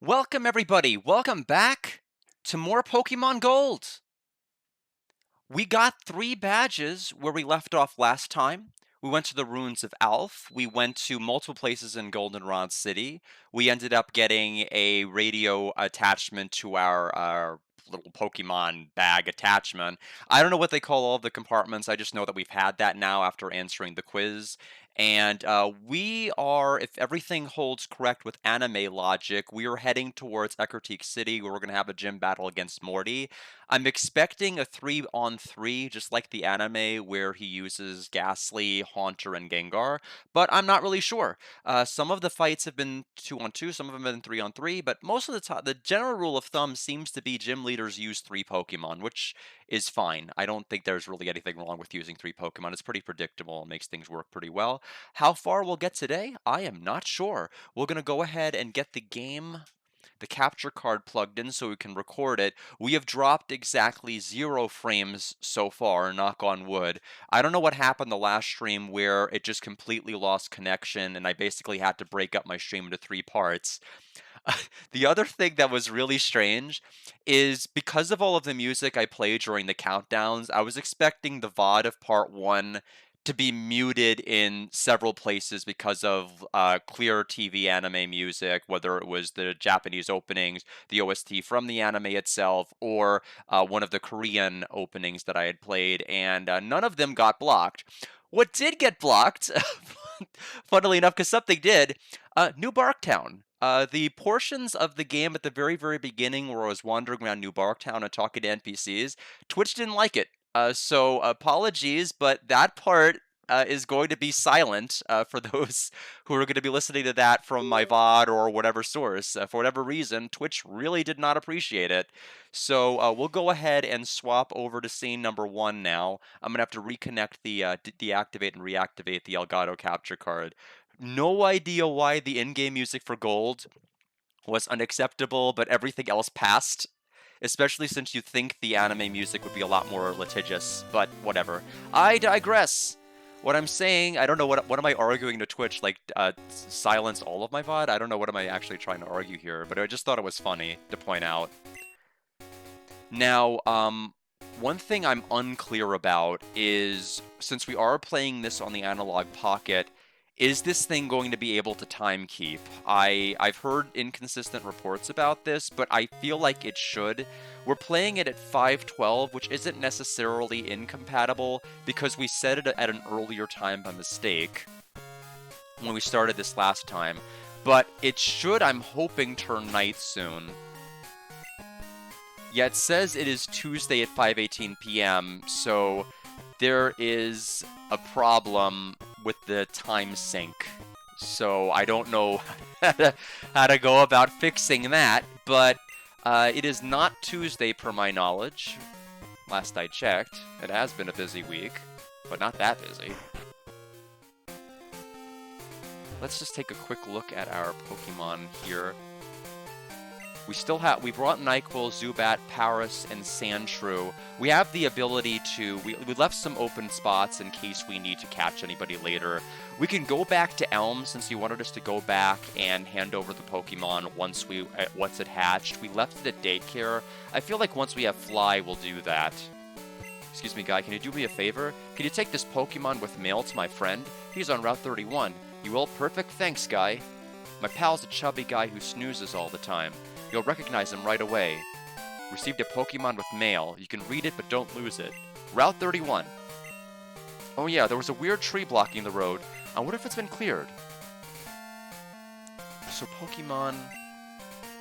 Welcome, everybody. Welcome back to more Pokemon Gold. We got 3 badges where we left off last time. We went to the Ruins of Alph. We went to multiple places in Goldenrod City. We ended up getting a radio attachment to our little Pokemon bag attachment. I don't know what they call all of the compartments. I just know that we've had that now after answering the quiz. And we are, if everything holds correct with anime logic, we are heading towards Ecruteak City where we're going to have a gym battle against Morty. I'm expecting a 3-on-3, just like the anime where he uses Ghastly, Haunter, and Gengar, but I'm not really sure. Some of the fights have been 2-on-2, some of them have been 3-on-3, but most of the time, the general rule of thumb seems to be gym leaders use 3 Pokemon, which is fine. I don't think there's really anything wrong with using 3 Pokemon. It's pretty predictable, it makes things work pretty well. How far we'll get today, I am not sure. We're going to go ahead and get the capture card plugged in so we can record it. We have dropped exactly 0 frames so far, knock on wood. I don't know what happened the last stream where it just completely lost connection and I basically had to break up my stream into 3 parts. The other thing that was really strange is because of all of the music I played during the countdowns, I was expecting the VOD of part 1 to be muted in several places because of clear TV anime music, whether it was the Japanese openings, the OST from the anime itself, or one of the Korean openings that I had played, and none of them got blocked. What did get blocked, funnily enough, because something did, New Barktown. The portions of the game at the very, very beginning where I was wandering around New Barktown and talking to NPCs, Twitch didn't like it. So apologies, but that part is going to be silent for those who are going to be listening to that from my VOD or whatever source. For whatever reason, Twitch really did not appreciate it. So we'll go ahead and swap over to scene number 1 now. I'm going to have to reconnect the deactivate and reactivate the Elgato capture card. No idea why the in-game music for Gold was unacceptable, but everything else passed. Especially since you think the anime music would be a lot more litigious, but whatever. I digress. What I'm saying, I don't know what am I arguing to Twitch, like silence all of my VOD? I don't know what am I actually trying to argue here, but I just thought it was funny to point out. Now, one thing I'm unclear about is, since we are playing this on the Analog Pocket, is this thing going to be able to time keep? I've heard inconsistent reports about this, but I feel like it should. We're playing it at 512, which isn't necessarily incompatible, because we set it at an earlier time by mistake when we started this last time. But it should, I'm hoping, turn night soon. Yeah, it says it is Tuesday at 5:18 p.m., so there is a problem with the time sync. So I don't know how to go about fixing that, but it is not Tuesday per my knowledge. Last I checked, it has been a busy week, but not that busy. Let's just take a quick look at our Pokemon here. We brought NyQuil, Zubat, Paras, and Sandshrew. We have the ability to, we left some open spots in case we need to catch anybody later. We can go back to Elm since you wanted us to go back and hand over the Pokemon once it hatched. We left it at daycare. I feel like once we have Fly, we'll do that. Excuse me, guy, can you do me a favor? Can you take this Pokemon with mail to my friend? He's on Route 31. You will? Perfect? Thanks, guy. My pal's a chubby guy who snoozes all the time. You'll recognize him right away. Received a Pokemon with mail. You can read it, but don't lose it. Route 31. Oh yeah, there was a weird tree blocking the road. I wonder if it's been cleared. So Pokemon...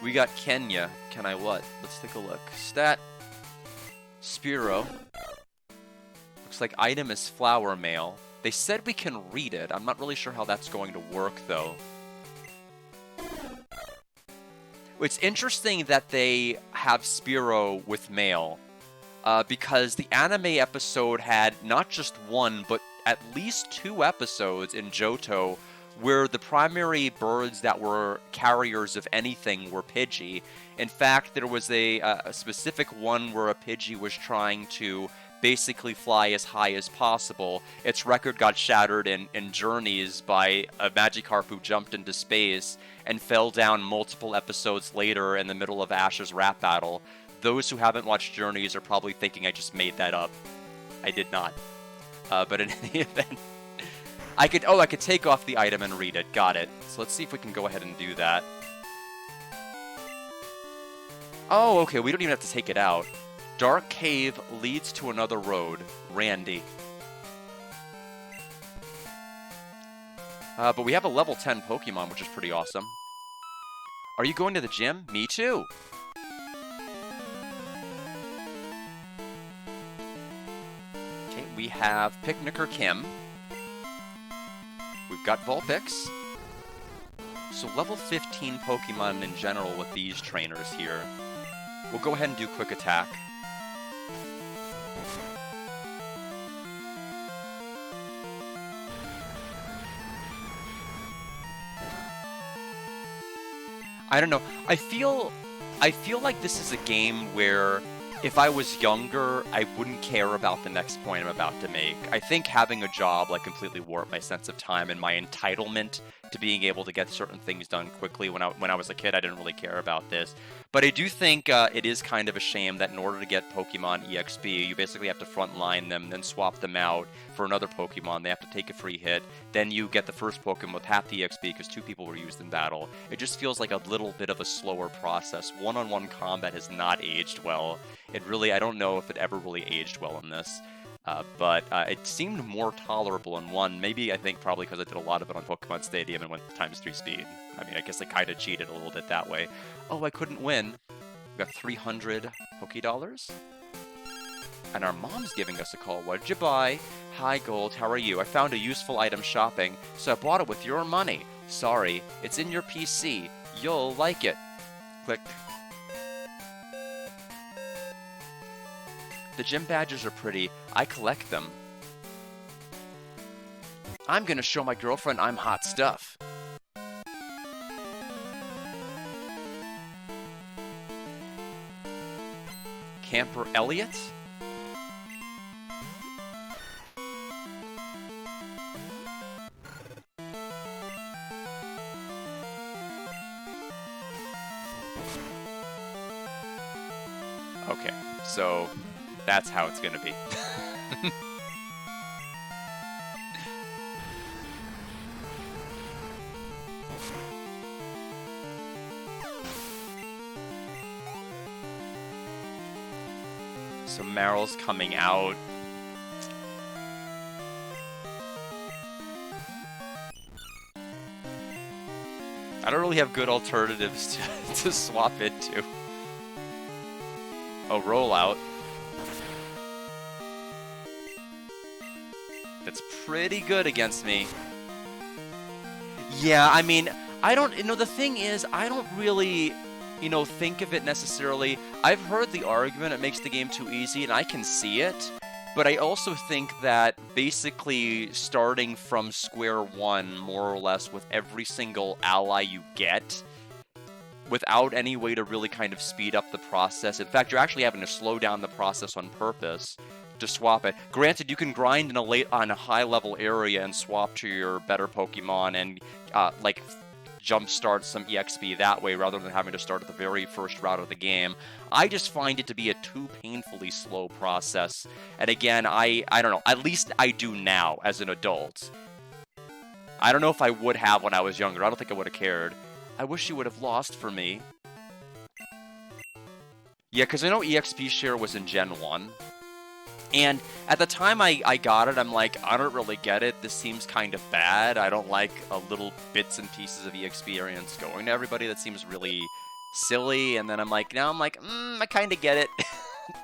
We got Kenya. Can I what? Let's take a look. Stat. Spearow. Looks like item is flower mail. They said we can read it. I'm not really sure how that's going to work, though. It's interesting that they have Spearow with mail, because the anime episode had not just 1, but at least 2 episodes in Johto where the primary birds that were carriers of anything were Pidgey. In fact, there was a specific one where a Pidgey was trying to basically fly as high as possible. Its record got shattered in Journeys by a Magikarp who jumped into space and fell down multiple episodes later in the middle of Ash's rap battle. Those who haven't watched Journeys are probably thinking I just made that up. I did not. But in any event, I could take off the item and read it. Got it. So let's see if we can go ahead and do that. Oh, okay, we don't even have to take it out. Dark Cave leads to another road. Randy. But we have a level 10 Pokemon, which is pretty awesome. Are you going to the gym? Me too. Okay, we have Picnicker Kim. We've got Vulpix. So level 15 Pokemon in general with these trainers here. We'll go ahead and do Quick Attack. I don't know. I feel like this is a game where if I was younger, I wouldn't care about the next point I'm about to make. I think having a job like completely warped my sense of time and my entitlement to being able to get certain things done quickly. When I was a kid, I didn't really care about this. But I do think it is kind of a shame that in order to get Pokemon EXP, you basically have to frontline them, then swap them out for another Pokemon. They have to take a free hit. Then you get the first Pokemon with half the EXP because 2 people were used in battle. It just feels like a little bit of a slower process. One-on-one combat has not aged well. It really, I don't know if it ever really aged well in this. But it seemed more tolerable in 1. Maybe, I think, probably because I did a lot of it on Pokemon Stadium and went ×3 speed. I mean, I guess I kind of cheated a little bit that way. Oh, I couldn't win. We got 300 Pokédollars. And our mom's giving us a call. What did you buy? Hi, Gold. How are you? I found a useful item shopping, so I bought it with your money. Sorry, it's in your PC. You'll like it. Click. The gym badges are pretty. I collect them. I'm gonna show my girlfriend I'm hot stuff. Camper Elliot? Okay, so that's how it's gonna be. So Meryl's coming out. I don't really have good alternatives to swap into. Oh, rollout. That's pretty good against me. Yeah, I mean, I don't, the thing is, I don't really, think of it necessarily. I've heard the argument it makes the game too easy, and I can see it. But I also think that basically starting from square one, more or less, with every single ally you get, without any way to really kind of speed up the process. In fact, you're actually having to slow down the process on purpose to swap it. Granted, you can grind on a high-level area and swap to your better Pokemon and, jumpstart some EXP that way rather than having to start at the very first route of the game. I just find it to be a too painfully slow process. And again, I don't know, at least I do now as an adult. I don't know if I would have when I was younger. I don't think I would have cared. I wish you would have lost for me. Yeah, because I know EXP share was in Gen 1. And at the time I got it, I'm like, I don't really get it. This seems kind of bad. I don't like little bits and pieces of experience going to everybody. That seems really silly. And then I'm like, now I'm like, I kind of get it.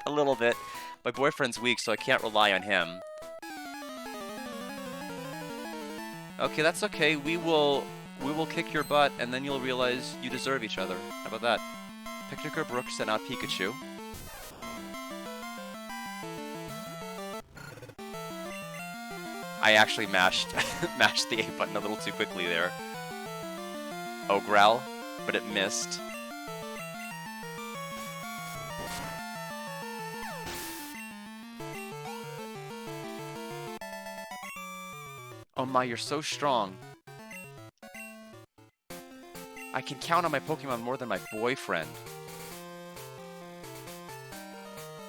A little bit. My boyfriend's weak, so I can't rely on him. Okay, that's okay. We will kick your butt, and then you'll realize you deserve each other. How about that? Picnicker Brooks and not Pikachu. I actually mashed the A button a little too quickly there. Oh, growl, but it missed. Oh my, you're so strong. I can count on my Pokemon more than my boyfriend.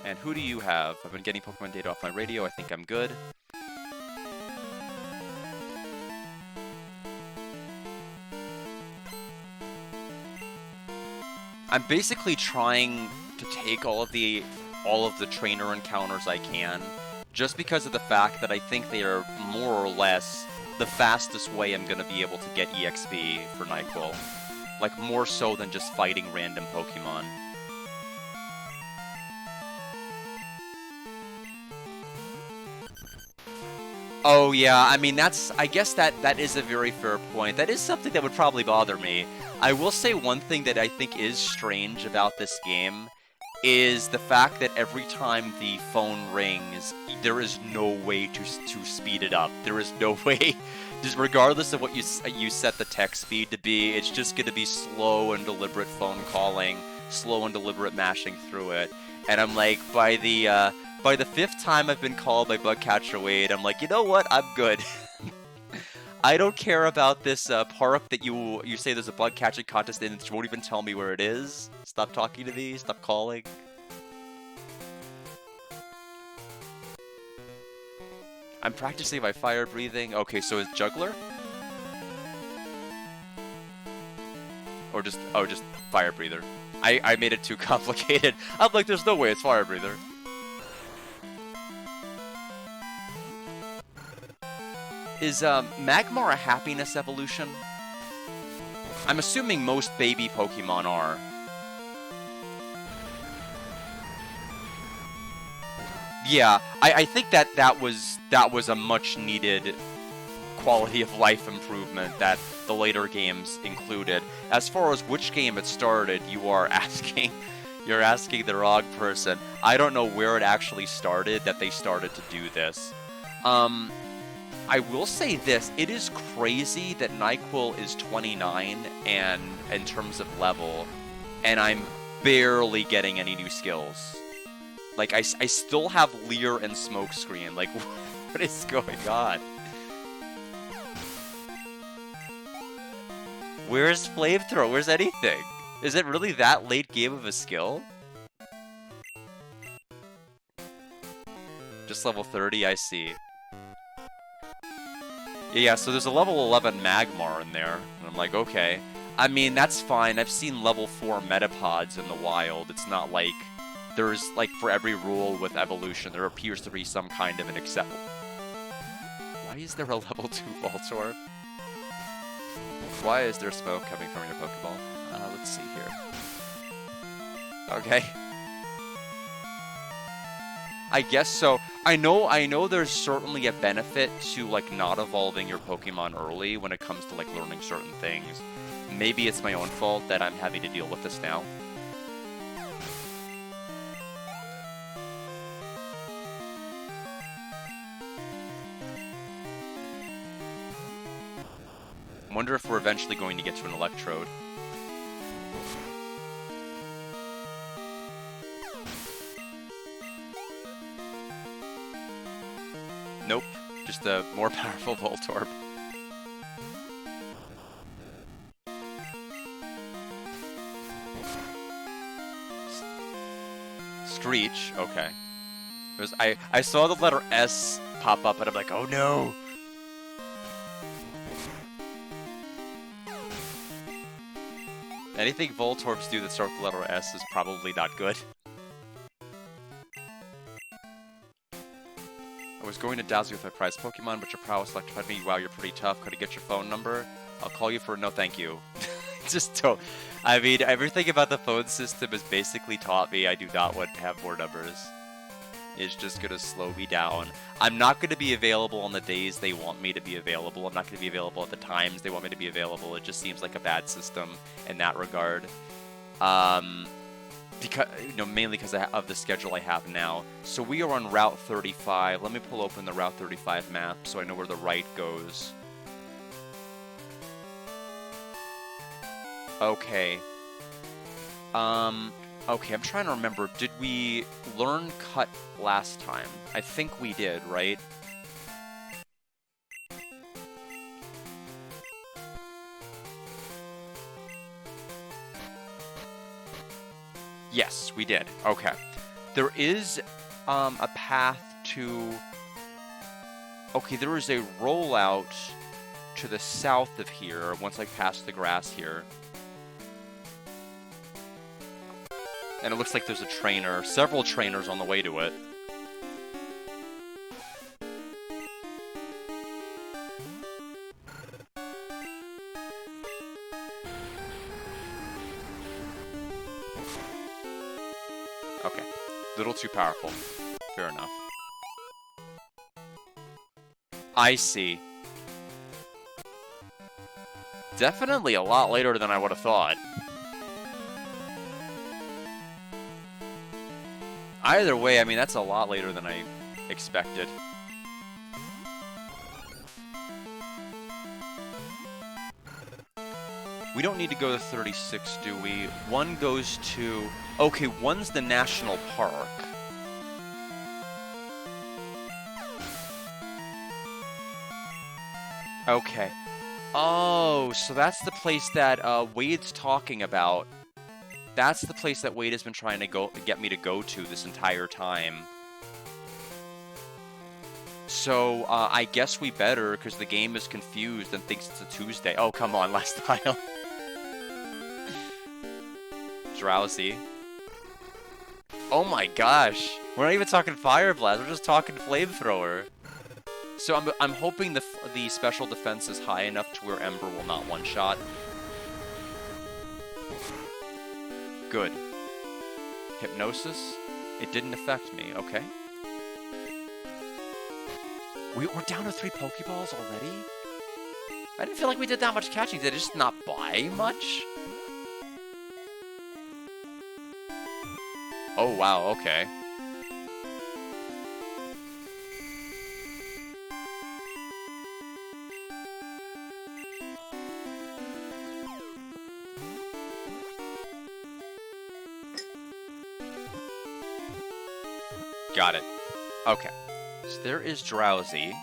And who do you have? I've been getting Pokemon data off my radio. I think I'm good. I'm basically trying to take all of the trainer encounters I can, just because of the fact that I think they are more or less the fastest way I'm going to be able to get EXP for NyQuil. Like, more so than just fighting random Pokemon. Oh yeah, I mean, I guess that is a very fair point. That is something that would probably bother me. I will say one thing that I think is strange about this game is the fact that every time the phone rings, there is no way to speed it up. There is no way, just regardless of what you set the text speed to be, it's just going to be slow and deliberate phone calling, slow and deliberate mashing through it. And I'm like, by the 5th time I've been called by Bugcatcher Wade, I'm like, you know what? I'm good. I don't care about this park that you say there's a bug catching contest in, and you won't even tell me where it is. Stop talking to me. Stop calling. I'm practicing my fire breathing. Okay, so is Juggler? Or just fire breather. I made it too complicated. I'm like, there's no way it's fire breather. Is Magmar a happiness evolution? I'm assuming most baby Pokemon are. Yeah, I think that was a much needed quality of life improvement that the later games included. As far as which game it started, you're asking the wrong person. I don't know where it actually started that they started to do this. I will say this, it is crazy that NyQuil is 29 and in terms of level, and I'm barely getting any new skills. Like, I still have Leer and Smokescreen. Like, what is going on? Where's Flamethrower? Where's anything? Is it really that late game of a skill? Just level 30, I see. Yeah, so there's a level 11 Magmar in there, and I'm like, okay. I mean, that's fine. I've seen level 4 Metapods in the wild. It's not like there's, like, for every rule with evolution, there appears to be some kind of an exception. Why is there a level 2 Voltorb? Why is there smoke coming from your Pokeball? Let's see here. Okay. I guess so. I know there's certainly a benefit to, like, not evolving your Pokemon early when it comes to, like, learning certain things. Maybe it's my own fault that I'm having to deal with this now. I wonder if we're eventually going to get to an Electrode. Nope, just a more powerful Voltorb. Screech, okay. I saw the letter S pop up and I'm like, oh no! Anything Voltorbs do that start with the letter S is probably not good. I was going to dazzle you with my prized Pokemon, but your prowess electrified me. Wow, you're pretty tough. Could I get your phone number? I'll call you for no thank you. Just don't. I mean, everything about the phone system has basically taught me I do not want to have more numbers. It's just going to slow me down. I'm not going to be available on the days they want me to be available. I'm not going to be available at the times they want me to be available. It just seems like a bad system in that regard. Because, mainly because of the schedule I have now. So we are on Route 35. Let me pull open the Route 35 map so I know where the right goes. Okay. Okay, I'm trying to remember. Did we learn Cut last time? I think we did, right? Yes, we did. Okay. There is a path to... Okay, there is a rollout to the south of here, once I pass the grass here. And it looks like there's a trainer, several trainers on the way to it. Okay, little too powerful. Fair enough. I see. Definitely a lot later than I would have thought. Either way, I mean, that's a lot later than I expected. We don't need to go to 36, do we? One goes to... Okay, one's the national park. Okay. Oh, so that's the place that Wade's talking about. That's the place that Wade has been trying to get me to go to this entire time. So, I guess we better, because the game is confused and thinks it's a Tuesday. Oh, come on, last tile. Drowsy. Oh my gosh. We're not even talking Fire Blast, we're just talking Flamethrower. So I'm hoping the special defense is high enough to where Ember will not one-shot. Good. Hypnosis? It didn't affect me, okay. We're down to 3 Pokeballs already? I didn't feel like we did that much catching. Did it just not buy much? Oh, wow, okay. Got it. Okay. So there is Drowsy.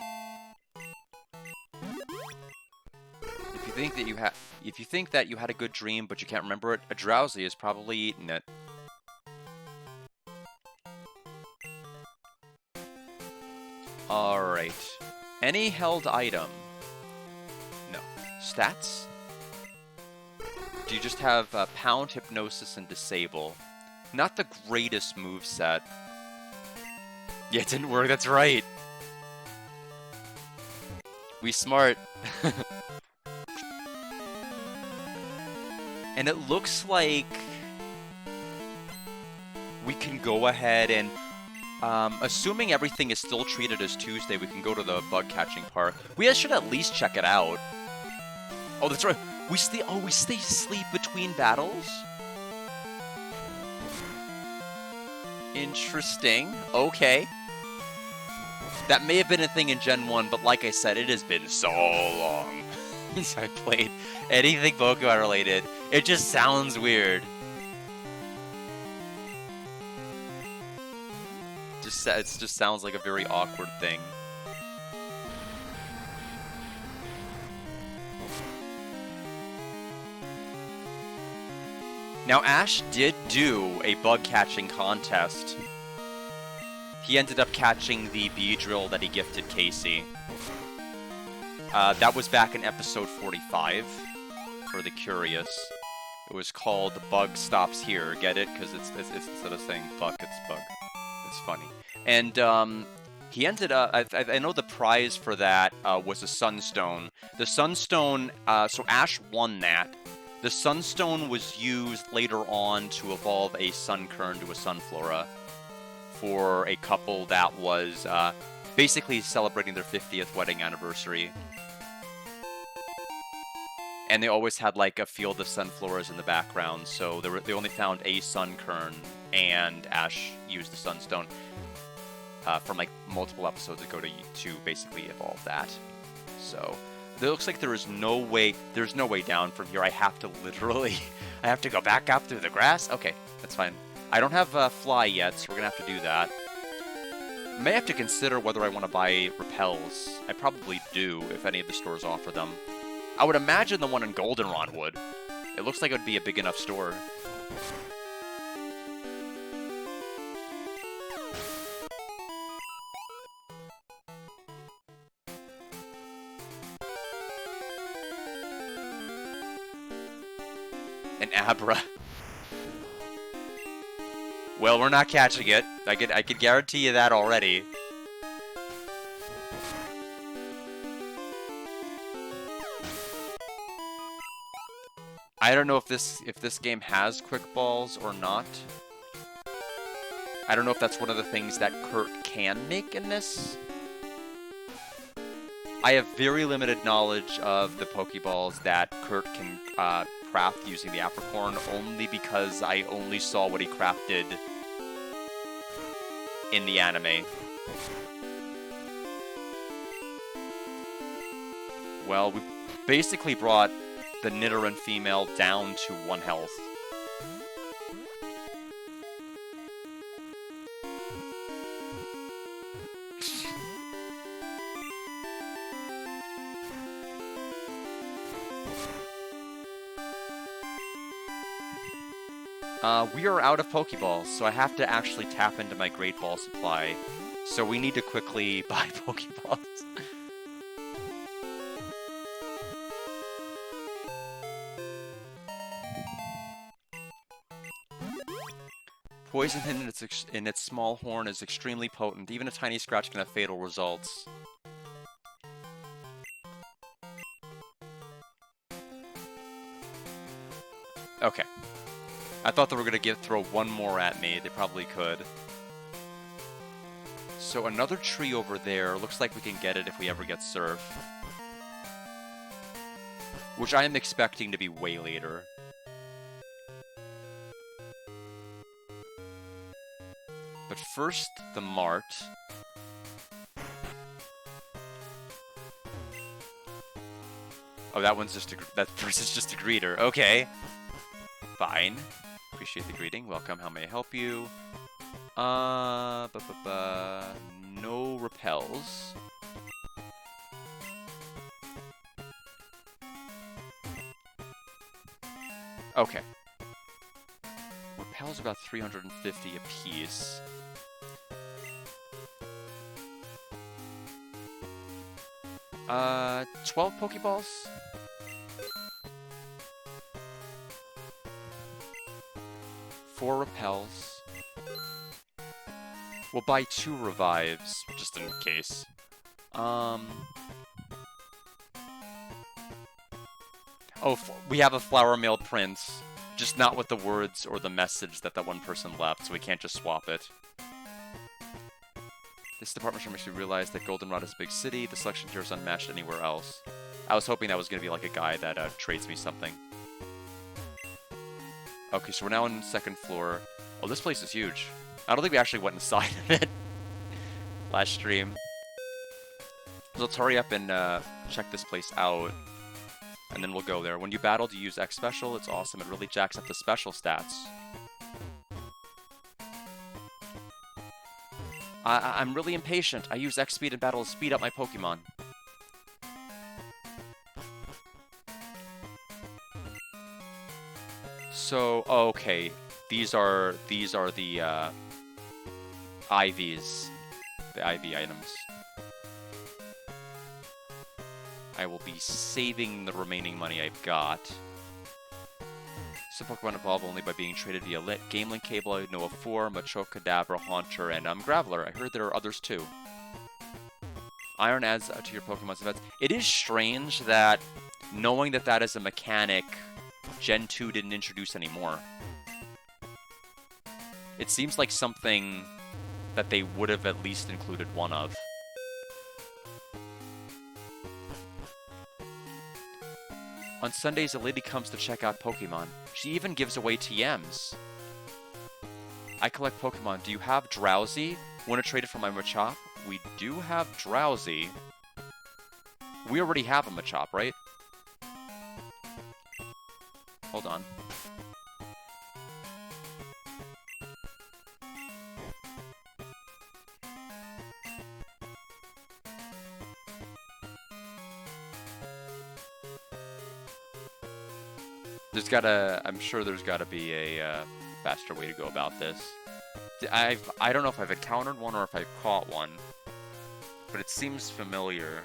If you think that you had a good dream but you can't remember it, a Drowsy is probably eating it. Alright. Any held item? No. Stats? Do you just have Pound, Hypnosis, and Disable? Not the greatest moveset. Yeah, it didn't work, that's right. We smart. And it looks like we can go ahead and, assuming everything is still treated as Tuesday, we can go to the bug catching park. We should at least check it out. Oh, that's right. We stay asleep between battles? Interesting. Okay. That may have been a thing in Gen 1, but like I said, it has been so long since I played anything Pokemon related. It just sounds weird. It just sounds like a very awkward thing. Now, Ash did do a bug catching contest. He ended up catching the Beedrill that he gifted Casey. That was back in episode 45, for the curious. It was called The Bug Stops Here. Get it? Because it's instead of saying fuck, it's bug. It's funny. And he ended up, I know the prize for that was a Sunstone. The Sunstone, so Ash won that. The Sunstone was used later on to evolve a Sunkern to a Sunflora for a couple that was basically celebrating their 50th wedding anniversary. And they always had like a field of Sunfloras in the background, so they only found a Sunkern, and Ash used the Sunstone from like multiple episodes ago to basically evolve that. So it looks like there's no way down from here. I have to I have to go back up through the grass? Okay, that's fine. I don't have Fly yet, so we're gonna have to do that. May have to consider whether I want to buy Repels. I probably do, if any of the stores offer them. I would imagine the one in Goldenrod would. It looks like it would be a big enough store. An Abra. Well, we're not catching it. I could guarantee you that already. I don't know if this game has quick balls or not. I don't know if that's one of the things that Kurt can make in this. I have very limited knowledge of the Pokeballs that Kurt can craft using the Apricorn, only because I only saw what he crafted in the anime. Well, we basically brought the Nidoran female down to 1 health. We are out of Pokeballs, so I have to actually tap into my Great Ball supply. So we need to quickly buy Pokeballs. Poison in its small horn is extremely potent. Even a tiny scratch can have fatal results. Okay. I thought they were going to throw one more at me. They probably could. So another tree over there. Looks like we can get it if we ever get Surf. Which I am expecting to be way later. But first, the Mart. Oh, that person's just a greeter. Okay. Fine. Appreciate the greeting. Welcome. How may I help you? No repels. Okay. Repels about 350 apiece. Uh, 12 Pokeballs? Four repels. We'll buy 2 revives, just in case. Oh, we have a Flower Mail Prince, just not with the words or the message that one person left, so we can't just swap it. This department store makes me realize that Goldenrod is a big city. The selection here is unmatched anywhere else. I was hoping that was going to be like a guy that trades me something. Okay, so we're now on the 2nd floor. Oh, this place is huge. I don't think we actually went inside of it last stream. So let's hurry up and check this place out, and then we'll go there. When you battle, do you use X Special? It's awesome. It really jacks up the special stats. I'm really impatient. I use X Speed in battle to speed up my Pokemon. So, okay, these are the IVs, the IV items. I will be saving the remaining money I've got. Some Pokemon evolve only by being traded via Lit. Gamelink, Cable, I know of 4, Machoke, Kadabra, Haunter, and Graveler. I heard there are others too. Iron adds to your Pokemon's events. It is strange that, knowing that that is a mechanic, Gen 2 didn't introduce anymore. It seems like something that they would have at least included one of. On Sundays, a lady comes to check out Pokemon. She even gives away TMs. I collect Pokemon. Do you have Drowsy? Want to trade it for my Machop? We do have Drowsy. We already have a Machop, right? Hold on. I'm sure there's gotta be a faster way to go about this. I don't know if I've encountered one or if I've caught one, but it seems familiar.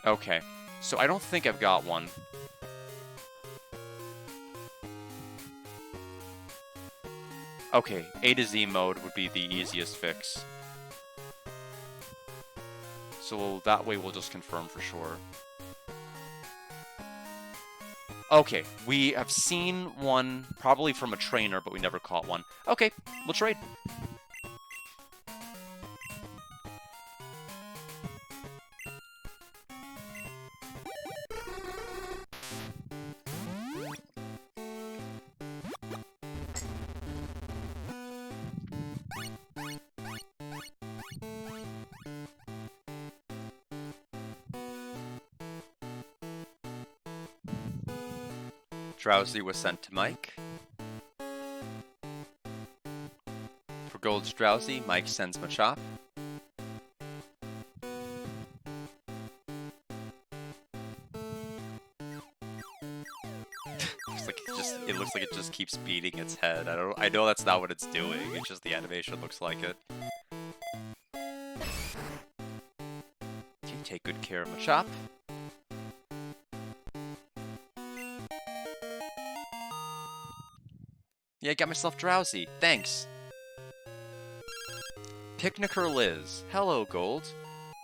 Okay, so I don't think I've got one. Okay, A to Z mode would be the easiest fix. So that way we'll just confirm for sure. Okay, we have seen one, probably from a trainer, but we never caught one. Okay, we'll trade. Drowsy was sent to Mike. For Gold's Drowsy, Mike sends Machop. It looks like it just keeps beating its head. I know that's not what it's doing. It's just the animation looks like it. You take good care of Machop. Yeah, I got myself Drowsy. Thanks. Picnicker Liz. Hello, Gold.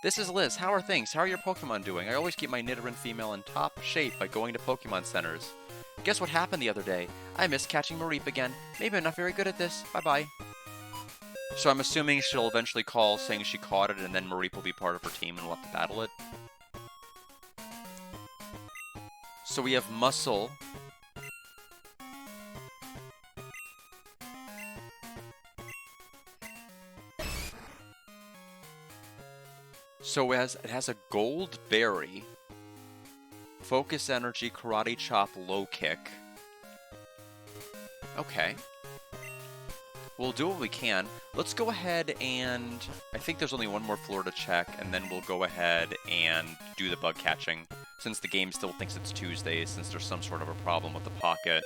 This is Liz. How are things? How are your Pokemon doing? I always keep my Nidoran female in top shape by going to Pokemon centers. Guess what happened the other day? I missed catching Mareep again. Maybe I'm not very good at this. Bye-bye. So I'm assuming she'll eventually call saying she caught it, and then Mareep will be part of her team and we'll have to battle it. So we have Muscle. So it has a Gold Berry, Focus Energy, Karate Chop, Low Kick. Okay. We'll do what we can. Let's go ahead and... I think there's only one more floor to check, and then we'll go ahead and do the bug catching. Since the game still thinks it's Tuesday, since there's some sort of a problem with the Pocket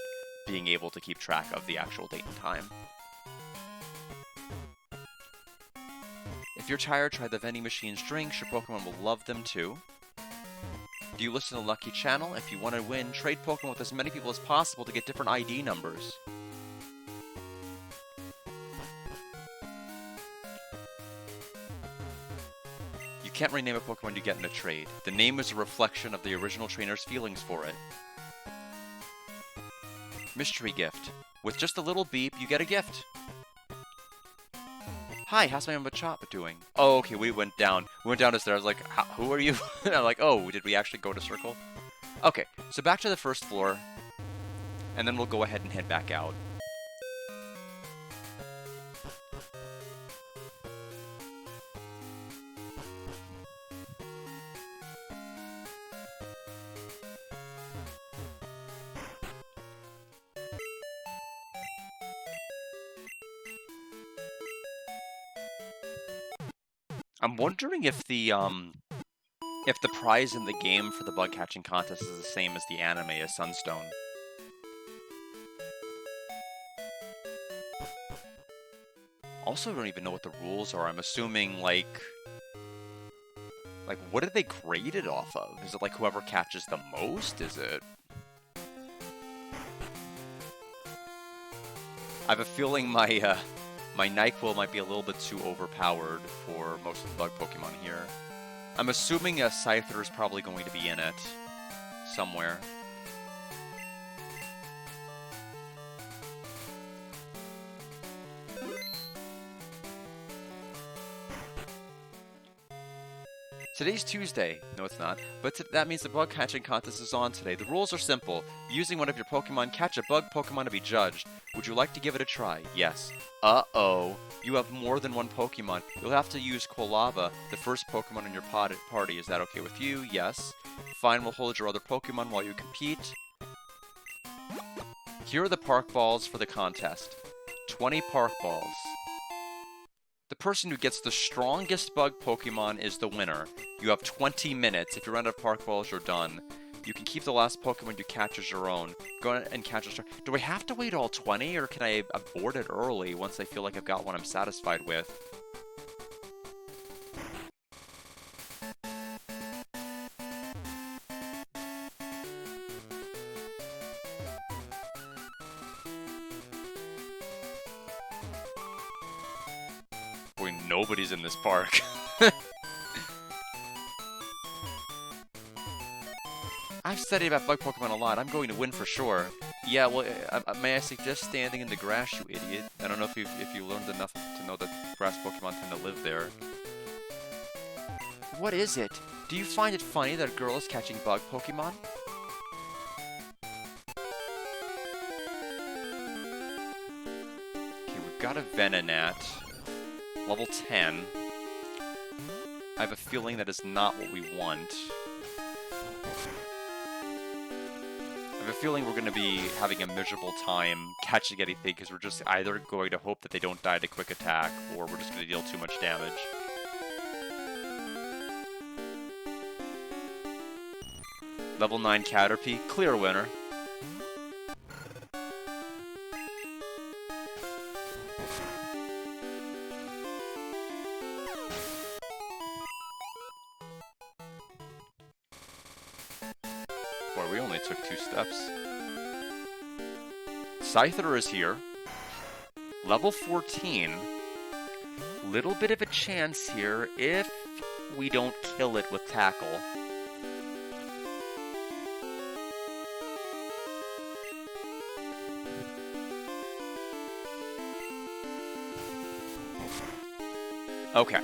being able to keep track of the actual date and time. If you're tired, try the vending machine's drinks. Your Pokemon will love them too. Do you listen to Lucky Channel? If you want to win, trade Pokemon with as many people as possible to get different ID numbers. You can't rename a Pokemon you get in a trade. The name is a reflection of the original trainer's feelings for it. Mystery gift. With just a little beep, you get a gift. Hi, how's my Machop doing? Oh, okay, we went down. We went down the stairs. I was like, who are you? And I'm like, oh, did we actually go to Circle? Okay, so back to the first floor. And then we'll go ahead and head back out. I'm wondering if the prize in the game for the bug catching contest is the same as the anime as Sunstone. Also, I don't even know what the rules are. I'm assuming, like, what did they grade it off of? Is it, like, whoever catches the most? Is it... I have a feeling my, my NyQuil might be a little bit too overpowered for most of the bug Pokemon here. I'm assuming a Scyther is probably going to be in it somewhere. Today's Tuesday. No, it's not. But that means the bug catching contest is on today. The rules are simple. Using one of your Pokemon, catch a bug Pokemon to be judged. Would you like to give it a try? Yes. Uh-oh. You have more than one Pokemon. You'll have to use Quilava, the first Pokemon in your party. Is that okay with you? Yes. Fine, we'll hold your other Pokemon while you compete. Here are the Park Balls for the contest. 20 Park Balls. The person who gets the strongest bug Pokemon is the winner. You have 20 minutes. If you run out of Park Balls, you're done. You can keep the last Pokemon you catch as your own. Go ahead and catch a... Do I have to wait all 20, or can I abort it early once I feel like I've got one I'm satisfied with? nobody's in this park. I've studied about bug Pokemon a lot. I'm going to win for sure. Yeah, well, may I suggest standing in the grass, you idiot? I don't know if you learned enough to know that grass Pokemon tend to live there. What is it? Do you find it funny that a girl is catching bug Pokemon? Okay, we've got a Venonat. Level 10. I have a feeling that is not what we want. I have a feeling we're going to be having a miserable time catching anything because we're just either going to hope that they don't die to quick attack or we're just going to deal too much damage. Level 9 Caterpie, clear winner. Boy, we only took 2 steps. Scyther is here. Level 14. Little bit of a chance here if we don't kill it with Tackle. Okay.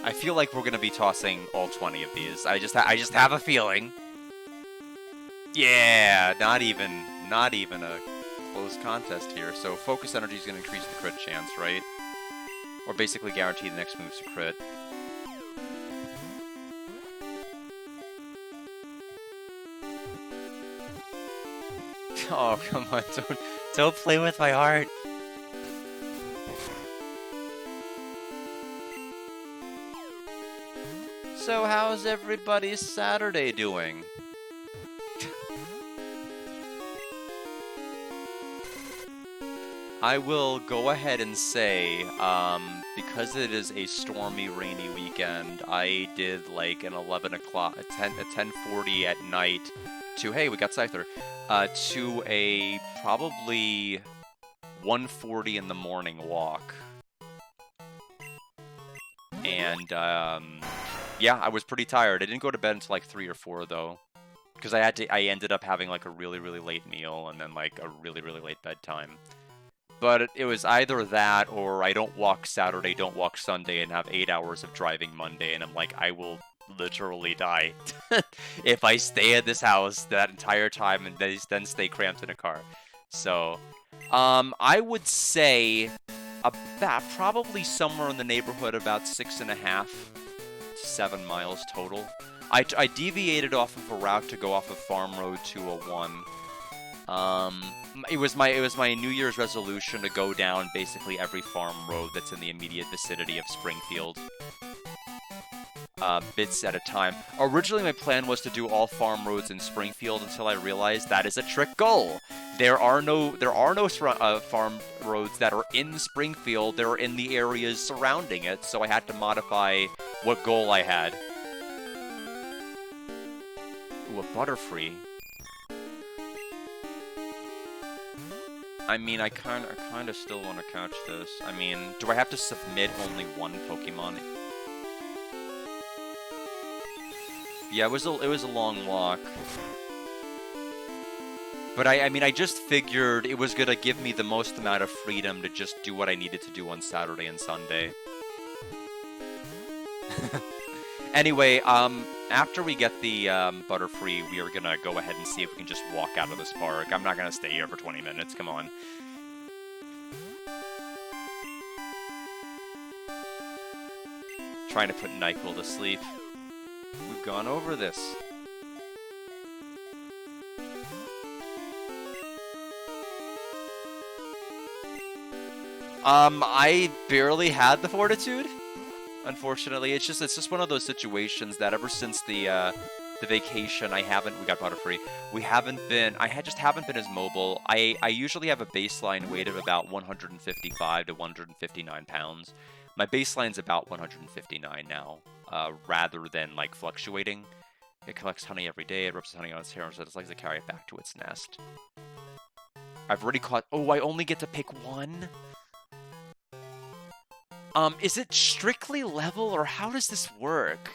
I feel like we're gonna be tossing all 20 of these. I just have a feeling. Yeah, not even a close contest here. So focus energy is gonna increase the crit chance, right? Or basically guarantee the next move's a crit. Oh, come on, don't play with my heart. So how's everybody's Saturday doing? I will go ahead and say, because it is a stormy, rainy weekend, I did like an 11 o'clock, a 10:40 at night to, hey, we got Scyther, to a probably 1:40 in the morning walk. And, yeah, I was pretty tired. I didn't go to bed until like 3 or 4 though, because I ended up having like a really, really late meal and then like a really, really late bedtime. But it was either that or I don't walk Saturday, don't walk Sunday, and have 8 hours of driving Monday, and I'm like, I will literally die if I stay at this house that entire time and then stay cramped in a car. So, I would say about probably somewhere in the neighborhood about 6.5 to 7 miles total. I deviated off of a route to go off of Farm Road 201. It was my New Year's resolution to go down basically every farm road that's in the immediate vicinity of Springfield. Bits at a time. Originally, my plan was to do all farm roads in Springfield until I realized that is a trick goal. There are no farm roads that are in Springfield. They're in the areas surrounding it, so I had to modify what goal I had. Ooh, a Butterfree. I mean, I kind of still want to catch this. I mean, do I have to submit only one Pokemon? Yeah, it was a long walk. But I mean, I just figured it was gonna give me the most amount of freedom to just do what I needed to do on Saturday and Sunday. Anyway, after we get the Butterfree, we are gonna go ahead and see if we can just walk out of this park. I'm not gonna stay here for 20 minutes, come on. Trying to put Nyquil to sleep. We've gone over this. I barely had the fortitude. Unfortunately, it's just one of those situations that ever since the vacation, we got Butterfree. I just haven't been as mobile. I usually have a baseline weight of about 155 to 159 pounds. My baseline's about 159 now, rather than like fluctuating. It collects honey every day. It rips honey on its hair and so it likes to carry it back to its nest. I've already caught... Oh, I only get to pick one? Is it strictly level, or how does this work?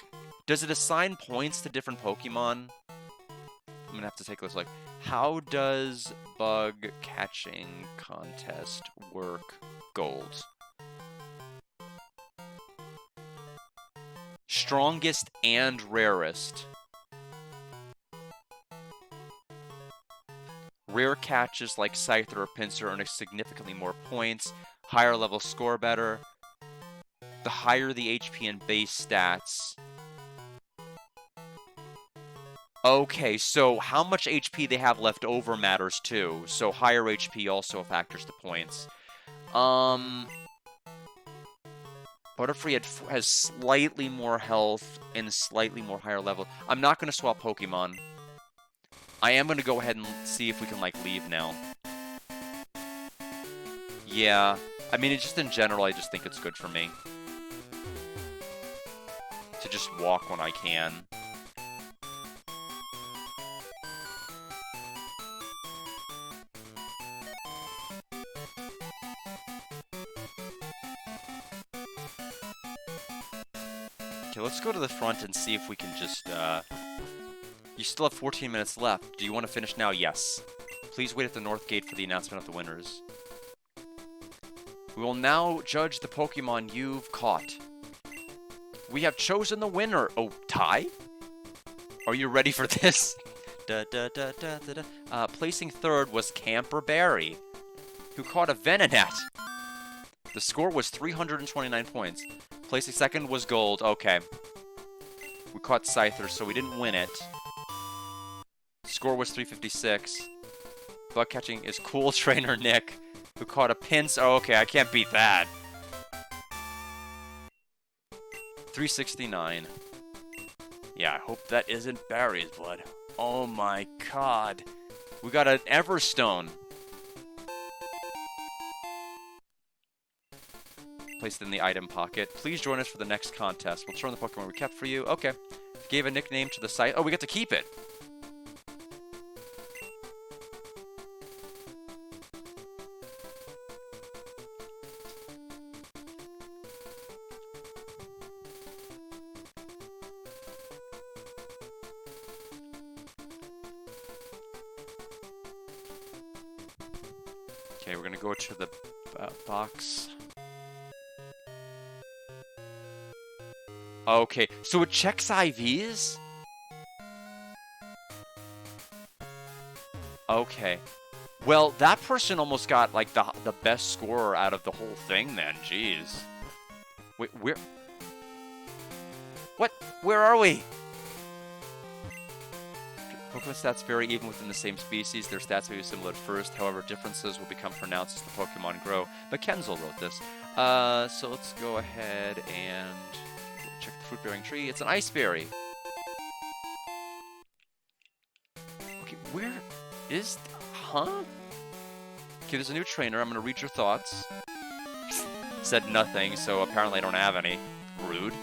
Does it assign points to different Pokemon? I'm gonna have to take this, like, how does bug catching contest work? Gold. Strongest and rarest. Rare catches like Scyther or Pinsir earn significantly more points. Higher level score better. The higher the HP and base stats. Okay, so how much HP they have left over matters too. So higher HP also factors the points. Butterfree has slightly more health and slightly more higher level. I'm not going to swap Pokemon. I am going to go ahead and see if we can, like, leave now. Yeah. I mean, just in general, I just think it's good for me to just walk when I can. Okay, let's go to the front and see if we can just, You still have 14 minutes left. Do you want to finish now? Yes. Please wait at the north gate for the announcement of the winners. We will now judge the Pokemon you've caught. We have chosen the winner. Oh, tie? Are you ready for this? Placing third was Camper Barry, who caught a Venonat. The score was 329 points. Placing second was Gold. Okay. We caught Scyther, so we didn't win it. Score was 356. Bug catching is Cool Trainer Nick, who caught a Pince. Oh, okay, I can't beat that. 369. Yeah, I hope that isn't Barry's blood. Oh my god. We got an Everstone. Placed in the item pocket. Please join us for the next contest. We'll turn the Pokemon we kept for you. Okay. Gave a nickname to the site. Oh, we get to keep it. Okay, we're gonna go to the box. Okay, so it checks IVs? Okay. Well, that person almost got, like, the best score out of the whole thing then. Jeez. Wait, where... What? Where are we? Pokemon stats vary even within the same species. Their stats may be similar at first. However, differences will become pronounced as the Pokemon grow. But Kenzel wrote this. So let's go ahead and check the fruit-bearing tree. It's an Ice Berry. Okay, where is... Huh? Okay, there's a new trainer. I'm going to read your thoughts. Said nothing, so apparently I don't have any. Rude.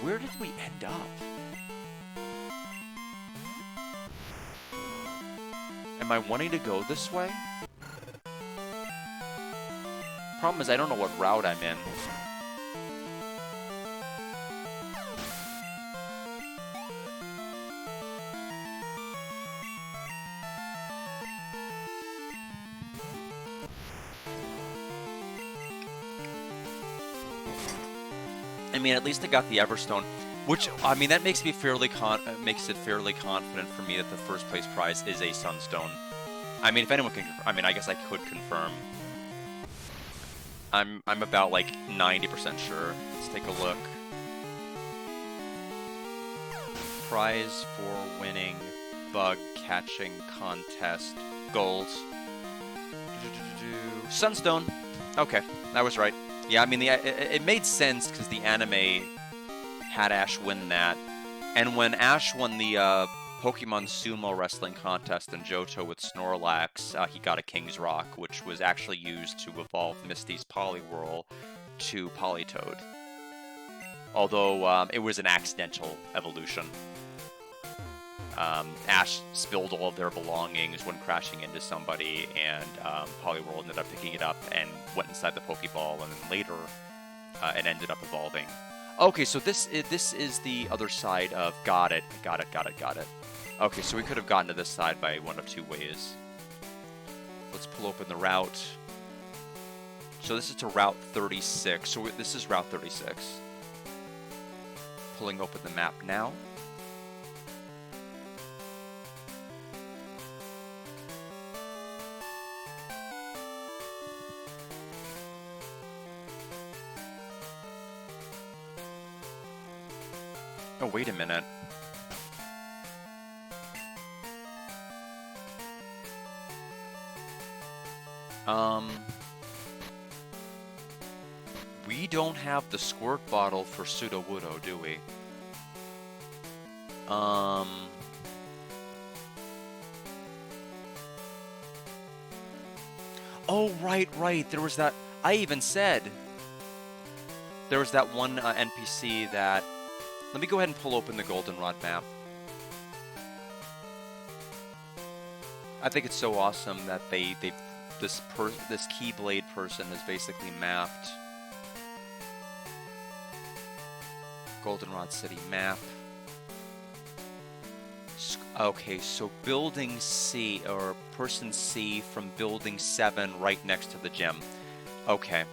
Where did we end up? Am I wanting to go this way? Problem is, I don't know what route I'm in. I mean, at least I got the Everstone, which, I mean, that makes me makes it fairly confident for me that the first place prize is a Sunstone. I mean, if anyone can, I mean, I guess I could confirm. I'm about like 90% sure. Let's take a look. Prize for winning bug catching contest gold. Sunstone. Okay, I was right. Yeah, I mean, it made sense because the anime had Ash win that. And when Ash won the Pokemon Sumo Wrestling Contest in Johto with Snorlax, he got a King's Rock, which was actually used to evolve Misty's Poliwhirl to Politoed. Although, it was an accidental evolution. Ash spilled all of their belongings when crashing into somebody, and Poliwhirl ended up picking it up and went inside the Pokeball, and then later it ended up evolving. Okay, so this is the other side of... Got it. Okay, so we could have gotten to this side by one of two ways. Let's pull open the route. So this is to Route 36. So this is Route 36. Pulling open the map now. Oh, wait a minute. We don't have the squirt bottle for Sudowoodo, do we? Oh, right. There was that... I even said... There was that one NPC that... Let me go ahead and pull open the Goldenrod map. I think it's so awesome that this Keyblade person is basically mapped. Goldenrod City map. Okay, so Building C, or Person C from Building 7 right next to the gym. Okay.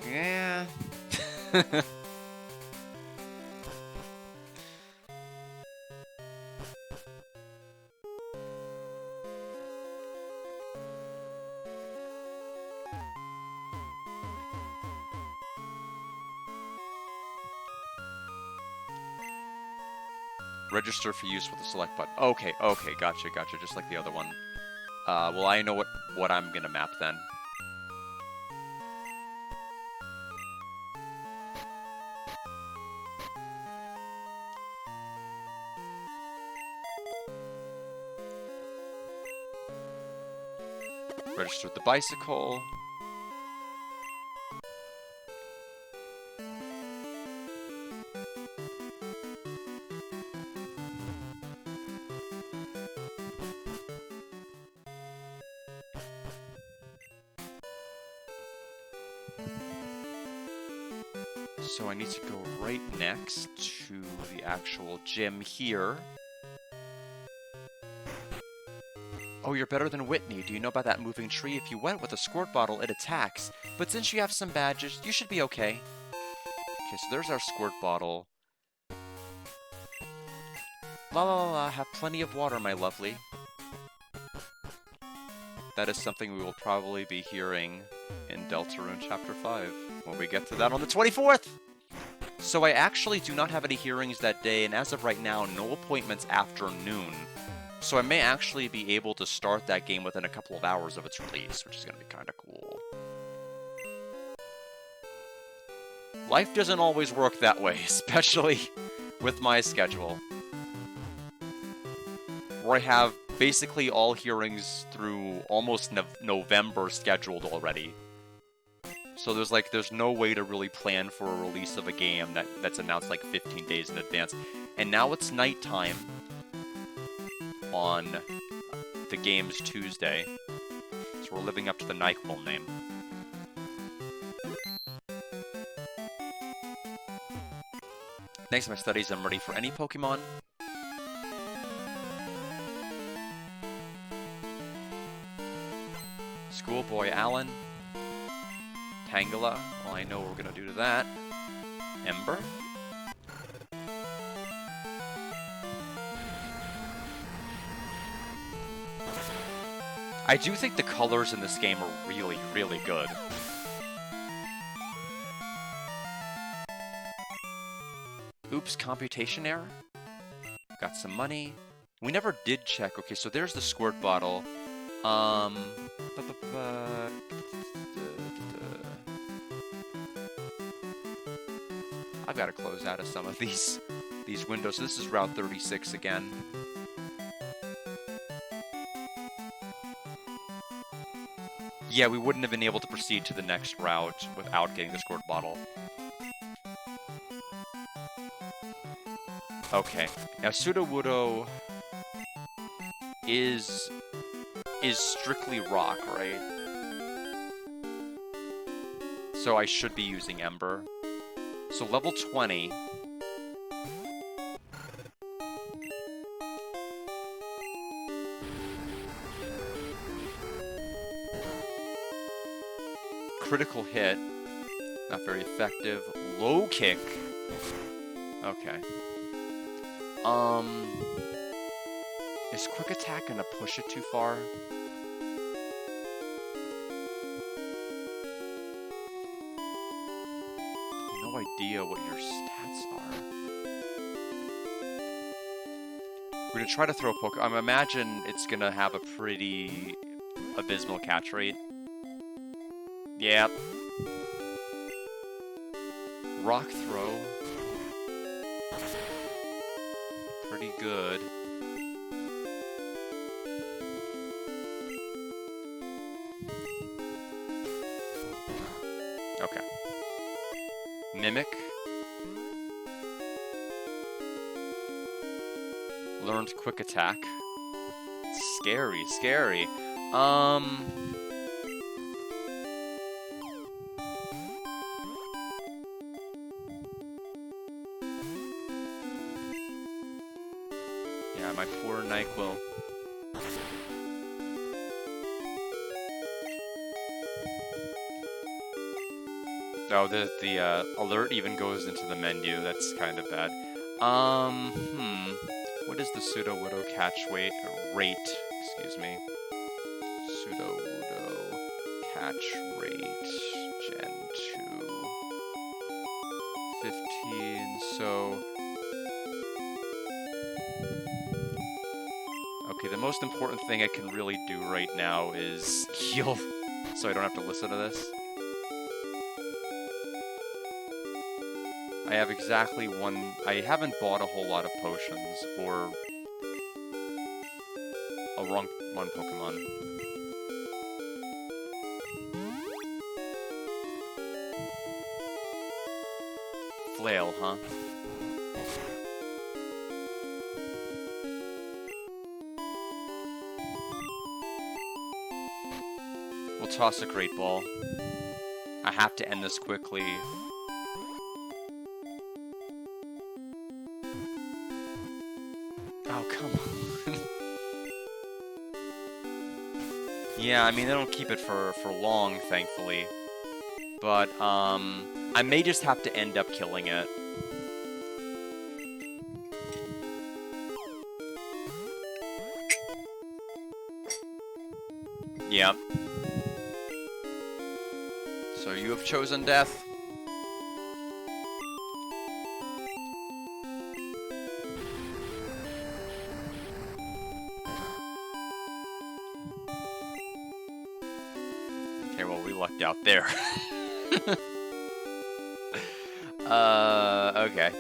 Yeah. Register for use with the select button. Okay, gotcha, just like the other one. Well, I know what I'm gonna map then. Register the bicycle. So I need to go right next to the actual gym here. Oh, you're better than Whitney. Do you know about that moving tree? If you went with a squirt bottle, it attacks. But since you have some badges, you should be okay. Okay, so there's our squirt bottle. La, have plenty of water, my lovely. That is something we will probably be hearing in Deltarune Chapter 5 when we get to that on the 24th! So I actually do not have any hearings that day, and as of right now, no appointments after noon. So I may actually be able to start that game within a couple of hours of its release, which is going to be kind of cool. Life doesn't always work that way, especially with my schedule, where I have basically all hearings through almost November scheduled already. So there's no way to really plan for a release of a game that's announced like 15 days in advance. And now it's nighttime on the game's Tuesday, so we're living up to the NyQuil name. Thanks to my studies, I'm ready for any Pokemon. Schoolboy Alan. Tangela. Well, I know what we're gonna do to that. Ember. I do think the colors in this game are really, really good. Oops, computation error. Got some money. We never did check. Okay, so there's the squirt bottle. I've got to close out of some of these windows. So this is Route 36 again. Yeah, we wouldn't have been able to proceed to the next route without getting the squirt bottle. Okay. Now Sudowoodo is strictly rock, right? So I should be using Ember. So level 20. Critical hit. Not very effective. Low kick. Okay. Is quick attack gonna push it too far? No idea what your stats are. We're gonna try to throw poke. I imagine it's gonna have a pretty abysmal catch rate. Yep. Rock throw. Pretty good. Okay. Mimic. Learned quick attack. Scary, scary. Yeah, my poor NyQuil. Oh, the alert even goes into the menu. That's kind of bad. What is the Sudowoodo catch rate? Excuse me. Sudowoodo catch rate. Gen 2. 15, so... Okay, the most important thing I can really do right now is heal, so I don't have to listen to this. I have exactly one... I haven't bought a whole lot of potions, or... a wrong one Pokemon. Flail, huh? We'll toss a Great Ball. I have to end this quickly. Oh, come on. Yeah, I mean, they don't keep it for long, thankfully. But, I may just have to end up killing it. Yep. So you have chosen death. Okay, well, we lucked out there. Okay.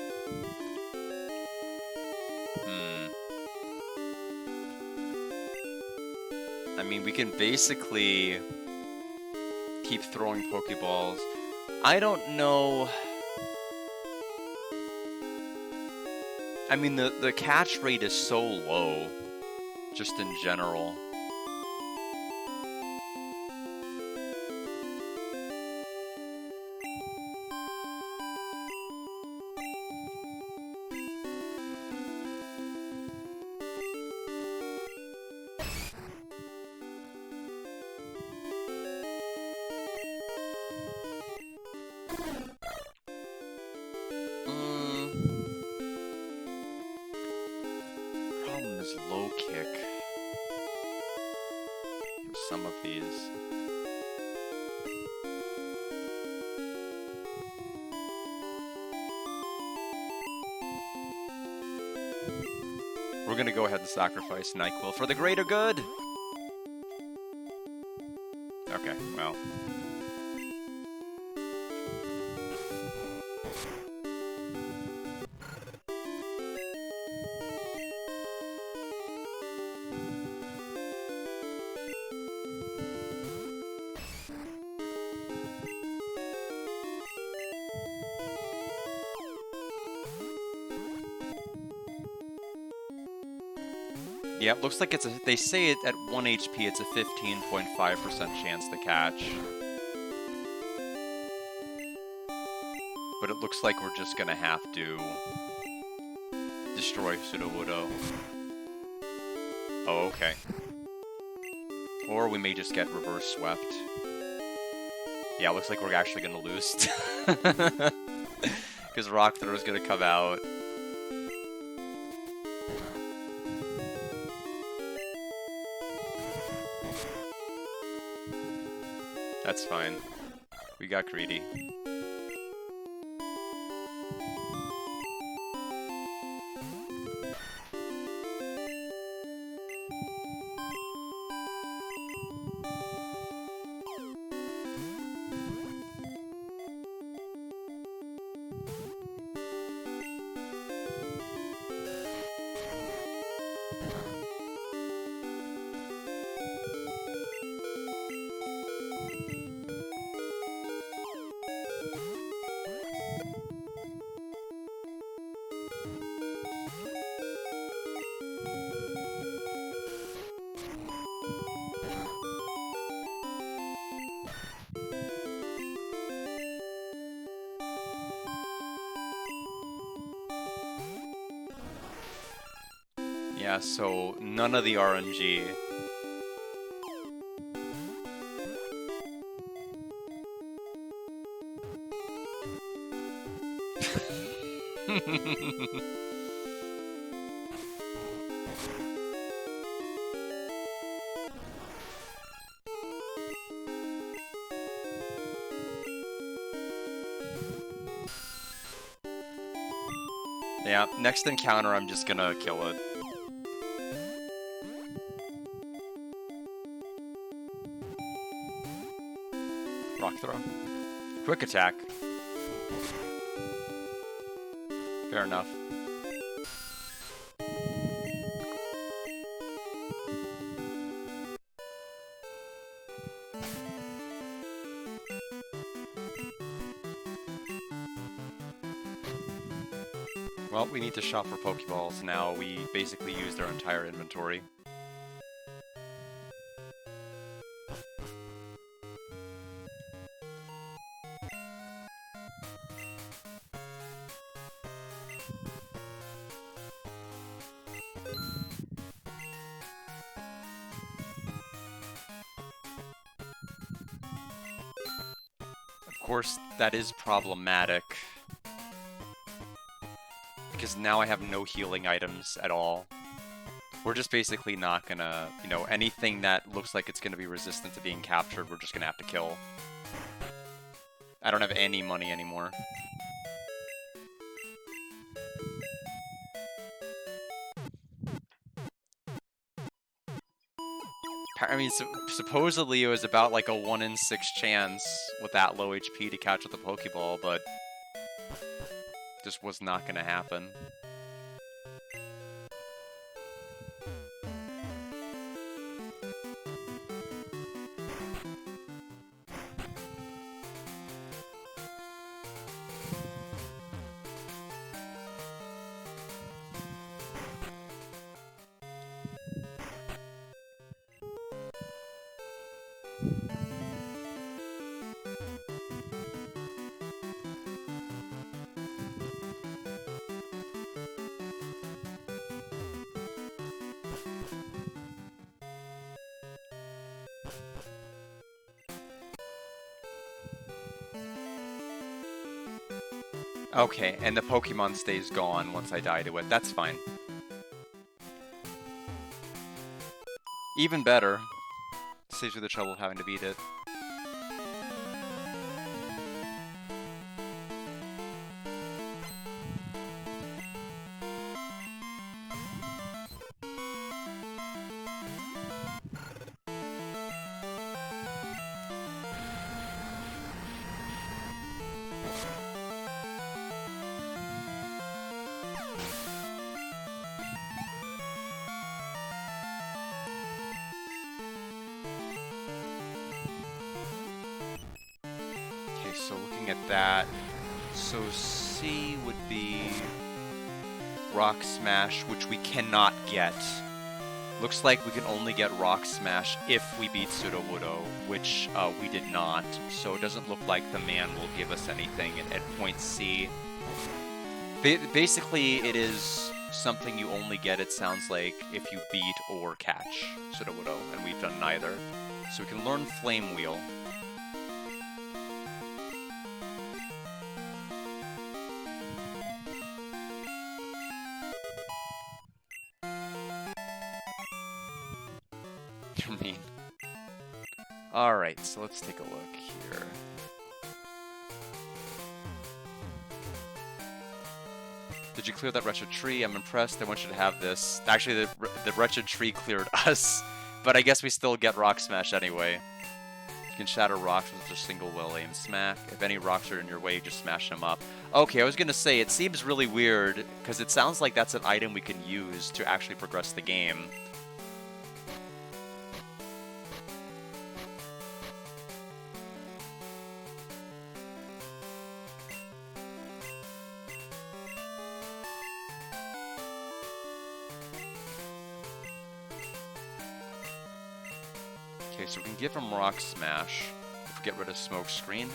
I mean, we can basically keep throwing Pokeballs. I don't know... I mean, the catch rate is so low, just in general. Problem is low kick. Some of these. We're gonna go ahead and sacrifice NyQuil for the greater good! Okay, well. Yeah, it looks like it's a. They say it at 1 HP, it's a 15.5% chance to catch. But it looks like we're just gonna have to destroy Sudowoodo. Oh, okay. Or we may just get reverse swept. Yeah, it looks like we're actually gonna lose. Because Rock Throw is gonna come out. That's fine. We got greedy. Yeah, so none of the RNG. Yeah, next encounter I'm just gonna kill it. Rock Throw. Quick attack. Fair enough. Well, we need to shop for Pokeballs now. We basically used our entire inventory. Of course, that is problematic. Because now I have no healing items at all. We're just basically not gonna, you know, anything that looks like it's gonna be resistant to being captured, we're just gonna have to kill. I don't have any money anymore. I mean, supposedly it was about like a 1 in 6 chance with that low HP to catch with a Pokeball, but just was not gonna happen. Okay, and the Pokemon stays gone once I die to it. That's fine. Even better. Saves you the trouble of having to beat it. So looking at that, so C would be Rock Smash, which we cannot get Looks like we can only get Rock Smash if we beat Sudowoodo, which we did not, so it doesn't look like the man will give us anything at point C. Basically, it is something you only get, it sounds like, if you beat or catch Sudowoodo, and we've done neither. So we can learn Flame Wheel. You're mean. Alright, so let's take a look here. Did you clear that wretched tree? I'm impressed. I want you to have this. Actually, the wretched tree cleared us, but I guess we still get Rock Smash anyway. You can shatter rocks with just a single well-aimed smack. If any rocks are in your way, just smash them up. Okay, I was gonna say, it seems really weird, because it sounds like that's an item we can use to actually progress the game. Okay, so we can give him Rock Smash if we get rid of Smoke Screen.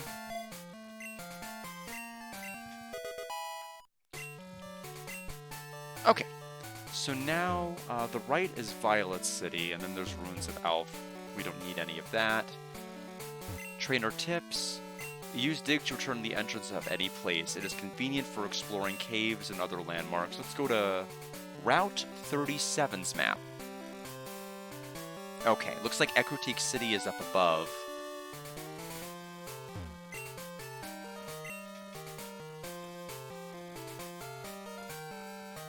Okay, so now the right is Violet City, and then there's Ruins of Alph. We don't need any of that. Trainer tips. Use Dig to return the entrance of any place. It is convenient for exploring caves and other landmarks. Let's go to Route 37's map. Okay, looks like Ecruteak City is up above.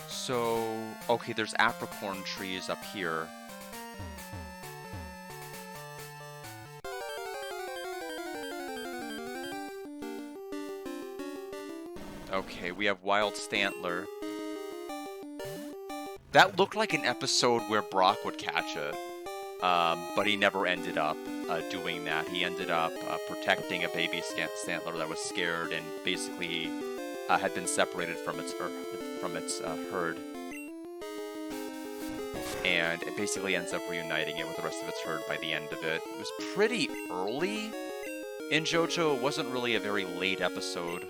So, okay, there's apricorn trees up here. Okay, we have Wild Stantler. That looked like an episode where Brock would catch it. But he never ended up doing that. He ended up protecting a baby Stantler that was scared and basically had been separated from its herd. And it basically ends up reuniting it with the rest of its herd by the end of it. It was pretty early in JoJo. It wasn't really a very late episode.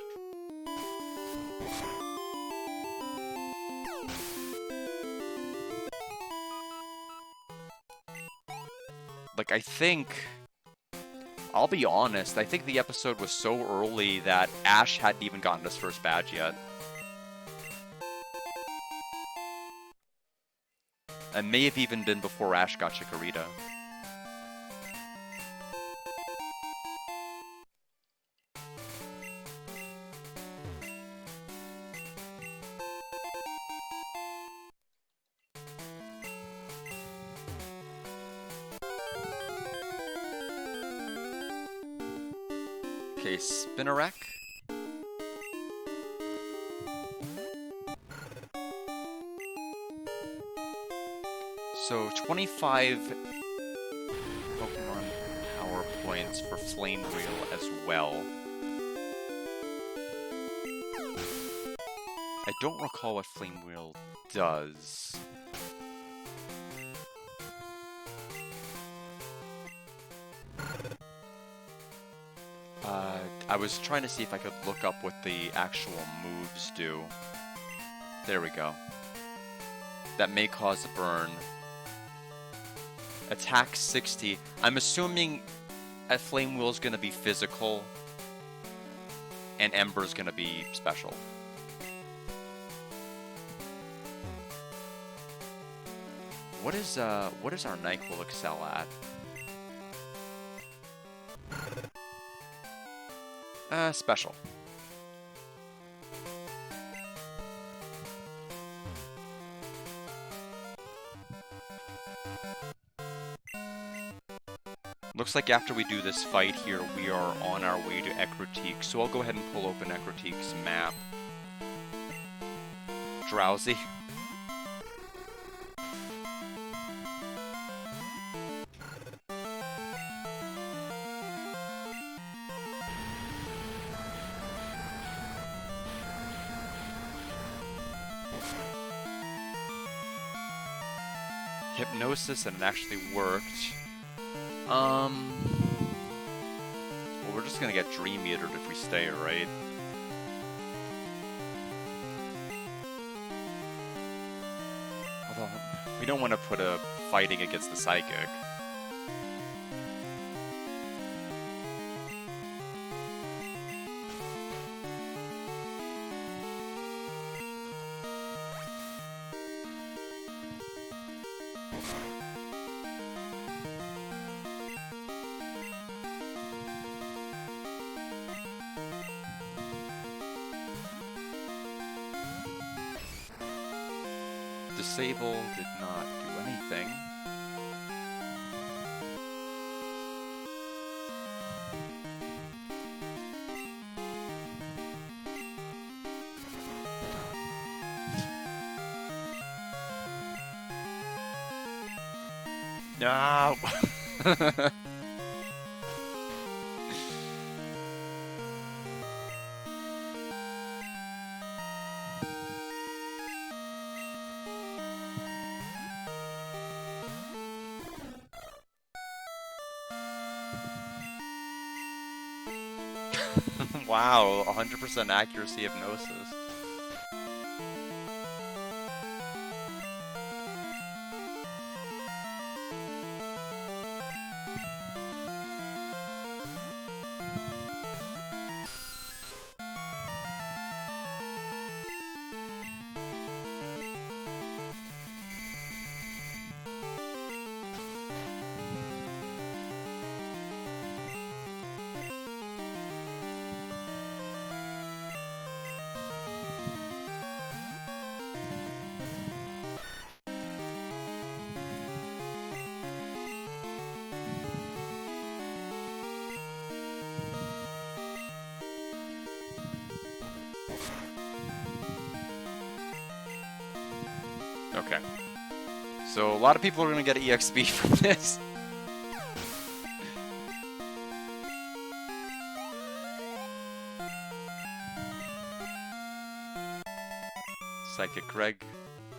Like, I think, I'll be honest, I think the episode was so early that Ash hadn't even gotten his first badge yet. And may have even been before Ash got Chikorita. Okay, Spinarak. So 25 Pokemon power points for Flame Wheel as well. I don't recall what Flame Wheel does. I was trying to see if I could look up what the actual moves do. There we go. That may cause a burn. Attack 60. I'm assuming a Flame Wheel is going to be physical, and Ember is going to be special. What is our NyQuil excel at? Special. Looks like after we do this fight here, we are on our way to Ecruteak, so I'll go ahead and pull open Ecruteak's map. Drowsy. Hypnosis, and it actually worked. Well, we're just gonna get Dream Eatered if we stay, right? Although, we don't want to put a fighting against the Psychic. Disable did not do anything. No! Wow, 100% accuracy hypnosis. Okay. So a lot of people are going to get EXP from this. Psychic Greg.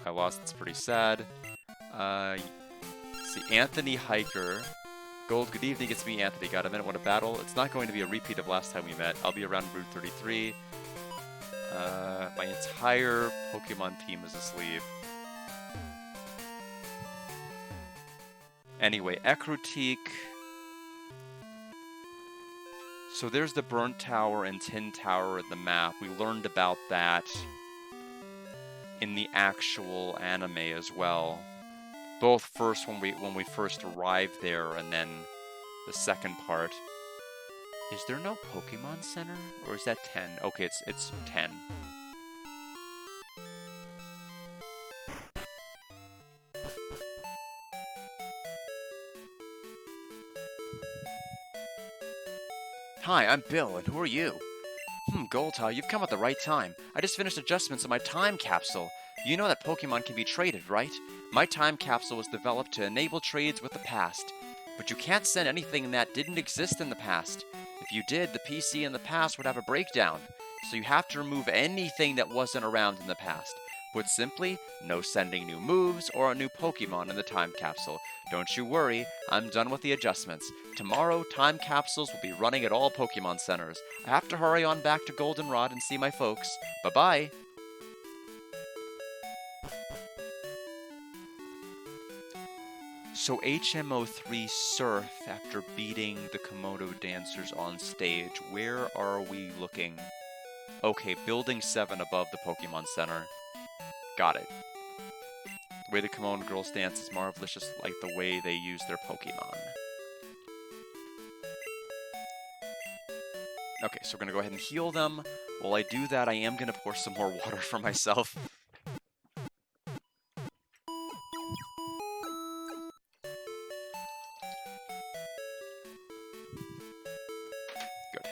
I lost. It's pretty sad. Let's see. Anthony Hiker. Gold, good evening. It's me, Anthony. Got a minute? Want to battle? It's not going to be a repeat of last time we met. I'll be around Route 33. My entire Pokemon team is asleep. Anyway, Ecruteak. So there's the Burnt Tower and Tin Tower in the map. We learned about that in the actual anime as well. Both first when we first arrived there, and then the second part. Is there no Pokemon Center? Or is that 10? Okay, it's 10. Hi, I'm Bill, and who are you? Goldha, you've come at the right time. I just finished adjustments on my time capsule. You know that Pokemon can be traded, right? My time capsule was developed to enable trades with the past. But you can't send anything that didn't exist in the past. If you did, the PC in the past would have a breakdown. So you have to remove anything that wasn't around in the past. Put simply, no sending new moves or a new Pokemon in the time capsule. Don't you worry, I'm done with the adjustments. Tomorrow, time capsules will be running at all Pokemon centers. I have to hurry on back to Goldenrod and see my folks. Bye-bye! So HMO3 Surf, after beating the Komodo dancers on stage, where are we looking? Okay, Building 7 above the Pokemon Center. Got it. The way the Komodo girls dance is marvelous, just like the way they use their Pokemon. Okay, so we're gonna go ahead and heal them. While I do that, I am gonna pour some more water for myself. Good.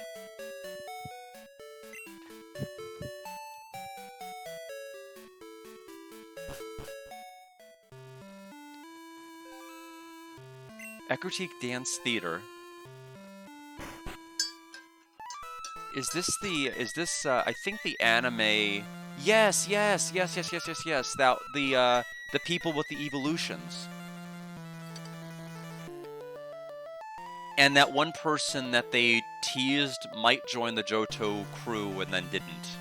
Ecruteak Dance Theater. Is this, I think the anime... Yes. That, the people with the evolutions. And that one person that they teased might join the Johto crew and then didn't.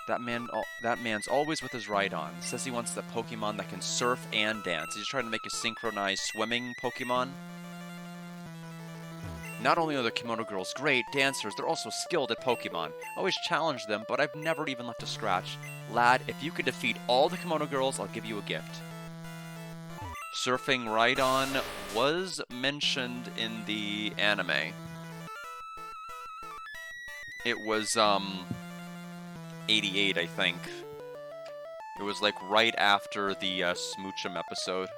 That man's always with his Rhydon. Says he wants the Pokemon that can surf and dance. He's trying to make a synchronized swimming Pokemon. Not only are the Kimono Girls great dancers, they're also skilled at Pokemon. I always challenge them, but I've never even left a scratch. Lad, if you could defeat all the Kimono Girls, I'll give you a gift. Surfing Rhydon was mentioned in the anime. It was, 88, I think. It was, like, right after the, Smoochum episode.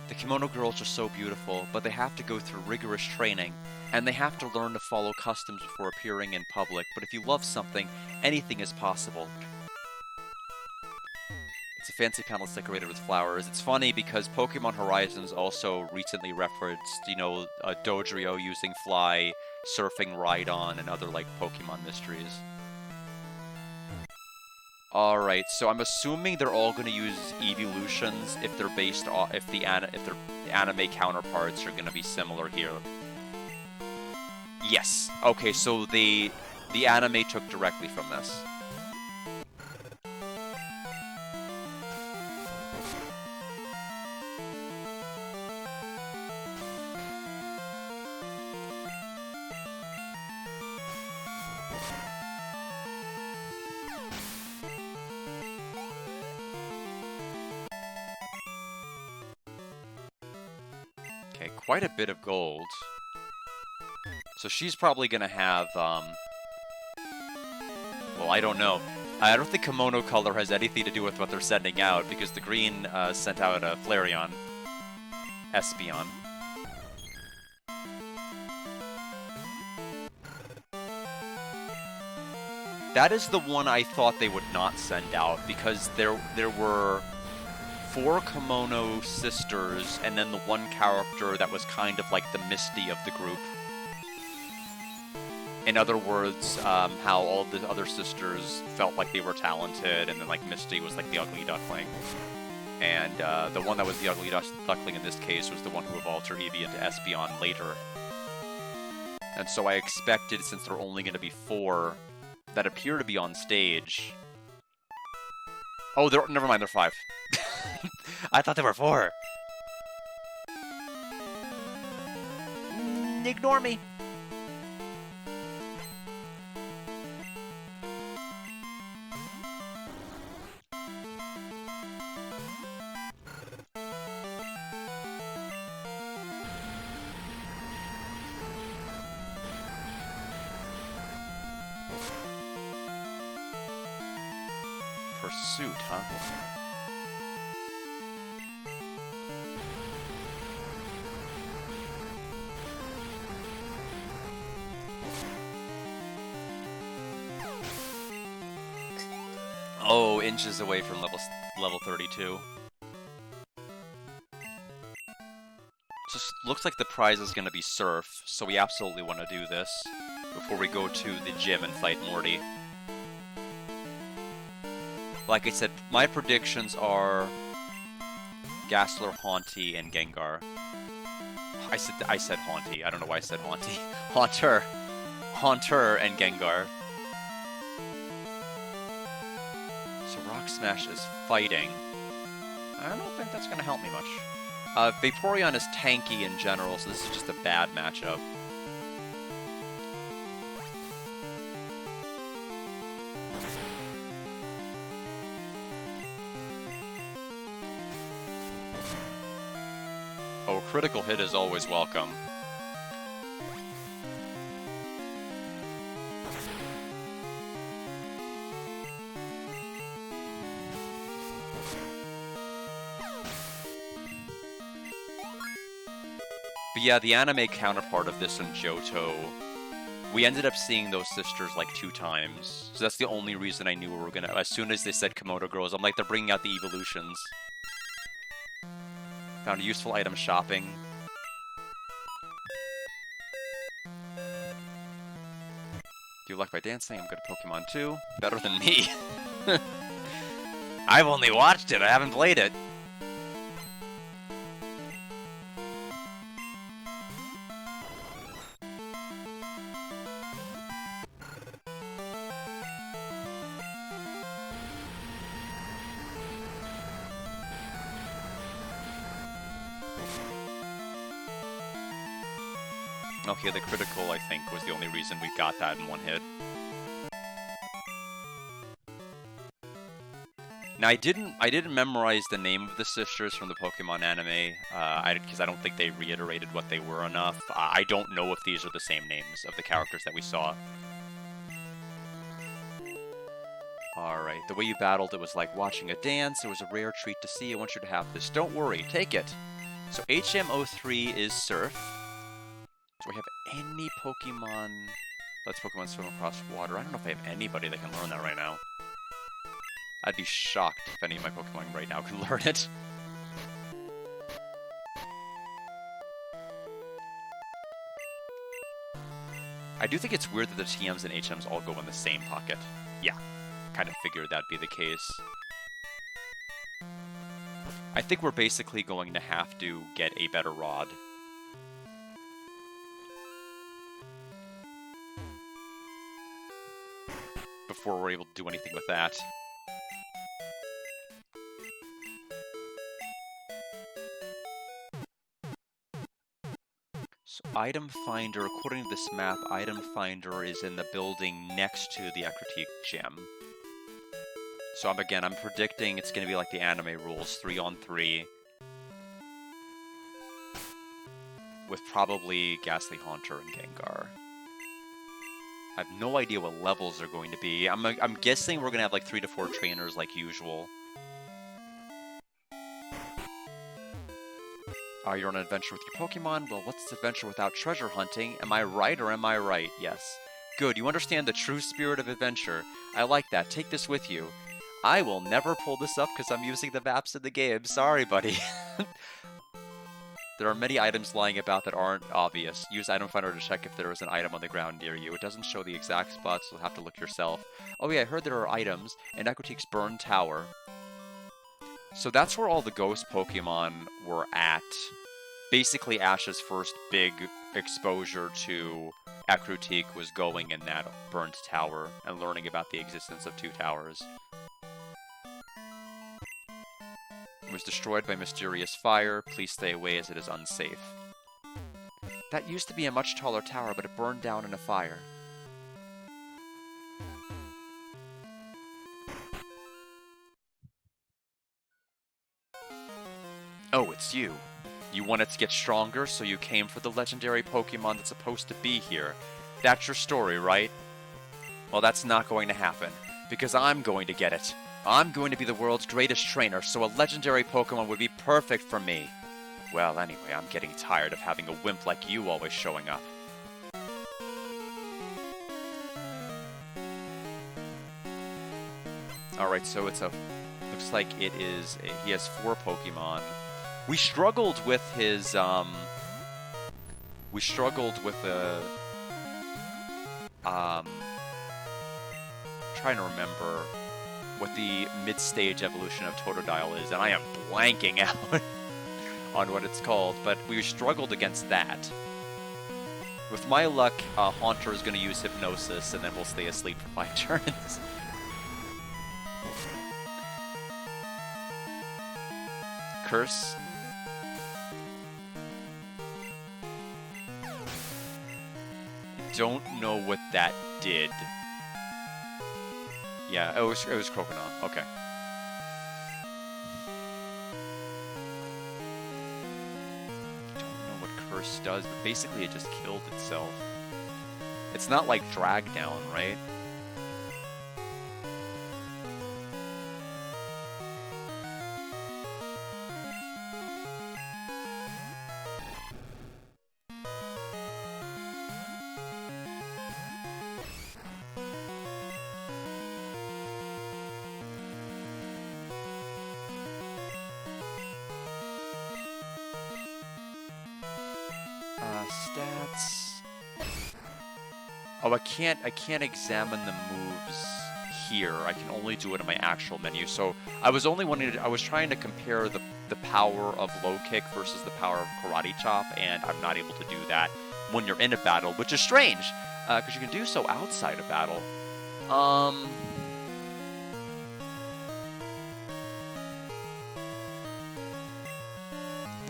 The Kimono Girls are so beautiful, but they have to go through rigorous training, and they have to learn to follow customs before appearing in public. But if you love something, anything is possible. It's a fancy panel decorated with flowers. It's funny because Pokemon Horizons also recently referenced, Dodrio using Fly, surfing Rhydon, and other, like, Pokemon mysteries. Alright, so I'm assuming they're all going to use evolutions if they're based off, if their anime counterparts are going to be similar here. Yes. Okay, so the anime took directly from this. Okay, quite a bit of gold. So she's probably gonna have, well, I don't know. I don't think kimono color has anything to do with what they're sending out, because the green sent out a Flareon. Espeon. That is the one I thought they would not send out, because there were 4 kimono sisters, and then the one character that was kind of like the Misty of the group. In other words, how all the other sisters felt like they were talented, and then like Misty was like the ugly duckling. And the one that was the ugly duckling in this case was the one who evolved her Eevee into Espeon later. And so I expected, since there are only going to be 4 that appear to be on stage... Oh, never mind, they're 5. I thought there were 4. Ignore me. Pursuit, huh? Oh, inches away from level 32. Just looks like the prize is going to be Surf, so we absolutely want to do this before we go to the gym and fight Morty. Like I said, my predictions are Gastler, Haunty, and Gengar. I said Haunty. I don't know why I said Haunty. Haunter, and Gengar. So Rock Smash is fighting. I don't think that's going to help me much. Vaporeon is tanky in general, so this is just a bad matchup. Oh, critical hit is always welcome. But yeah, the anime counterpart of this in Johto, we ended up seeing those sisters like 2 times. So that's the only reason I knew we were gonna... As soon as they said Komodo Girls, I'm like, they're bringing out the evolutions. Found a useful item shopping. Do you like by dancing? I'm good at Pokemon too. Better than me. I've only watched it, I haven't played it. Okay, the critical, I think, was the only reason we got that in one hit. Now, I didn't memorize the name of the sisters from the Pokemon anime, because I don't think they reiterated what they were enough. I don't know if these are the same names of the characters that we saw. Alright, the way you battled, it was like watching a dance. It was a rare treat to see. I want you to have this. Don't worry, take it. So HM03 is Surf. Do I have any Pokemon? Let's Pokemon swim across water. I don't know if I have anybody that can learn that right now. I'd be shocked if any of my Pokemon right now could learn it. I do think it's weird that the TMs and HMs all go in the same pocket. Yeah, kind of figured that'd be the case. I think we're basically going to have to get a better rod. Before we're able to do anything with that. So Item Finder, according to this map, Item Finder is in the building next to the Ecruteak Gym. So I'm predicting it's going to be like the anime rules, 3-on-3. With probably Ghastly Haunter and Gengar. I have no idea what levels are going to be. I'm guessing we're going to have like 3 to 4 trainers like usual. You're on an adventure with your Pokemon? Well, what's this adventure without treasure hunting? Am I right or am I right? Yes. Good, you understand the true spirit of adventure. I like that. Take this with you. I will never pull this up because I'm using the maps in the game. Sorry, buddy. There are many items lying about that aren't obvious. Use Item Finder to check if there is an item on the ground near you. It doesn't show the exact spot, so you'll have to look yourself. Oh yeah, I heard there are items in Ecruteak's Burn Tower. So that's where all the ghost Pokemon were at. Basically, Ash's first big exposure to Ecruteak was going in that burnt tower and learning about the existence of 2 towers. It was destroyed by mysterious fire. Please stay away as it is unsafe. That used to be a much taller tower, but it burned down in a fire. Oh, it's you. You wanted to get stronger, so you came for the legendary Pokemon that's supposed to be here. That's your story, right? Well, that's not going to happen, because I'm going to get it. I'm going to be the world's greatest trainer, so a legendary Pokemon would be perfect for me. Well, anyway, I'm getting tired of having a wimp like you always showing up. Alright, so it's a... Looks like it is... He has 4 Pokemon. We struggled with his, We struggled with the... Trying to remember what the mid-stage evolution of Totodile is, and I am blanking out on what it's called, but we struggled against that. With my luck, Haunter is going to use Hypnosis, and then we'll stay asleep for 5 turns. Curse. Don't know what that did. Yeah, it was Croconaw. Okay. Don't know what Curse does, but basically it just killed itself. It's not like Drag Down, right? Stats. Oh, I can't examine the moves here. I can only do it in my actual menu. So I was trying to compare the power of Low Kick versus the power of Karate Chop, and I'm not able to do that when you're in a battle, which is strange, because you can do so outside of battle.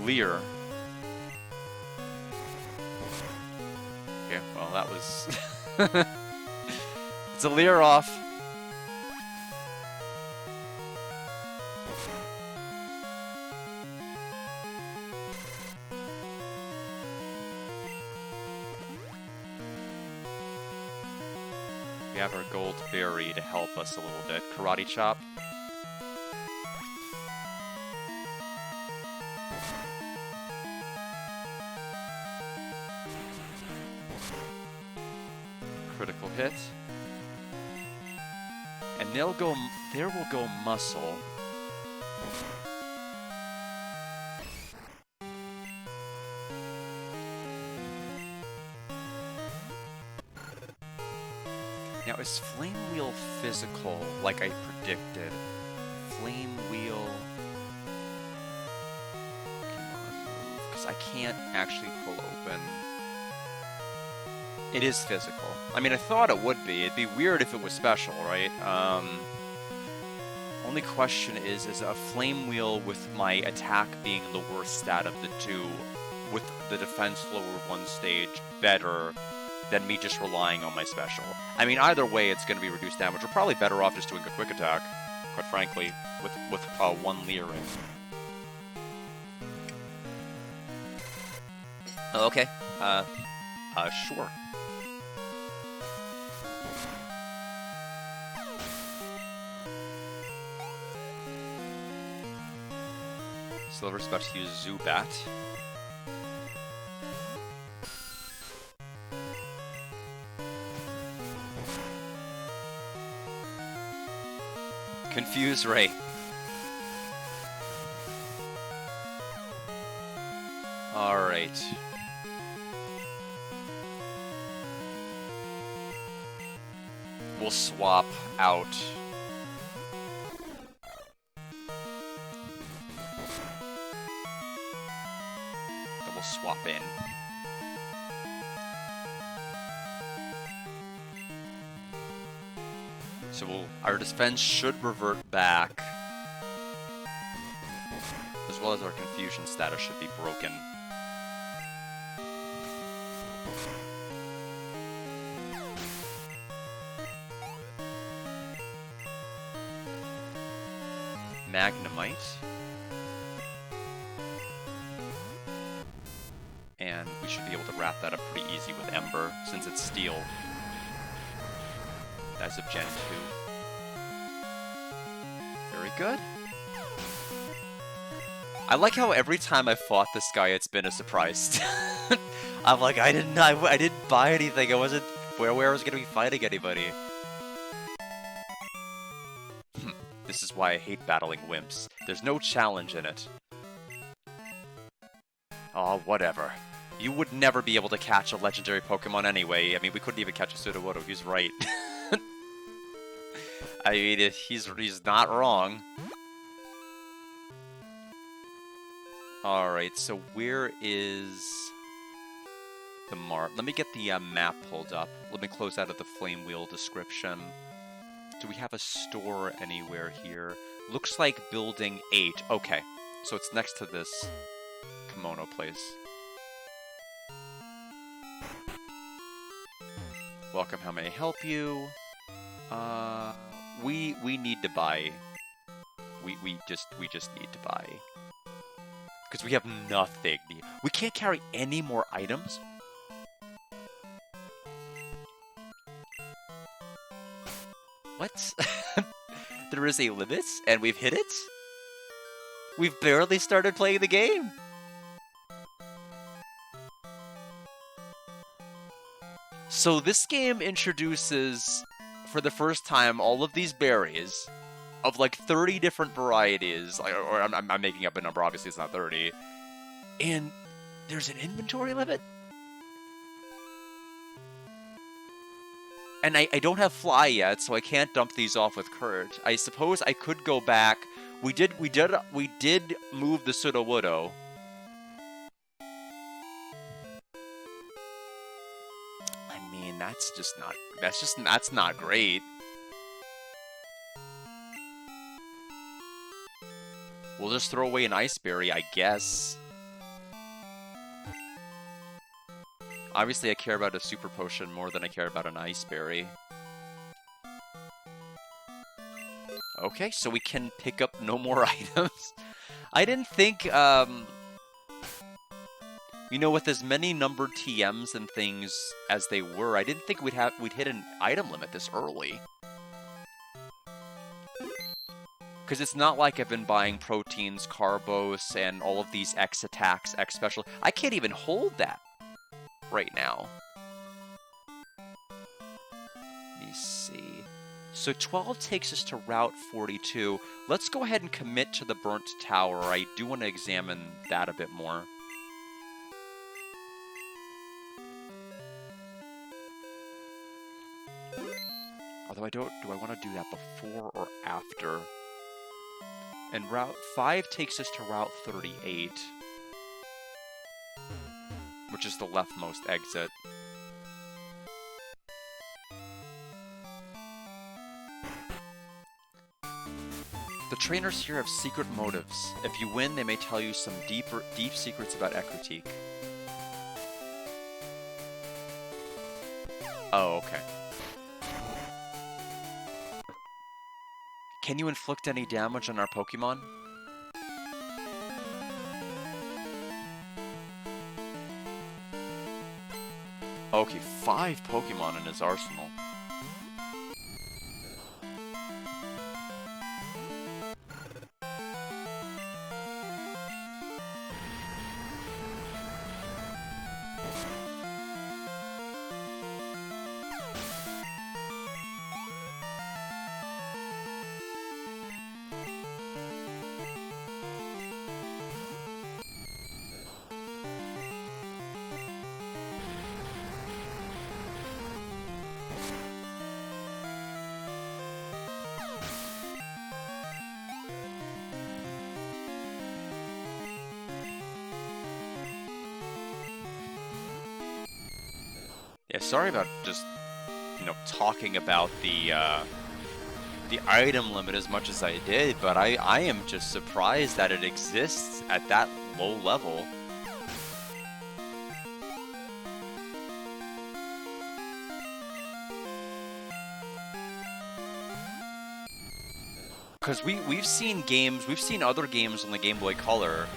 Leer. Okay, well that was... It's a Leer off. We have our gold berry to help us a little bit. Karate chop. Critical hit. And there will go muscle. Now, is Flame Wheel physical like I predicted? Flame Wheel... Come on, move, because I can't actually pull open. It is physical. I mean, I thought it would be. It'd be weird if it was special, right? Only question is a Flame Wheel with my attack being the worst stat of the two, with the defense lower one stage, better than me just relying on my special? I mean, either way, it's going to be reduced damage. We're probably better off just doing a quick attack, quite frankly, with one Leer in. Okay. Sure. Silver's about to use Zubat. Confuse Ray. Alright. We'll swap out. Then we'll swap in. So our defense should revert back, as well as our confusion status should be broken. Magnemite. And we should be able to wrap that up pretty easy with Ember, since it's Steel. As of Gen 2. Very good. I like how every time I fought this guy, it's been a surprise. I'm like, I didn't buy anything. I wasn't where I was gonna be fighting anybody. This is why I hate battling wimps. There's no challenge in it. Oh, whatever. You would never be able to catch a legendary Pokemon anyway. I mean, we couldn't even catch a Sudowoodo. He's right. I mean, he's not wrong. Alright, so where is the mark? Let me get the map pulled up. Let me close out of the Flame Wheel description. Do we have a store anywhere here? Looks like Building 8. Okay, so it's next to this kimono place. Welcome, how may I help you? We need to buy. We just need to buy. Because we have nothing. We can't carry any more items? What? There is a limit, and we've hit it? We've barely started playing the game! So this game introduces, for the first time, all of these berries of like 30 different varieties, or I'm making up a number, obviously it's not 30, and there's an inventory limit? And I don't have Fly yet, so I can't dump these off with Kurt. I suppose I could go back. We did move the Sudowoodo. I mean, that's not great. We'll just throw away an Ice Berry, I guess. Obviously, I care about a super potion more than I care about an ice berry. Okay, so we can pick up no more items. I didn't think, you know, with as many numbered TMs and things as they were, I didn't think we'd hit an item limit this early. Because it's not like I've been buying proteins, carbos, and all of these X attacks, X special. I can't even hold that right now. Let me see. So 12 takes us to Route 42. Let's go ahead and commit to the Burnt Tower. I do want to examine that a bit more. Although do I want to do that before or after? And Route 5 takes us to Route 38, which is the leftmost exit. The trainers here have secret motives. If you win, they may tell you some deep secrets about Ecruteak. Oh, okay. Can you inflict any damage on our Pokemon? Okay, 5 Pokemon in his arsenal. Yeah, sorry about just, you know, talking about the item limit as much as I did, but I am just surprised that it exists at that low level. Because we've seen other games on the Game Boy Color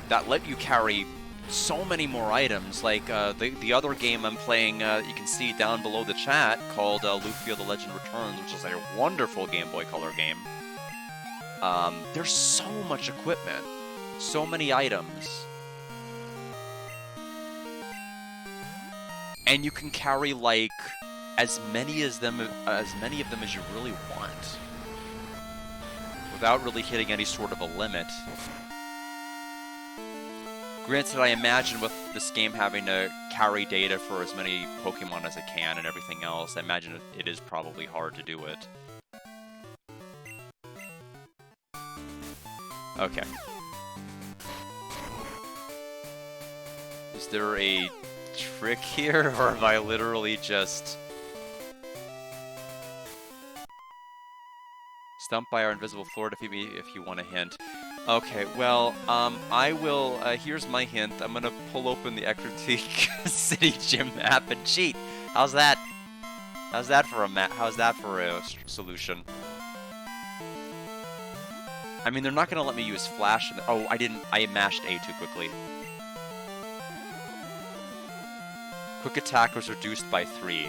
that let you carry so many more items. Like the other game I'm playing, you can see down below the chat, called Lufia the Legend Returns, which is a wonderful Game Boy Color game. There's so much equipment, so many items, and you can carry like as many of them as you really want, without really hitting any sort of a limit. Granted, I imagine with this game having to carry data for as many Pokemon as it can and everything else, I imagine it is probably hard to do it. Okay. Is there a trick here, or am I literally just stumped by our invisible floor? Defeat me if you want a hint. Okay, well, I will, here's my hint. I'm gonna pull open the Ecruteak City Gym map and cheat. How's that? How's that for a solution? I mean, they're not gonna let me use Flash. Oh, I mashed A too quickly. Quick attack was reduced by 3.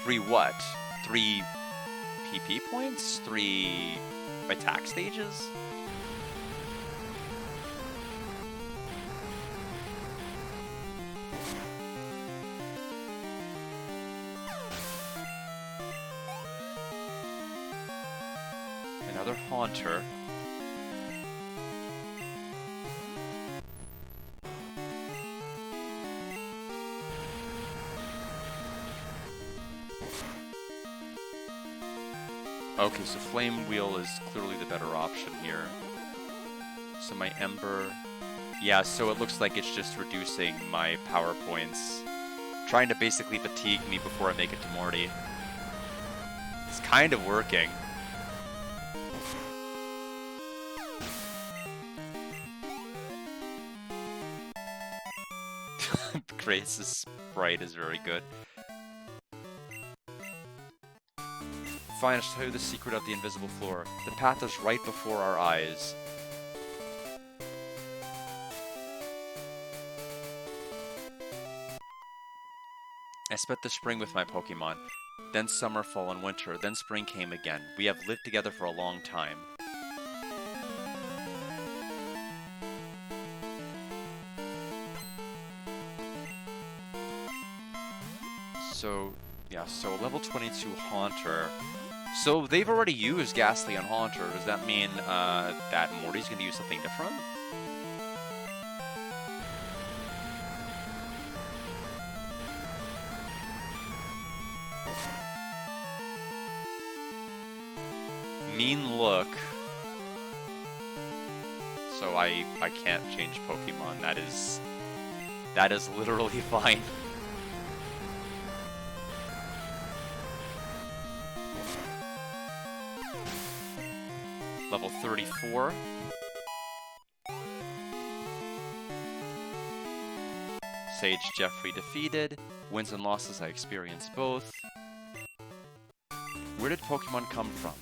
3 what? 3 PP points? 3 attack stages? Another Haunter. Okay, so Flame Wheel is clearly the better option here. So my Ember... Yeah, so it looks like it's just reducing my power points. Trying to basically fatigue me before I make it to Morty. It's kind of working. Grace's sprite is very good. Fine, I'll tell you the secret of the invisible floor. The path is right before our eyes. I spent the spring with my Pokemon. Then summer, fall, and winter. Then spring came again. We have lived together for a long time. So, yeah, so level 22 Haunter. So they've already used Ghastly on Haunter. Does that mean that Morty's going to use something different? Mean look. So I can't change Pokemon. That is literally fine. Level 34. Sage Jeffrey defeated. Wins and losses, I experienced both. Where did Pokemon come from?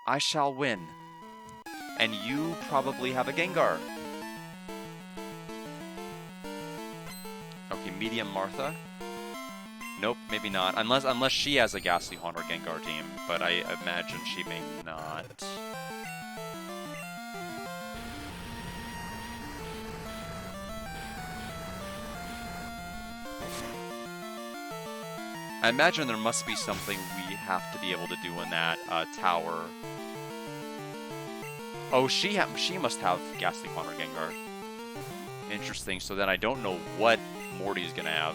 I shall win. And you probably have a Gengar. Okay, medium Martha. Nope, maybe not. Unless she has a Ghastly Haunter Gengar team, but I imagine she may not. I imagine there must be something we have to be able to do in that tower. Oh, she must have Ghastly Haunter Gengar. Interesting, so then I don't know what Morty's gonna have.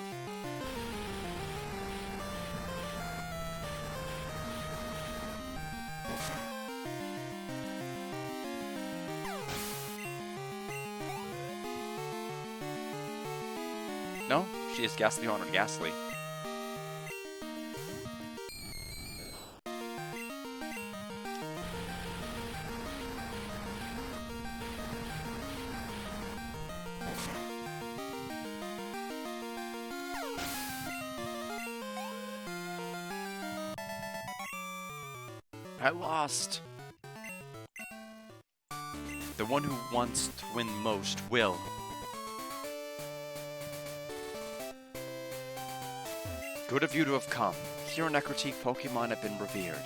No, she has Ghastly Haunter Ghastly. I lost. The one who wants to win most will. Good of you to have come. Here in Ecruteak, Pokemon have been revered.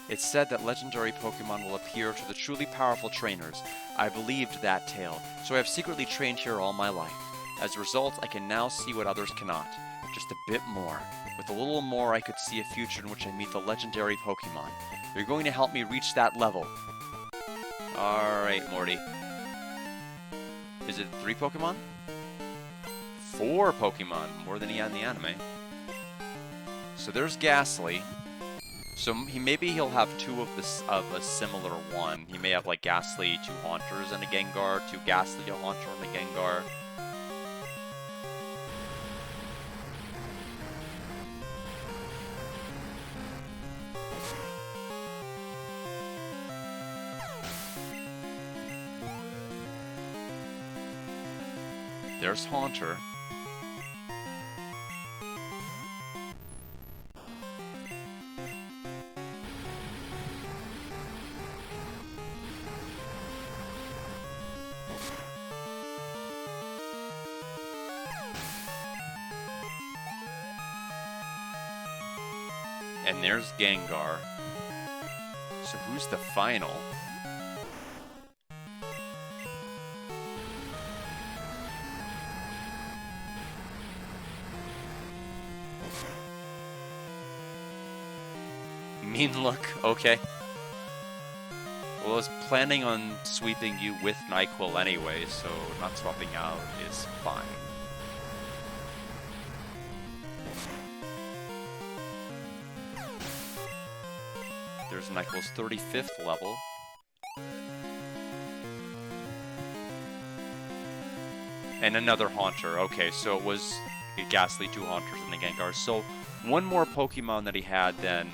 It's said that legendary Pokemon will appear to the truly powerful trainers. I believed that tale, so I have secretly trained here all my life. As a result, I can now see what others cannot. Just a bit more. With a little more, I could see a future in which I meet the legendary Pokemon. You're going to help me reach that level. Alright, Morty. Is it 3 Pokemon? 4 Pokemon, more than he had in the anime. So there's Ghastly. So maybe he'll have 2 of a similar one. He may have like Ghastly, 2 Haunters and a Gengar, 2 Ghastly, a Haunter and a Gengar. There's Haunter. And there's Gengar. So who's the final? Mean look, okay. Well, I was planning on sweeping you with NyQuil anyway, so not swapping out is fine. There's NyQuil's 35th level. And another Haunter. Okay, so it was a Ghastly, 2 Haunters, and a Gengar. So one more Pokemon that he had than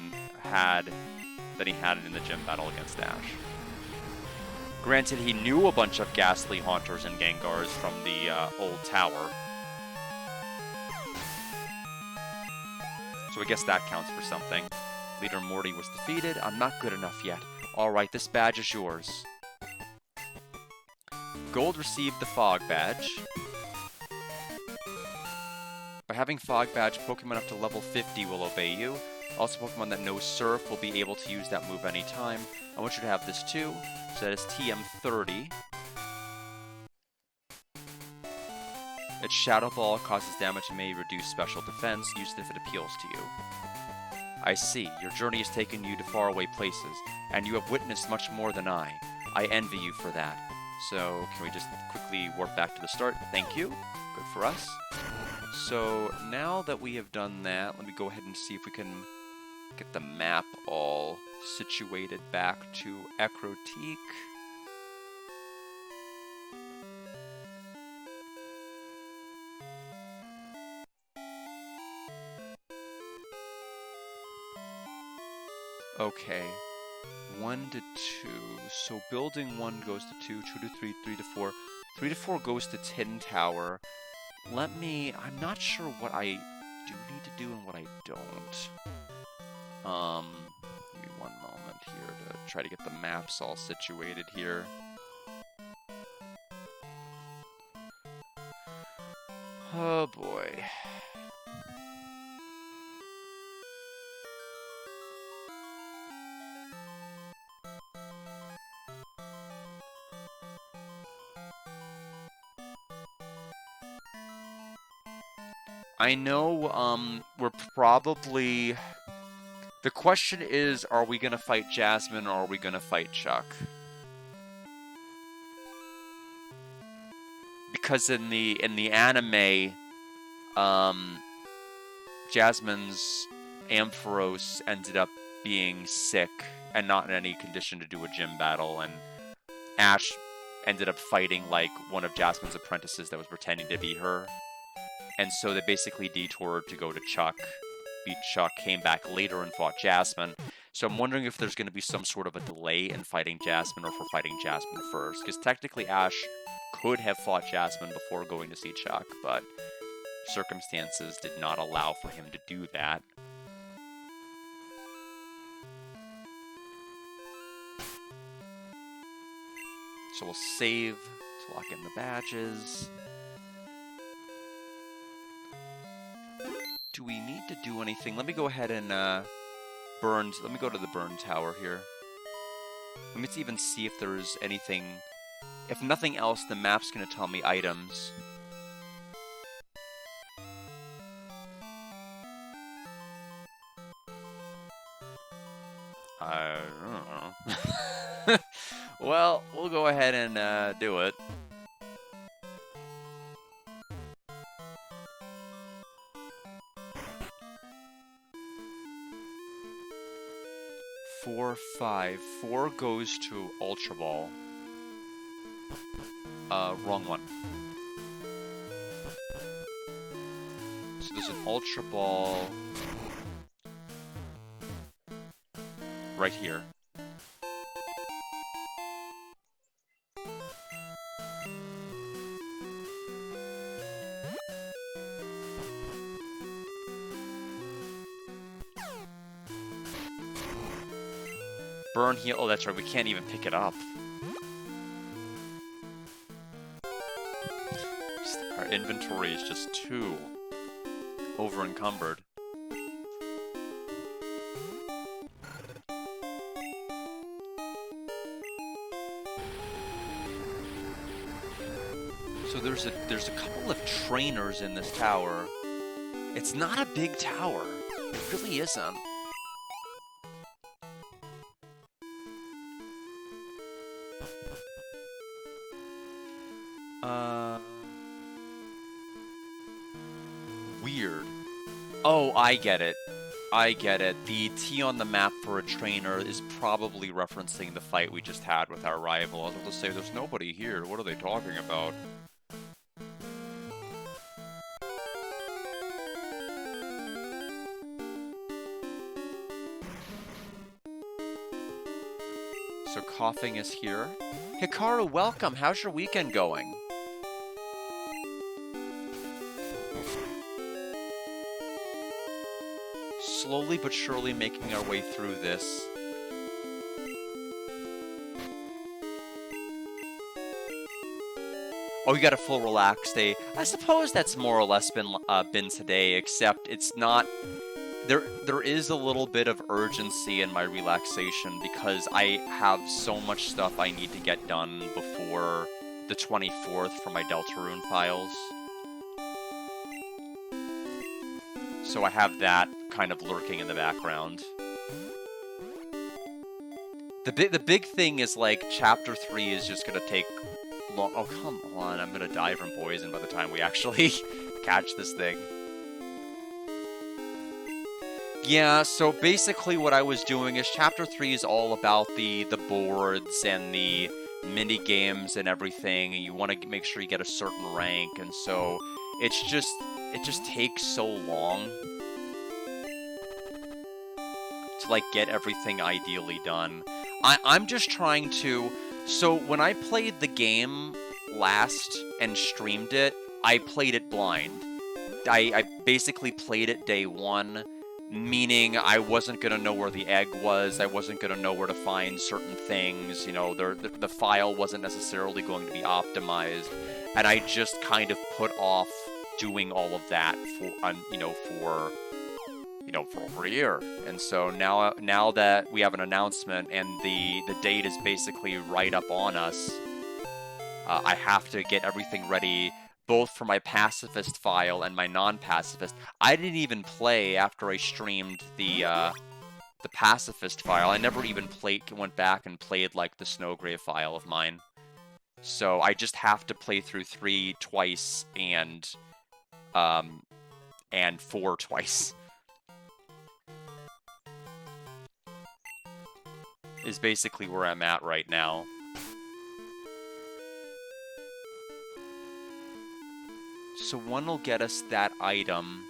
he had in the gym battle against Ash. Granted, he knew a bunch of Ghastly Haunters and Gengars from the old tower. So I guess that counts for something. Leader Morty was defeated. I'm not good enough yet. Alright, this badge is yours. Gold received the Fog Badge. By having Fog Badge, Pokemon up to level 50 will obey you. Also, Pokemon that know Surf will be able to use that move anytime. I want you to have this too. So that is TM30. Its Shadow Ball causes damage and may reduce special defense. Use it if it appeals to you. I see. Your journey has taken you to faraway places, and you have witnessed much more than I. I envy you for that. So, can we just quickly warp back to the start? Thank you. Good for us. So, now that we have done that, let me go ahead and see if we can get the map all situated back to Ecruteak. Okay, 1 to 2. So building 1 goes to 2, 2 to 3, 3 to 4. 3 to 4 goes to Tin Tower. I'm not sure what I do need to do and what I don't. Give me one moment here to try to get the maps all situated here. Oh boy. I know, we're probably... The question is, are we gonna fight Jasmine or are we gonna fight Chuck? Because in the anime, Jasmine's Ampharos ended up being sick and not in any condition to do a gym battle, and Ash ended up fighting like one of Jasmine's apprentices that was pretending to be her. And so they basically detoured to go to Chuck, beat Chuck, came back later and fought Jasmine. So I'm wondering if there's going to be some sort of a delay in fighting Jasmine or if we're fighting Jasmine first. Because technically Ash could have fought Jasmine before going to see Chuck, but circumstances did not allow for him to do that. So we'll save to lock in the badges. Do we need to do anything? Let me go ahead and let me go to the Burn Tower here. Let me even see if there's anything. If nothing else, the map's going to tell me items. I don't know. Well, we'll go ahead and do it. Four, 5. 4 goes to Ultra Ball. Wrong one. So there's an Ultra Ball right here. Burn heal. Oh, that's right. We can't even pick it up. Our inventory is just too over-encumbered. So there's a couple of trainers in this tower. It's not a big tower. It really isn't. Weird. Oh, I get it. I get it. The T on the map for a trainer is probably referencing the fight we just had with our rival. I was able to say, there's nobody here. What are they talking about? So Coughing is here. Hikaru, welcome. How's your weekend going? Slowly but surely making our way through this. Oh, you got a full relax day. I suppose that's more or less been today, except it's not. There is a little bit of urgency in my relaxation because I have so much stuff I need to get done before the 24th for my Deltarune files. So I have that kind of lurking in the background. The big thing is, like, Chapter 3 is just gonna take long. Oh, come on, I'm gonna die from poison by the time we actually catch this thing. Yeah, so basically what I was doing is Chapter 3 is all about the boards and the mini games and everything, and you want to make sure you get a certain rank, and so it just takes so long to, like, get everything ideally done. I'm just trying to. So when I played the game last and streamed it, I played it blind. I basically played it day one, meaning I wasn't going to know where the egg was, I wasn't going to know where to find certain things, you know, the file wasn't necessarily going to be optimized, and I just kind of put off doing all of that for over a year. And so now that we have an announcement and the date is basically right up on us, I have to get everything ready, both for my pacifist file and my non-pacifist. I didn't even play after I streamed the pacifist file. I never even went back and played, like, the Snowgrave file of mine. So I just have to play through 3 twice and 4 twice. Is basically where I'm at right now. So one will get us that item.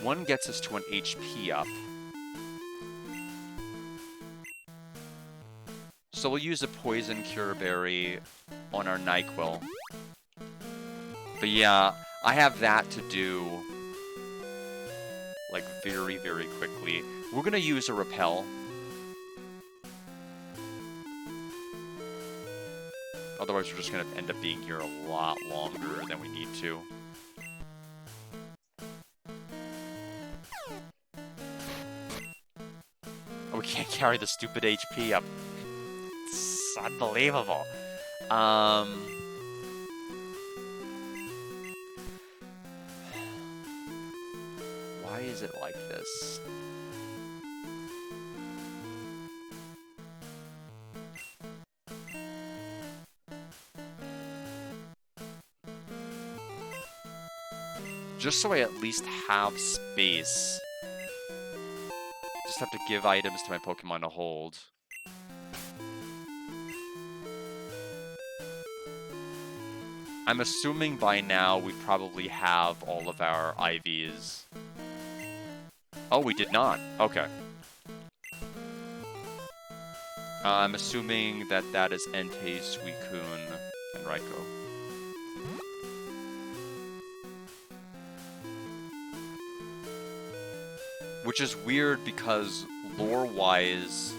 One gets us to an HP up. So we'll use a Poison Cure Berry on our NyQuil. But yeah, I have that to do, like, very, very quickly. We're gonna use a Repel. Otherwise, we're just gonna end up being here a lot longer than we need to. Oh, we can't carry the stupid HP up. It's unbelievable. Why is it like this? Just so I at least have space. Just have to give items to my Pokemon to hold. I'm assuming by now we probably have all of our IVs. Oh, we did not. Okay. I'm assuming that that is Entei, Suicune, and Raikou. Which is weird because lore-wise,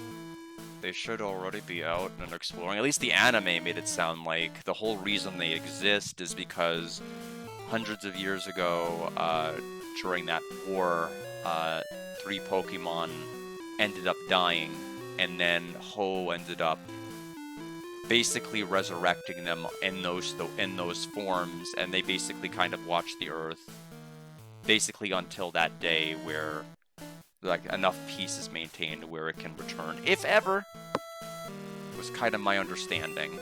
they should already be out and exploring. At least the anime made it sound like the whole reason they exist is because hundreds of years ago, during that war, 3 Pokemon ended up dying, and then Ho ended up basically resurrecting them in those forms, and they basically kind of watched the Earth basically until that day where, like, enough peace is maintained where it can return, if ever, was kind of my understanding.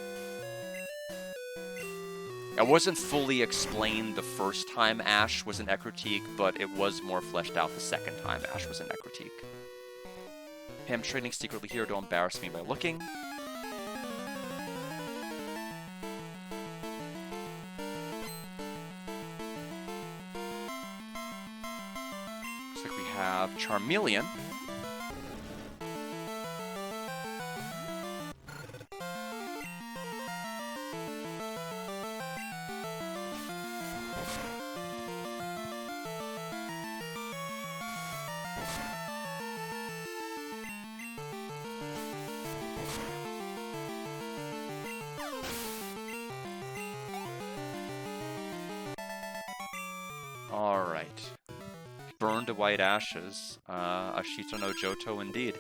It wasn't fully explained the first time Ash was an Ecruteak, but it was more fleshed out the second time Ash was an Ecruteak. Hey, I'm training secretly here, don't embarrass me by looking. Looks like we have Charmeleon. Burn to white ashes. Ashita no Johto indeed.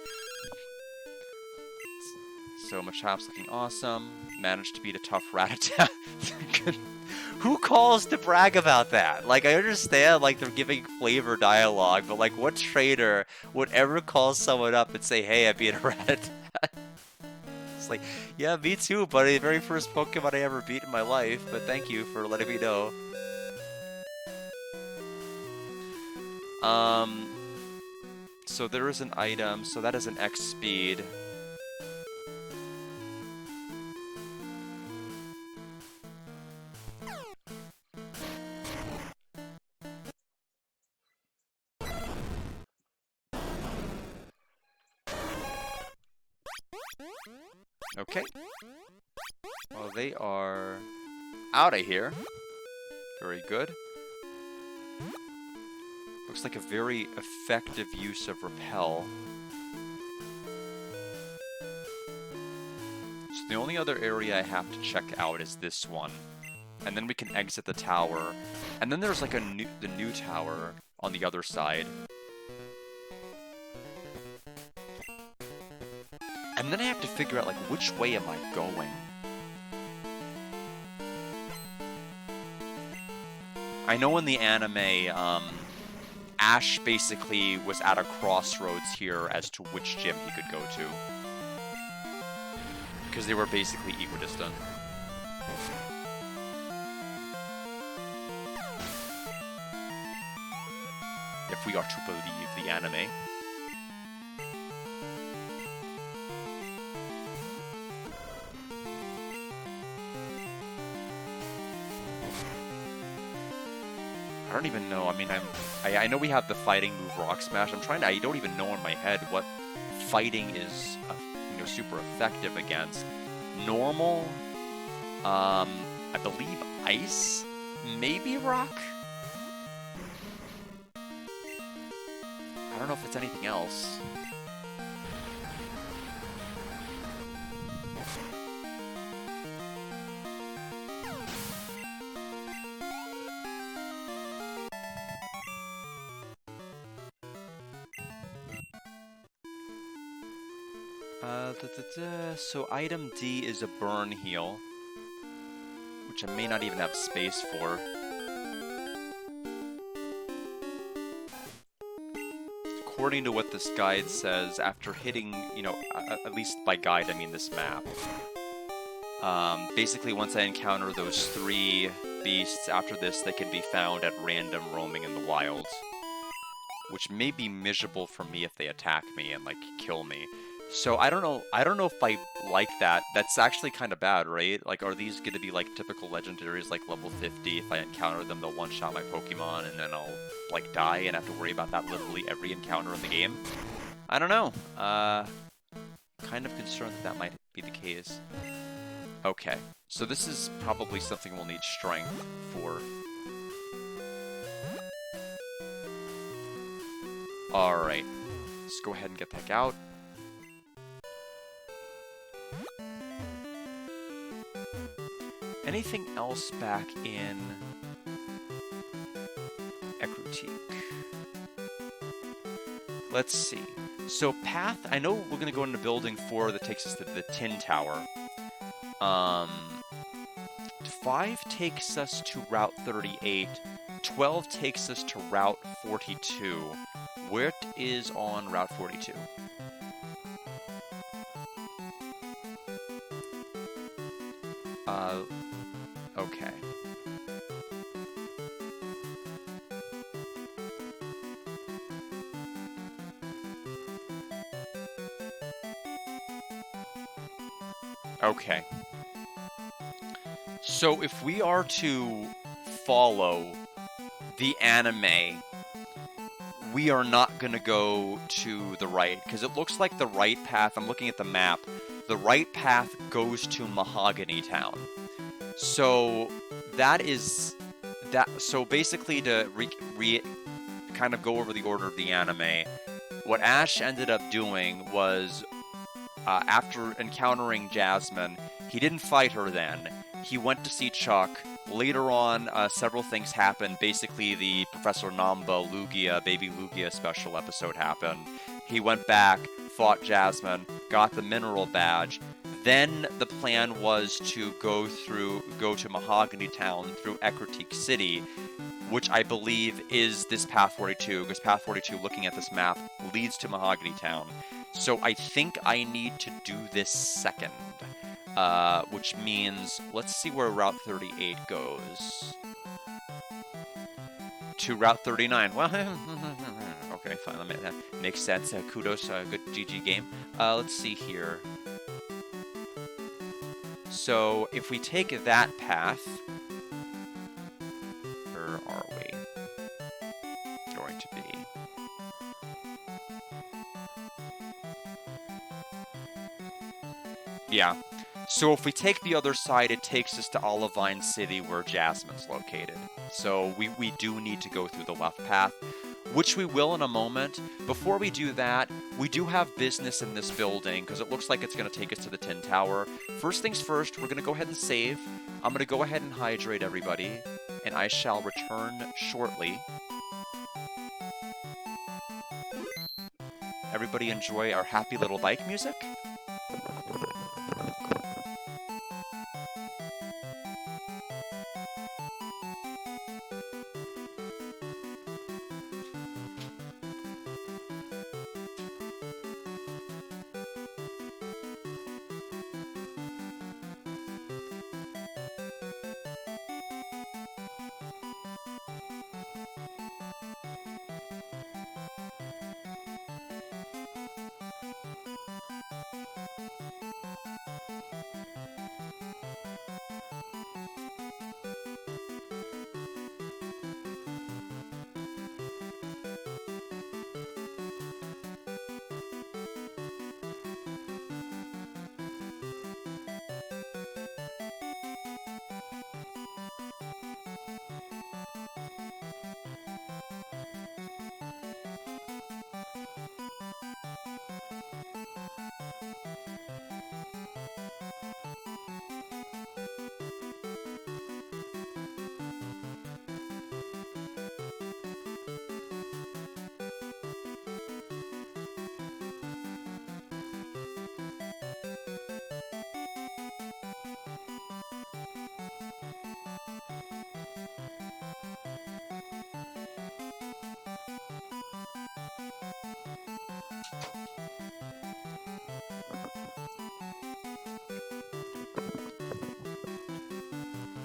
So Machaps looking awesome. Managed to beat a tough Rattata. Who calls to brag about that? Like, I understand, like, they're giving flavor dialogue, but, like, what trader would ever call someone up and say, hey, I beat a Rattata? It's like, yeah, me too, buddy. The very first Pokemon I ever beat in my life, but thank you for letting me know. So there is an item, so that is an X speed. Okay. Well, they are out of here. Very good. Looks like a very effective use of Repel. So the only other area I have to check out is this one. And then we can exit the tower. And then there's like the new tower on the other side. And then I have to figure out, like, which way am I going? I know in the anime, Ash basically was at a crossroads here as to which gym he could go to. Because they were basically equidistant. If we are to believe the anime. I don't even know. I mean, I know we have the fighting move Rock Smash. I don't even know in my head what fighting is, super effective against. Normal, I believe Ice, maybe Rock. I don't know if it's anything else. So item D is a burn heal, which I may not even have space for. According to what this guide says, after hitting, at least by guide I mean this map, basically once I encounter those 3 beasts, after this they can be found at random roaming in the wilds. Which may be miserable for me if they attack me and, like, kill me. So I don't know if I like that. That's actually kind of bad, right? Like, are these going to be, like, typical legendaries, like, level 50? If I encounter them, they'll one-shot my Pokemon, and then I'll, like, die and have to worry about that literally every encounter in the game? I don't know. Kind of concerned that might be the case. Okay, so this is probably something we'll need strength for. Alright, let's go ahead and get back out. Anything else back in Ecruteak? Let's see. So path, I know we're going to go into building 4 that takes us to the Tin Tower. 5 takes us to Route 38. 12 takes us to Route 42. Where is on Route 42? Okay. Okay. So if we are to follow the anime, we are not going to go to the right, because it looks like the right path, I'm looking at the map, the right path goes to Mahogany Town. So that is that. So basically, to kind of go over the order of the anime, what Ash ended up doing was, after encountering Jasmine, he didn't fight her then. He went to see Chuck. Later on, several things happened. Basically, the Professor Namba Lugia, Baby Lugia special episode happened. He went back, fought Jasmine, got the mineral badge. Then the plan was to go to Mahogany Town through Ecruteak City, which I believe is this Path 42, because Path 42, looking at this map, leads to Mahogany Town. So I think I need to do this second, which means, let's see where Route 38 goes. To Route 39. Well, okay, fine, that makes sense. Kudos, good GG game. Let's see here. So if we take that path, where are we going to be? Yeah. So if we take the other side, it takes us to Olivine City, where Jasmine's located. So we do need to go through the left path, which we will in a moment. Before we do that, we do have business in this building, because it looks like it's going to take us to the Tin Tower. First things first, we're going to go ahead and save. I'm going to go ahead and hydrate everybody, and I shall return shortly. Everybody enjoy our happy little bike music.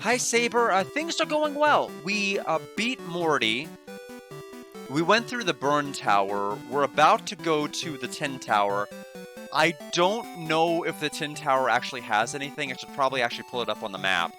Hi, Saber. Things are going well. We beat Morty. We went through the Burn Tower. We're about to go to the Tin Tower. I don't know if the Tin Tower actually has anything. I should probably actually pull it up on the map.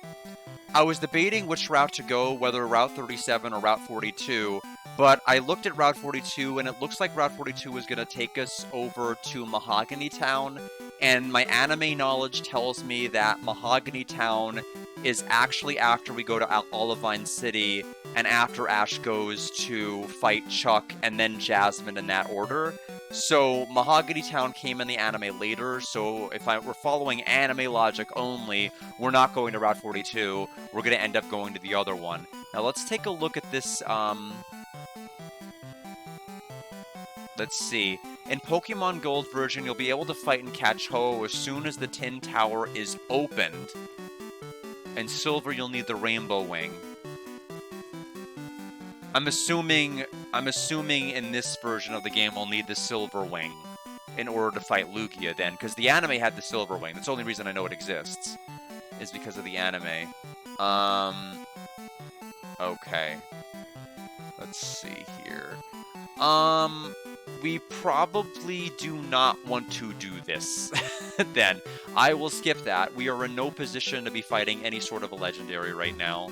I was debating which route to go, whether Route 37 or Route 42, but I looked at Route 42, and it looks like Route 42 is going to take us over to Mahogany Town, and my anime knowledge tells me that Mahogany Town is actually after we go to Olivine City, and after Ash goes to fight Chuck and then Jasmine in that order. So Mahogany Town came in the anime later, so if we're following anime logic only, we're not going to Route 42, we're going to end up going to the other one. Now let's take a look at this, let's see. In Pokemon Gold version, you'll be able to fight and catch Ho as soon as the Tin Tower is opened. In Silver, you'll need the Rainbow Wing. I'm assuming in this version of the game we'll need the Silver Wing in order to fight Lugia then, because the anime had the Silver Wing. That's the only reason I know it exists, is because of the anime. Okay. Let's see here. We probably do not want to do this, then. I will skip that. We are in no position to be fighting any sort of a legendary right now,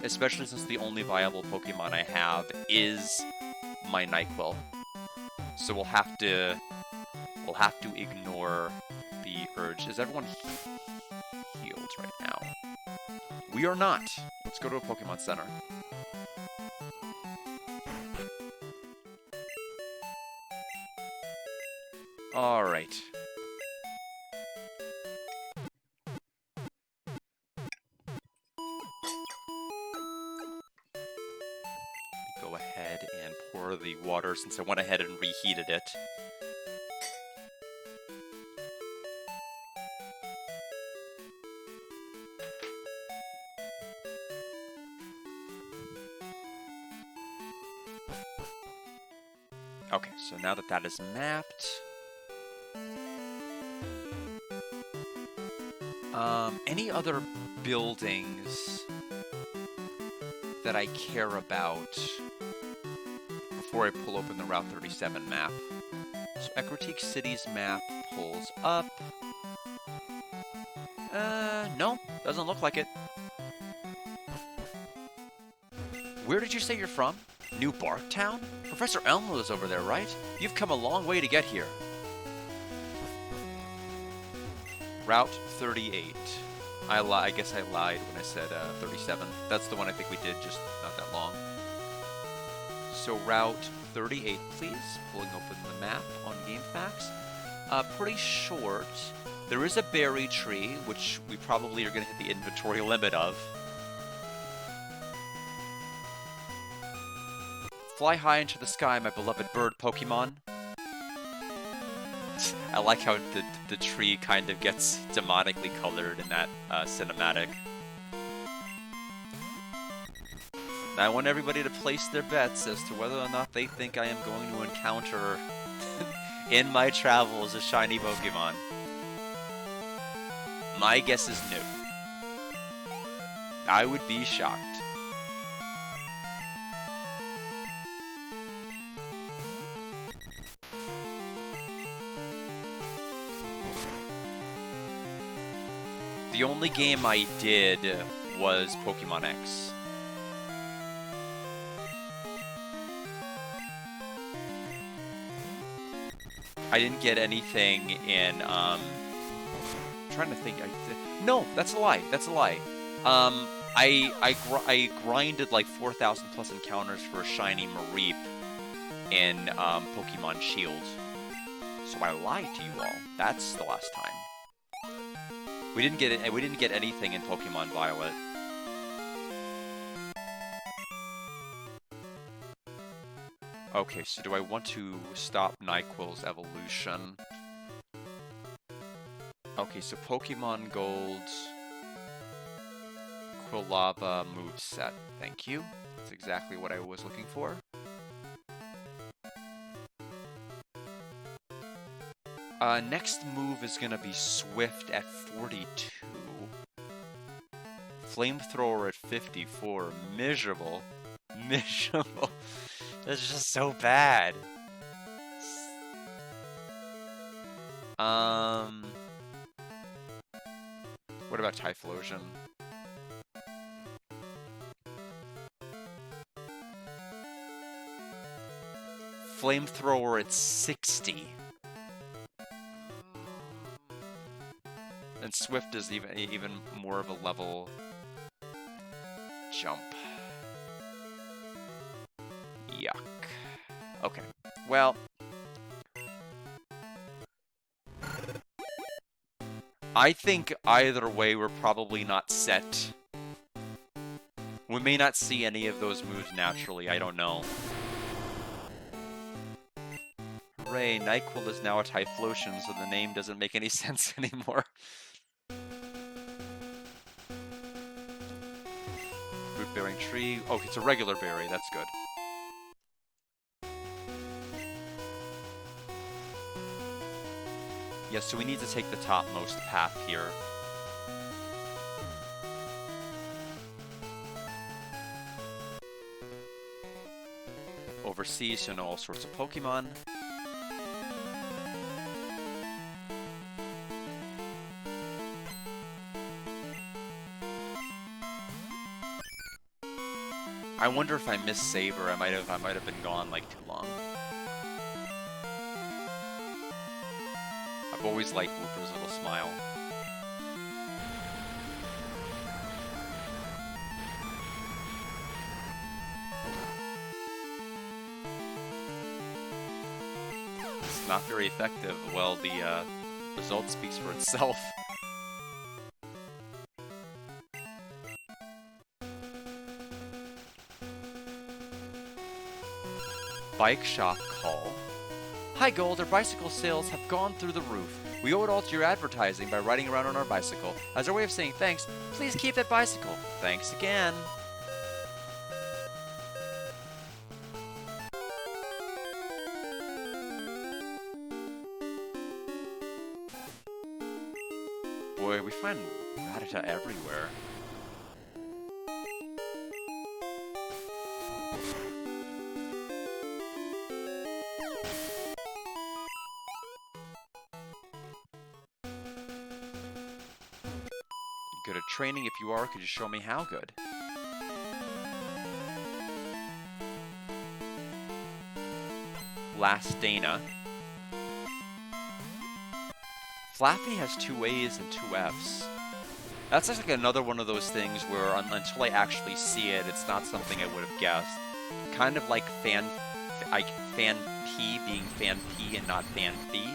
especially since the only viable Pokemon I have is my Nyquil. So we'll have to ignore the urge. Is everyone healed right now? We are not. Let's go to a Pokemon Center. All right. pour the water since I went ahead and reheated it. Okay, so now that that is mapped... any other buildings that I care about before I pull open the Route 37 map? So Ecruteak City's map pulls up. No, doesn't look like it. Where did you say you're from? New Barktown? Professor Elm lives over there, right? You've come a long way to get here. Route 38. I guess I lied when I said 37. That's the one I think we did just not that long. So Route 38, please. Pulling open the map on GameFAQs. Pretty short. There is a berry tree, which we probably are going to hit the inventory limit of. Fly high into the sky, my beloved bird Pokemon. I like how the tree kind of gets demonically colored in that cinematic. I want everybody to place their bets as to whether or not they think I am going to encounter in my travels a shiny Pokemon. My guess is no. I would be shocked. The only game I did was Pokemon X. I didn't get anything in, I'm trying to think, no, that's a lie, that's a lie. I grinded like 4,000 plus encounters for a shiny Mareep in Pokemon Shield. So I lied to you all. That's the last time. We didn't get anything in Pokemon Violet. Okay, so do I want to stop NyQuil's evolution? Okay, so Pokemon Gold, Quilava moveset. Thank you. That's exactly what I was looking for. Next move is gonna be Swift at 42. Flamethrower at 54. Miserable. Miserable. That's just so bad. What about Typhlosion? Flamethrower at 60. And Swift is even more of a level jump. Yuck. Okay. Well, I think either way we're probably not set. We may not see any of those moves naturally, I don't know. Hooray, NyQuil is now a Typhlosion, so the name doesn't make any sense anymore. Root-bearing tree. Oh, it's a regular berry, that's good. Yes, so we need to take the topmost path here. Overseas, you know, all sorts of Pokemon. I wonder if I missed Saber. I might have been gone like too long. I've always liked Wooper's little smile. It's not very effective. Well, the result speaks for itself. Bike shop call. Hi Gold, our bicycle sales have gone through the roof. We owe it all to your advertising by riding around on our bicycle. As our way of saying thanks, please keep that bicycle. Thanks again. Boy, we find Rattata everywhere. Good at training? If you are, could you show me how good? Last Dana. Flappy has 2 A's and 2 F's. That's like another one of those things where until I actually see it, it's not something I would have guessed. Kind of like Fan P being Fan P and not Fan Fee.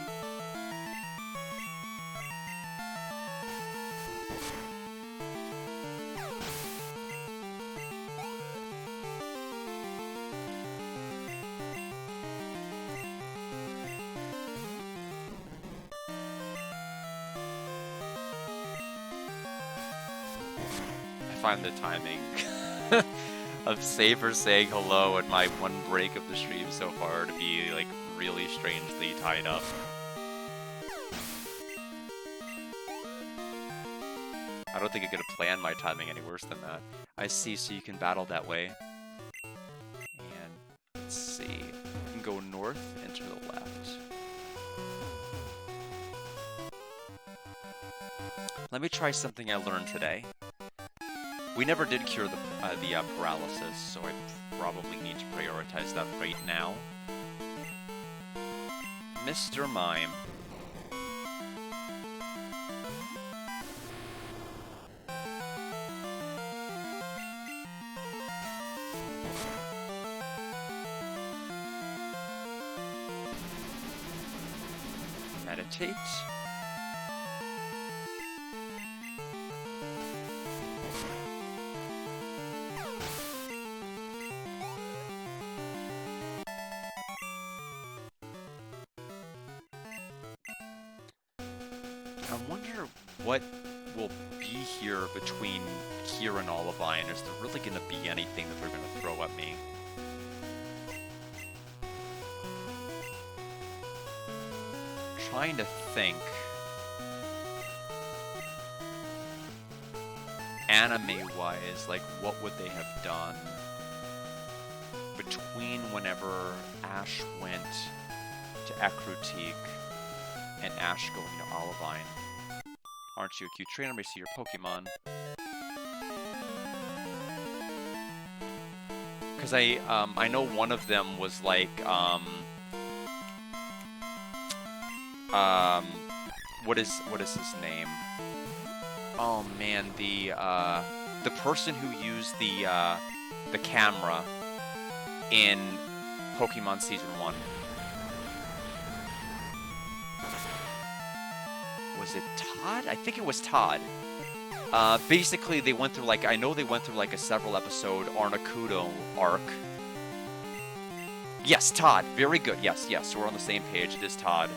I find the timing of Saber saying hello at my one break of the stream so far to be like really strangely tied up. I don't think I could have planned my timing any worse than that. I see, so you can battle that way. And let's see. You can go north and to the left. Let me try something I learned today. We never did cure the paralysis, so I probably need to prioritize that right now. Mr. Mime. Meditate. I wonder what will be here between here and Olivine. Is there really going to be anything that they're going to throw at me? Trying to think. Anime-wise, like, what would they have done between whenever Ash went to Ecruteak and Ash going to Olivine? Aren't you a cute trainer? Let me see your Pokemon. Because I know one of them was like, what is his name? Oh man, the person who used the camera in Pokemon Season 1. Was it Todd? I think it was Todd. Basically, they went through, like, I know they went through, like, a several episode Articuno arc. Yes, Todd. Very good. Yes, yes. So we're on the same page. It is Todd.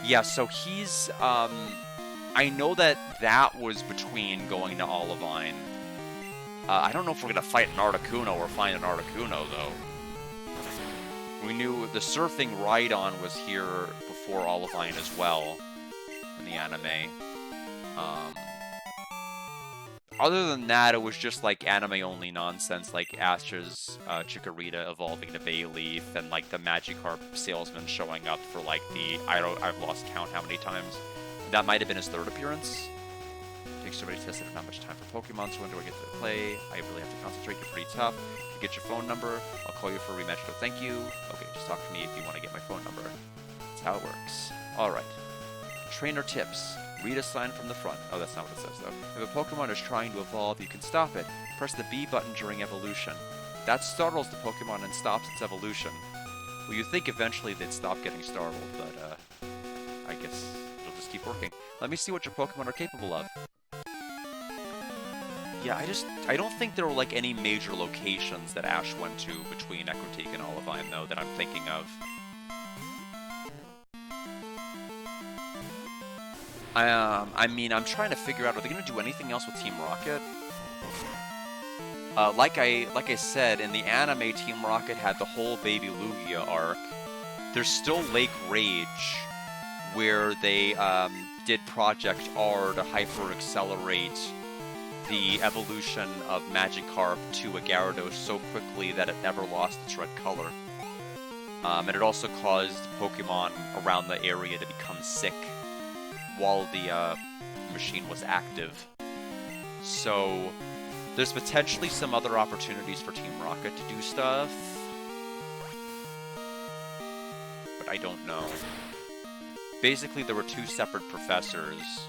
Yeah, so he's, I know that was between going to Olivine. I don't know if we're going to fight an Articuno or find an Articuno, though. We knew the surfing Rhydon was here before Olivine as well in the anime. Other than that, it was just like anime-only nonsense, like Ash's Chikorita evolving to Bayleaf, and like the Magikarp salesman showing up for like I've lost count how many times. That might have been his third appearance. Takes so many tests and not much time for Pokemon, so when do I get to play? I really have to concentrate, you're pretty tough. If you get your phone number, I'll call you for a rematch, no thank you. Okay, just talk to me if you want to get my phone number. That's how it works. Alright. Trainer tips. Read a sign from the front. Oh, that's not what it says, though. If a Pokemon is trying to evolve, you can stop it. Press the B button during evolution. That startles the Pokemon and stops its evolution. Well, you'd think eventually they'd stop getting startled, but, I guess it'll just keep working. Let me see what your Pokemon are capable of. Yeah, I don't think there were like any major locations that Ash went to between Ecruteak and Olivine, though, that I'm thinking of. I mean, I'm trying to figure out, are they going to do anything else with Team Rocket? Like I said, in the anime, Team Rocket had the whole Baby Lugia arc. There's still Lake Rage, where they did Project R to hyper-accelerate the evolution of Magikarp to a Gyarados so quickly that it never lost its red color. And it also caused Pokemon around the area to become sick while the machine was active. So there's potentially some other opportunities for Team Rocket to do stuff, but I don't know. Basically, there were two separate professors,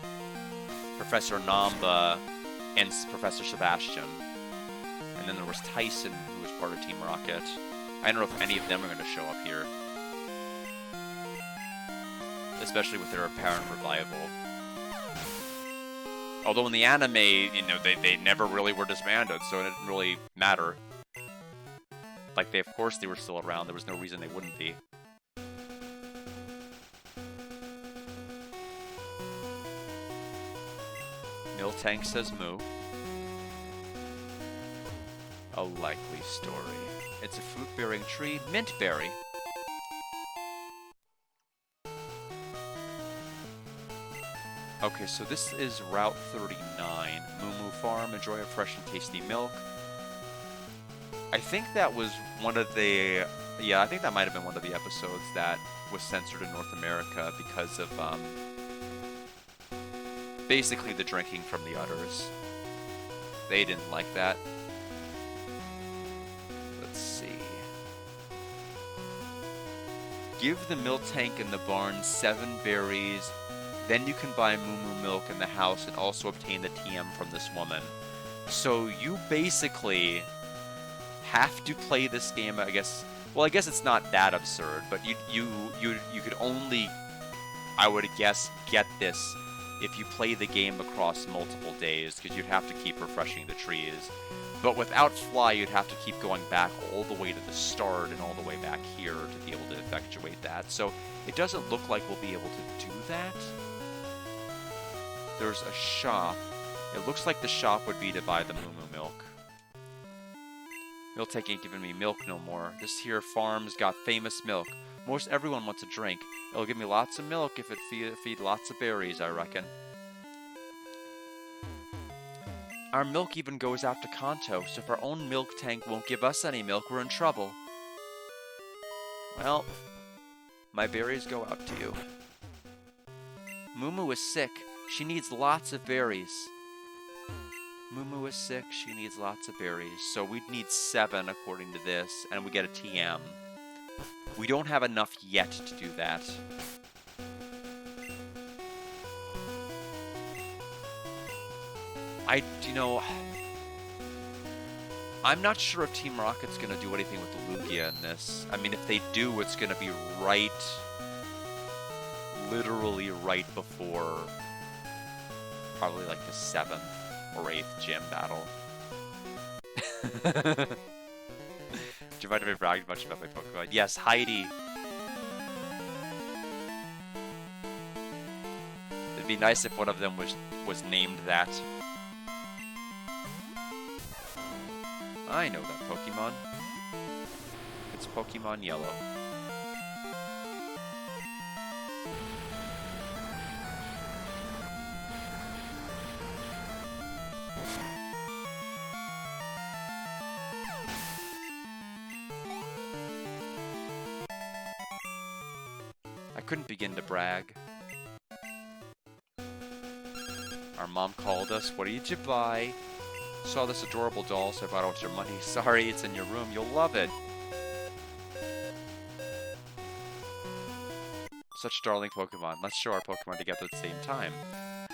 Professor Namba and Professor Sebastian, and then there was Tyson, who was part of Team Rocket. I don't know if any of them are going to show up here, especially with their apparent revival. Although in the anime, you know, they never really were disbanded, so it didn't really matter. Like, of course they were still around, there was no reason they wouldn't be. Miltank says moo. A likely story. It's a fruit-bearing tree, Mintberry. Okay, so this is Route 39. Moo Moo Farm, enjoy a fresh and tasty milk. I think that was one of the... Yeah, I think that might have been one of the episodes that was censored in North America because of, basically the drinking from the udders. They didn't like that. Let's see. Give the Miltank in the barn 7 berries. Then you can buy Moo Moo milk in the house and also obtain the TM from this woman. So you basically have to play this game, I guess. Well, I guess it's not that absurd, but you could only, I would guess, get this if you play the game across multiple days, because you'd have to keep refreshing the trees. But without Fly, you'd have to keep going back all the way to the start and all the way back here to be able to effectuate that. So it doesn't look like we'll be able to do that. There's a shop. It looks like the shop would be to buy the Moo Moo milk. Miltank ain't giving me milk no more. This here farm's got famous milk. Most everyone wants a drink. It'll give me lots of milk if it feed lots of berries, I reckon. Our milk even goes out to Kanto, so if our own milk tank won't give us any milk, we're in trouble. Well, my berries go out to you. Moo Moo is sick. She needs lots of berries. Moo Moo is sick. She needs lots of berries. So we'd need 7 according to this, and we get a TM. We don't have enough yet to do that. I'm not sure if Team Rocket's going to do anything with the Lugia in this. I mean, if they do, it's going to be literally right before, probably like the 7th or 8th gym battle. Do you mind if I bragged much about my Pokemon? Yes, Heidi. It'd be nice if one of them was named that. I know that Pokemon. It's Pokemon Yellow. I couldn't begin to brag. Our mom called us. What did you buy? Saw this adorable doll, so I bought out your money. Sorry, it's in your room. You'll love it. Such darling Pokemon. Let's show our Pokemon together at the same time.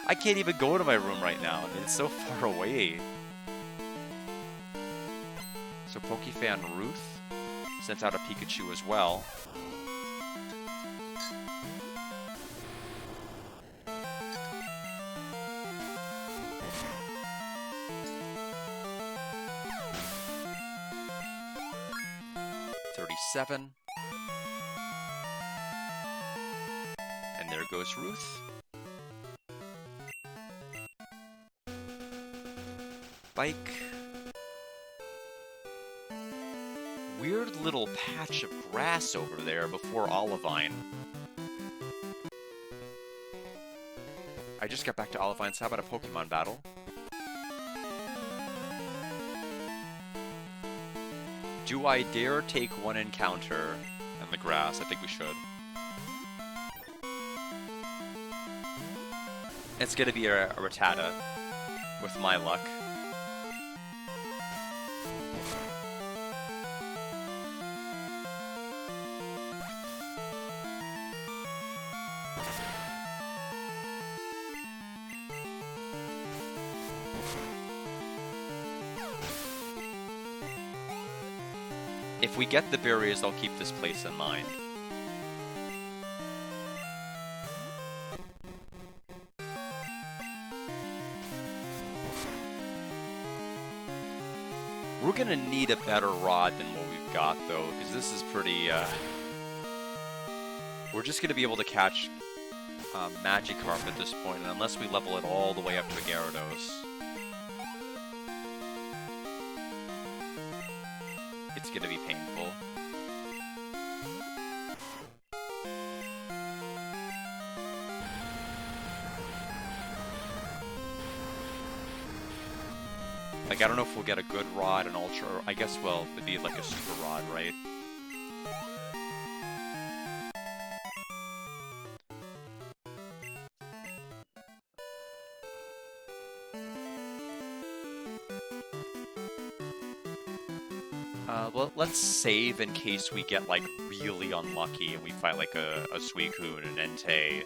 I can't even go to my room right now. I mean, it's so far away. So Pokefan Ruth sent out a Pikachu as well. 7. And there goes Ruth. Bike. Weird little patch of grass over there before Olivine. I just got back to Olivine, so how about a Pokemon battle? Do I dare take one encounter in the grass? I think we should. It's gonna be a Rattata, with my luck. If we get the berries, I'll keep this place in mind. We're gonna need a better rod than what we've got, though, because this is pretty, We're just gonna be able to catch Magikarp at this point, and unless we level it all the way up to a Gyarados, it's gonna be painful. Like, I don't know if we'll get a good rod, an ultra, I guess, well, it'd be like a super rod, right? Well, let's save in case we get, like, really unlucky and we fight, like, a Suicune and an Entei.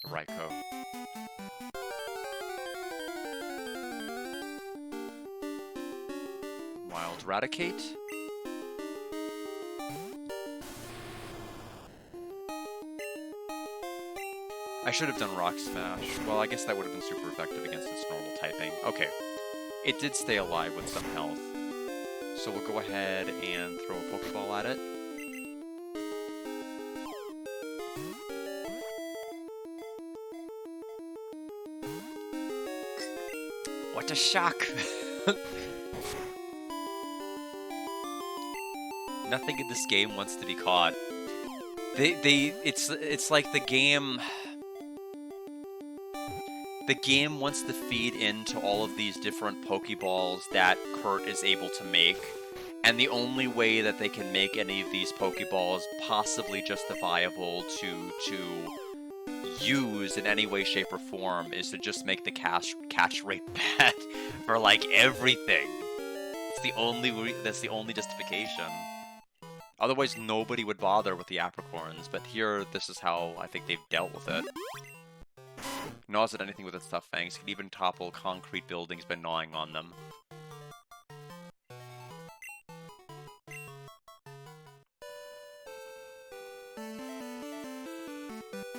Raikou. Wild Raticate. I should have done Rock Smash. Well, I guess that would have been super effective against its normal typing. Okay. It did stay alive with some health. So we'll go ahead and throw a Pokeball at it. What a shock! Nothing in this game wants to be caught. It's like the game wants to feed into all of these different Pokeballs that Kurt is able to make, and the only way that they can make any of these Pokeballs possibly justifiable to use in any way, shape, or form is to just make the catch rate bad for like everything. That's the only justification. Otherwise, nobody would bother with the Apricorns, but here, this is how I think they've dealt with it. Gnaws at anything with its tough fangs, can even topple concrete buildings by gnawing on them.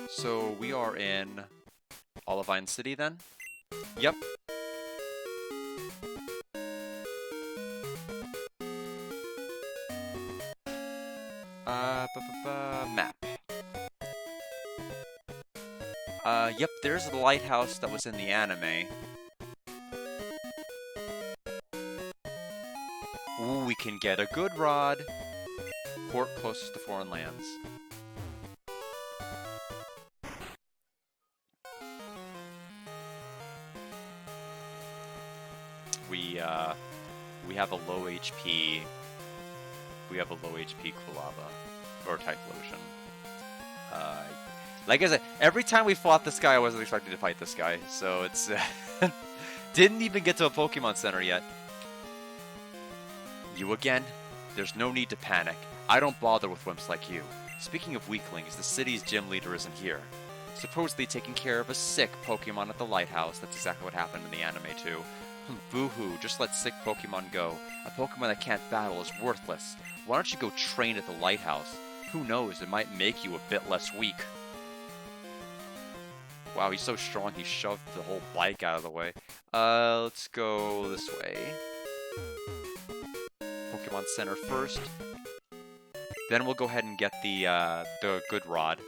So we are in Olivine City then? Yep. Map. Yep, there's the lighthouse that was in the anime. Ooh, we can get a good rod. Port closest to foreign lands. We have a low HP. We have a low HP Kulava. Or Typhlosion. Like I said, every time we fought this guy, I wasn't expecting to fight this guy. So it's... didn't even get to a Pokemon Center yet. You again? There's no need to panic. I don't bother with wimps like you. Speaking of weaklings, the city's gym leader isn't here. Supposedly taking care of a sick Pokemon at the lighthouse. That's exactly what happened in the anime too. Boo-hoo, just let sick Pokemon go. A Pokemon that can't battle is worthless. Why don't you go train at the lighthouse? Who knows, it might make you a bit less weak. Wow, he's so strong he shoved the whole bike out of the way. Let's go this way. Pokemon Center first. Then we'll go ahead and get the good rod.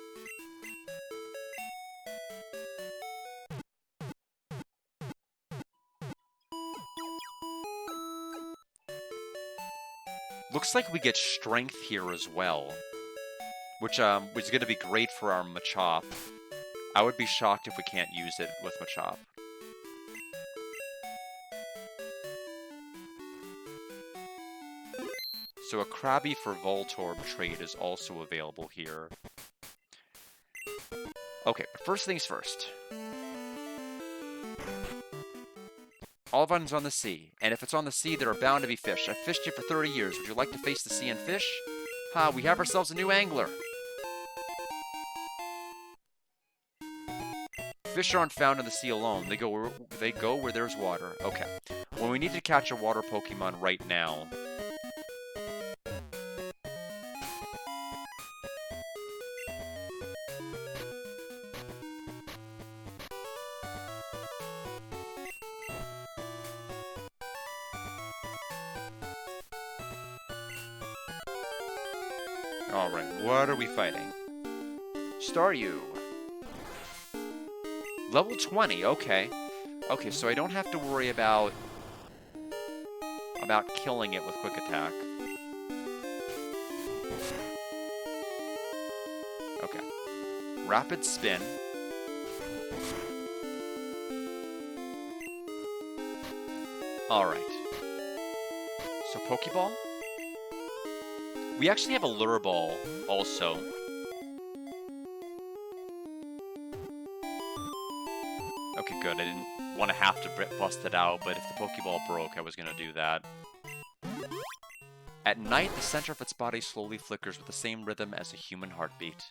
Looks like we get strength here as well, which is going to be great for our Machop. I would be shocked if we can't use it with Machop. So a Krabby for Voltorb trade is also available here. Okay, but first things first. Ollivan's on the sea, and if it's on the sea, there are bound to be fish. I've fished you for 30 years. Would you like to face the sea and fish? Ha, we have ourselves a new angler. Fish aren't found in the sea alone. They go where there's water. Okay. Well, we need to catch a water Pokemon right now. Alright, what are we fighting? Staryu. Level 20, okay. Okay, so I don't have to worry about killing it with Quick Attack. Okay. Rapid Spin. Alright. So Pokeball? We actually have a Lure Ball, also. Okay, good. I didn't want to have to bust it out, but if the Pokeball broke, I was going to do that. At night, the center of its body slowly flickers with the same rhythm as a human heartbeat.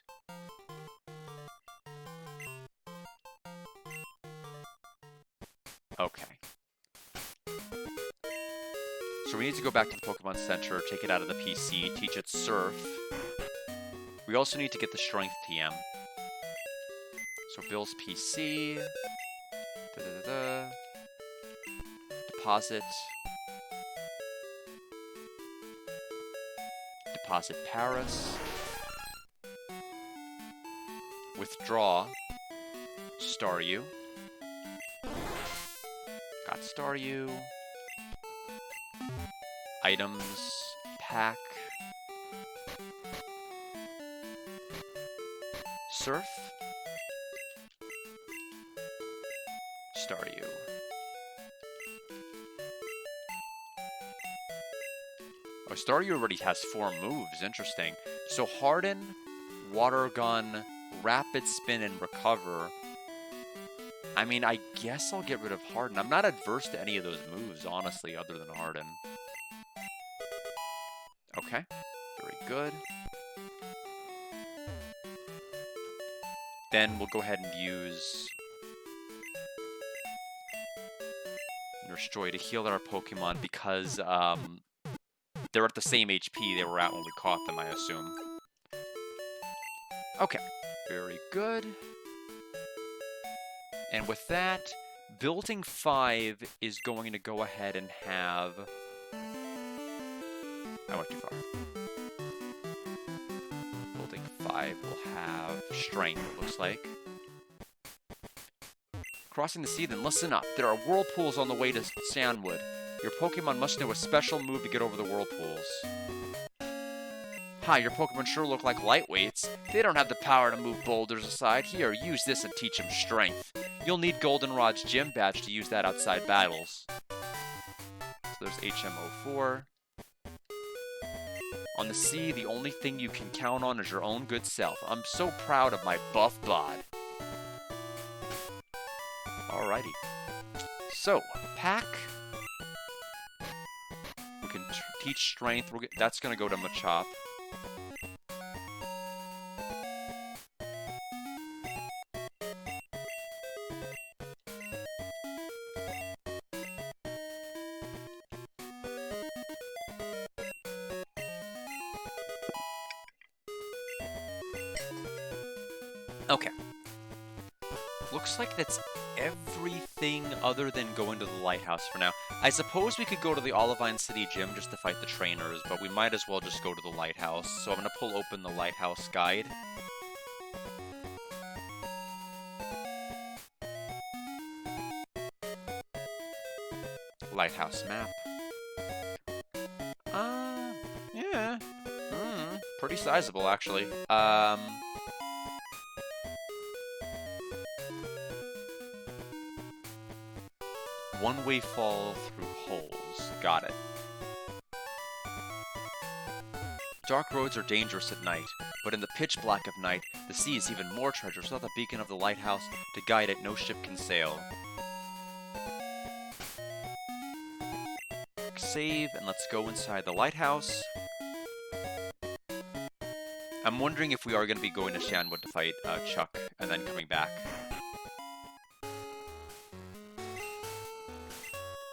Okay. So we need to go back to the Pokemon Center, take it out of the PC, teach it Surf. We also need to get the Strength TM. So Bill's PC. Deposit. Deposit Paris. Withdraw. Staryu. Got Staryu. Items, pack, Surf, Staryu. Oh, Staryu already has 4 moves, interesting. So Harden, Water Gun, Rapid Spin, and Recover. I mean, I guess I'll get rid of Harden. I'm not adverse to any of those moves, honestly, other than Harden. Okay, very good. Then we'll go ahead and use Nurse Joy to heal our Pokemon because they're at the same HP they were at when we caught them, I assume. Okay, very good. And with that, Building 5 is going to go ahead and have... I went too far. Building 5 will have Strength, it looks like. Crossing the sea, then listen up. There are whirlpools on the way to Sandwood. Your Pokemon must know a special move to get over the whirlpools. Ha, your Pokemon sure look like lightweights. They don't have the power to move boulders aside. Here, use this and teach them Strength. You'll need Goldenrod's gym badge to use that outside battles. So there's HM04. On the sea, the only thing you can count on is your own good self. I'm so proud of my buff bod. Alrighty. So, pack. We can teach Strength. That's going to go to Machop. Looks like that's everything other than going to the lighthouse for now. I suppose we could go to the Olivine City Gym just to fight the trainers, but we might as well just go to the lighthouse. So I'm going to pull open the lighthouse guide. Lighthouse map. Yeah. Pretty sizable, actually. One-way fall through holes. Got it. Dark roads are dangerous at night, but in the pitch black of night, the sea is even more treacherous. Without the beacon of the lighthouse to guide it, no ship can sail. Save, and let's go inside the lighthouse. I'm wondering if we are going to be going to Shanwood to fight Chuck, and then coming back.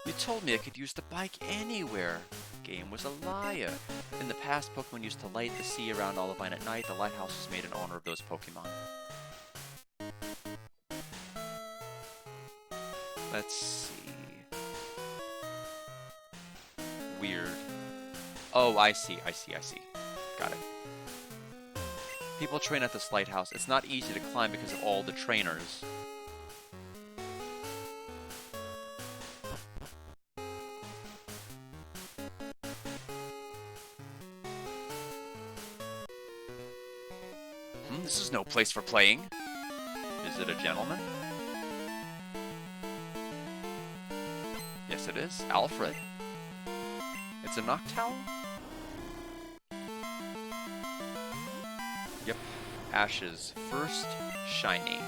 You told me I could use the bike anywhere. Game was a liar. In the past, Pokemon used to light the sea around Olivine at night. The lighthouse was made in honor of those Pokemon. Let's see. Weird. Oh, I see. Got it. People train at this lighthouse. It's not easy to climb because of all the trainers. This is no place for playing. Is it a gentleman? Yes, it is. Alfred. It's a Noctowl? Yep. Ash's first shiny.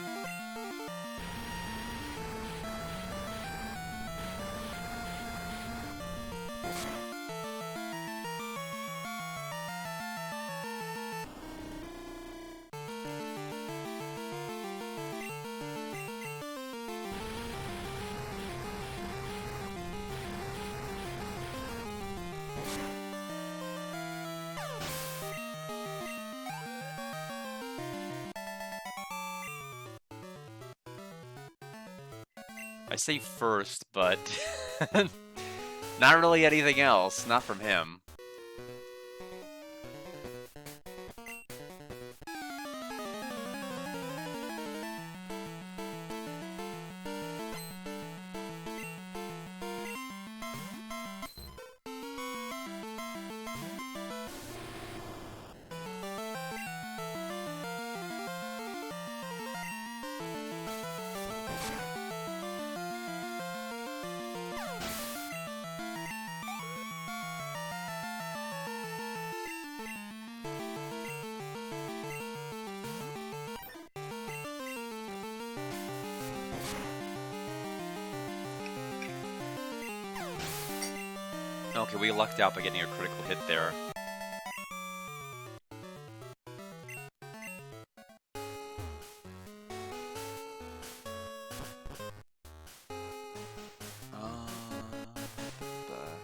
I say first, but not really anything else. Not from him. Okay, we lucked out by getting a critical hit there.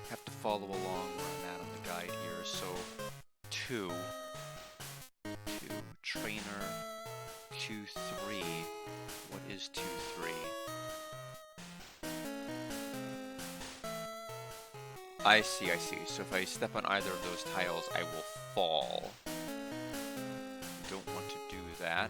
Have to follow along where I'm at on the guide here. So, 2, trainer, Q3. What is 2, 3? I see. So if I step on either of those tiles, I will fall. Don't want to do that.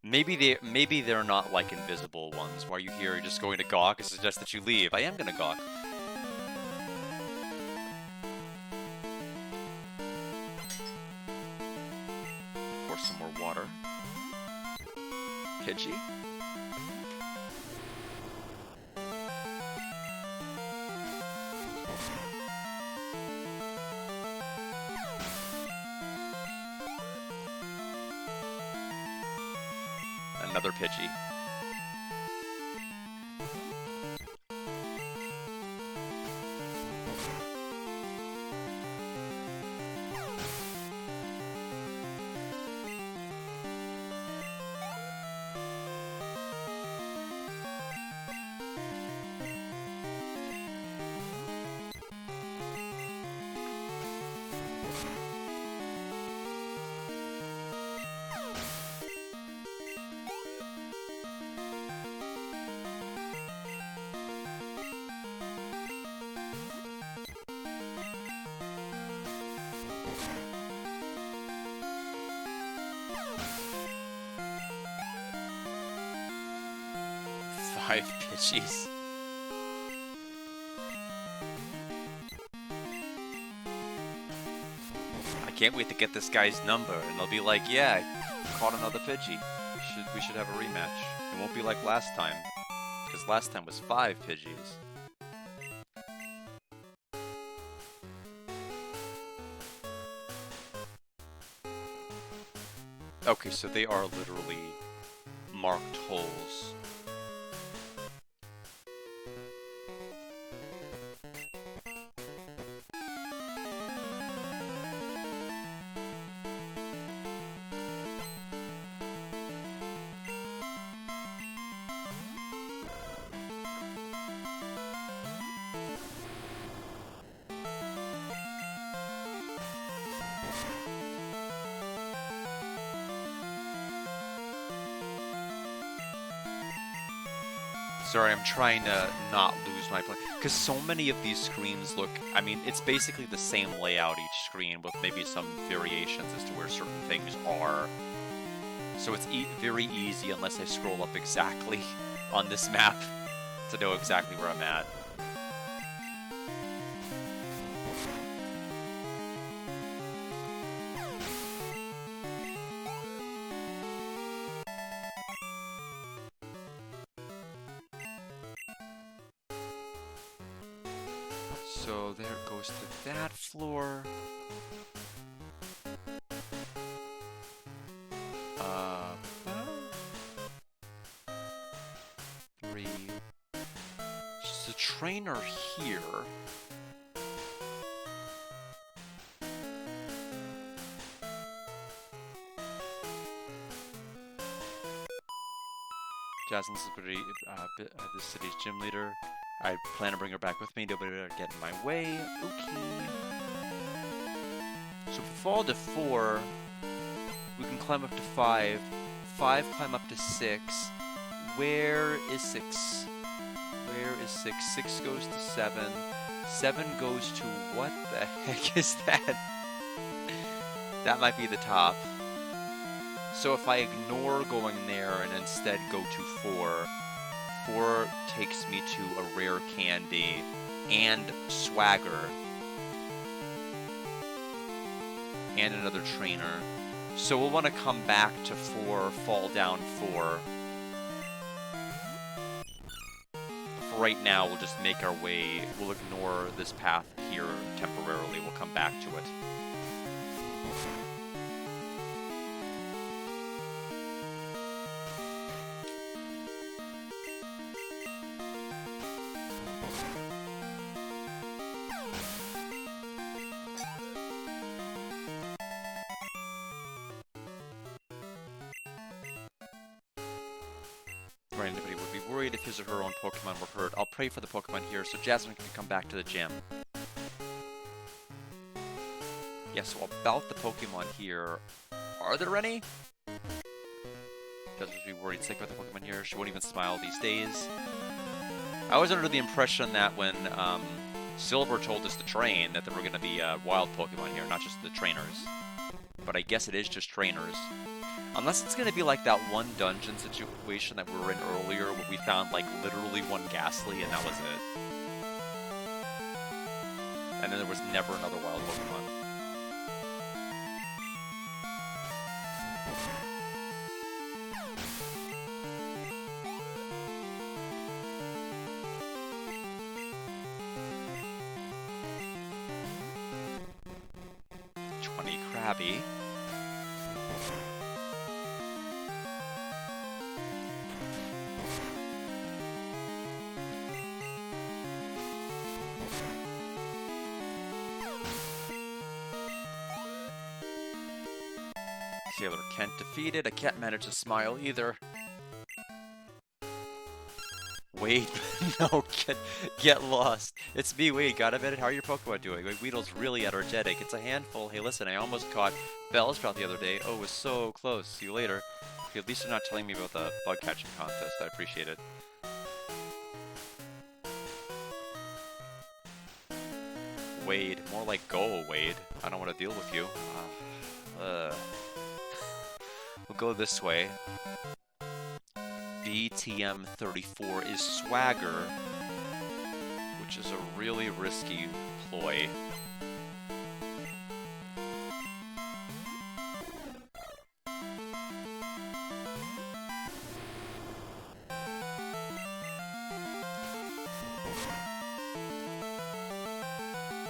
Maybe they're not like invisible ones. Why are you here? You're just going to gawk? I suggest that you leave. I am gonna gawk. Pour some more water. Pidgey. Another Pidgey. 5 Pidgeys. I can't wait to get this guy's number, and they'll be like, yeah, I caught another Pidgey. We should have a rematch. It won't be like last time, because last time was 5 Pidgeys. Okay, so they are literally marked holes. Sorry, I'm trying to not lose my play. Because so many of these screens look... I mean, it's basically the same layout each screen with maybe some variations as to where certain things are. So it's very easy, unless I scroll up exactly on this map, to know exactly where I'm at. So there it goes to that floor. Three. Just a trainer here. Jasmine's the city's gym leader. I plan to bring her back with me. Nobody will get in my way. Okay. So if we fall to 4, we can climb up to 5. 5 climb up to 6. Where is 6? Where is 6? 6 goes to 7. 7 goes to what the heck is that? That might be the top. So if I ignore going there and instead go to 4, 4 takes me to a rare candy and swagger and another trainer. So we'll want to come back to 4, fall down 4. For right now, we'll just make our way. We'll ignore this path here temporarily. We'll come back to it. Anybody would be worried if his or her own Pokemon were hurt. I'll pray for the Pokemon here so Jasmine can come back to the gym. Yeah, so about the Pokemon here, are there any? Jasmine would be worried sick about the Pokemon here. She won't even smile these days. I was under the impression that when Silver told us to train, that there were going to be wild Pokemon here, not just the trainers. But I guess it is just trainers. Unless it's going to be like that one dungeon situation that we were in earlier where we found, like, literally one Ghastly and that was it. And then there was never another wild Pokemon. Krabby. Sailor Kent defeated. I can't manage to smile either. Wade, no, get lost. It's me, Wade. Got a minute? How are your Pokemon doing? Like, Weedle's really energetic. It's a handful. Hey, listen, I almost caught Bellsprout the other day. Oh, it was so close. See you later. Okay, at least you're not telling me about the bug catching contest. I appreciate it. Wade. More like go, Wade. I don't want to deal with you. We'll go this way. VTM34 is Swagger, which is a really risky ploy.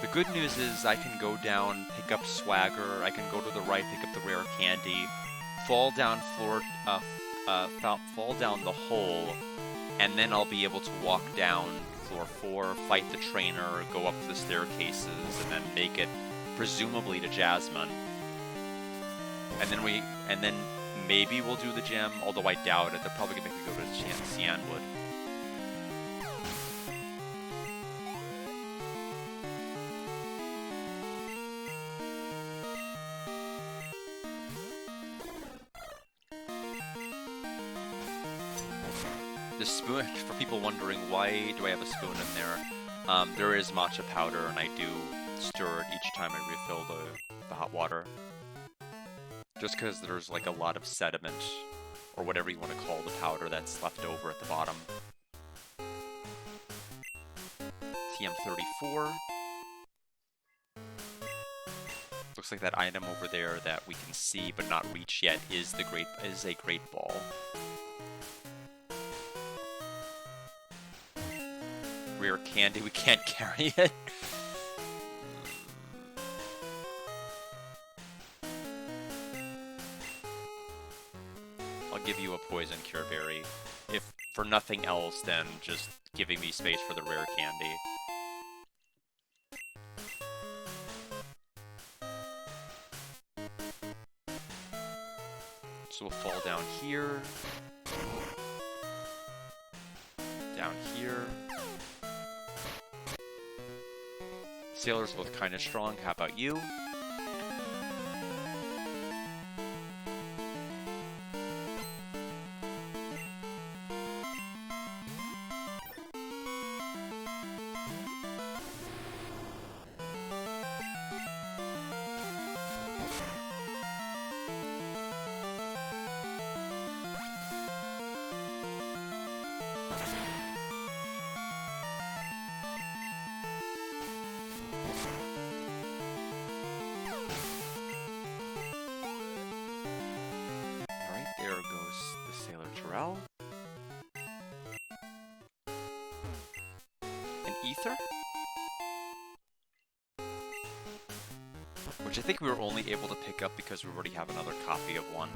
The good news is I can go down, pick up Swagger, I can go to the right, pick up the rare candy, fall down fall down the hole, and then I'll be able to walk down floor 4, fight the trainer, go up the staircases, and then make it presumably to Jasmine. And then maybe we'll do the gym, although I doubt it. They're probably gonna make me go to Cianwood. The spoon, for people wondering why do I have a spoon in there, there is matcha powder, and I do stir it each time I refill the hot water. Just because there's like a lot of sediment, or whatever you want to call the powder that's left over at the bottom. TM34. Looks like that item over there that we can see but not reach yet is a great ball. Rare candy, we can't carry it. I'll give you a poison cure berry. If for nothing else than just giving me space for the rare candy. So we'll fall down here. Down here. Sailors look kind of strong. How about you? Which I think we were only able to pick up because we already have another copy of one.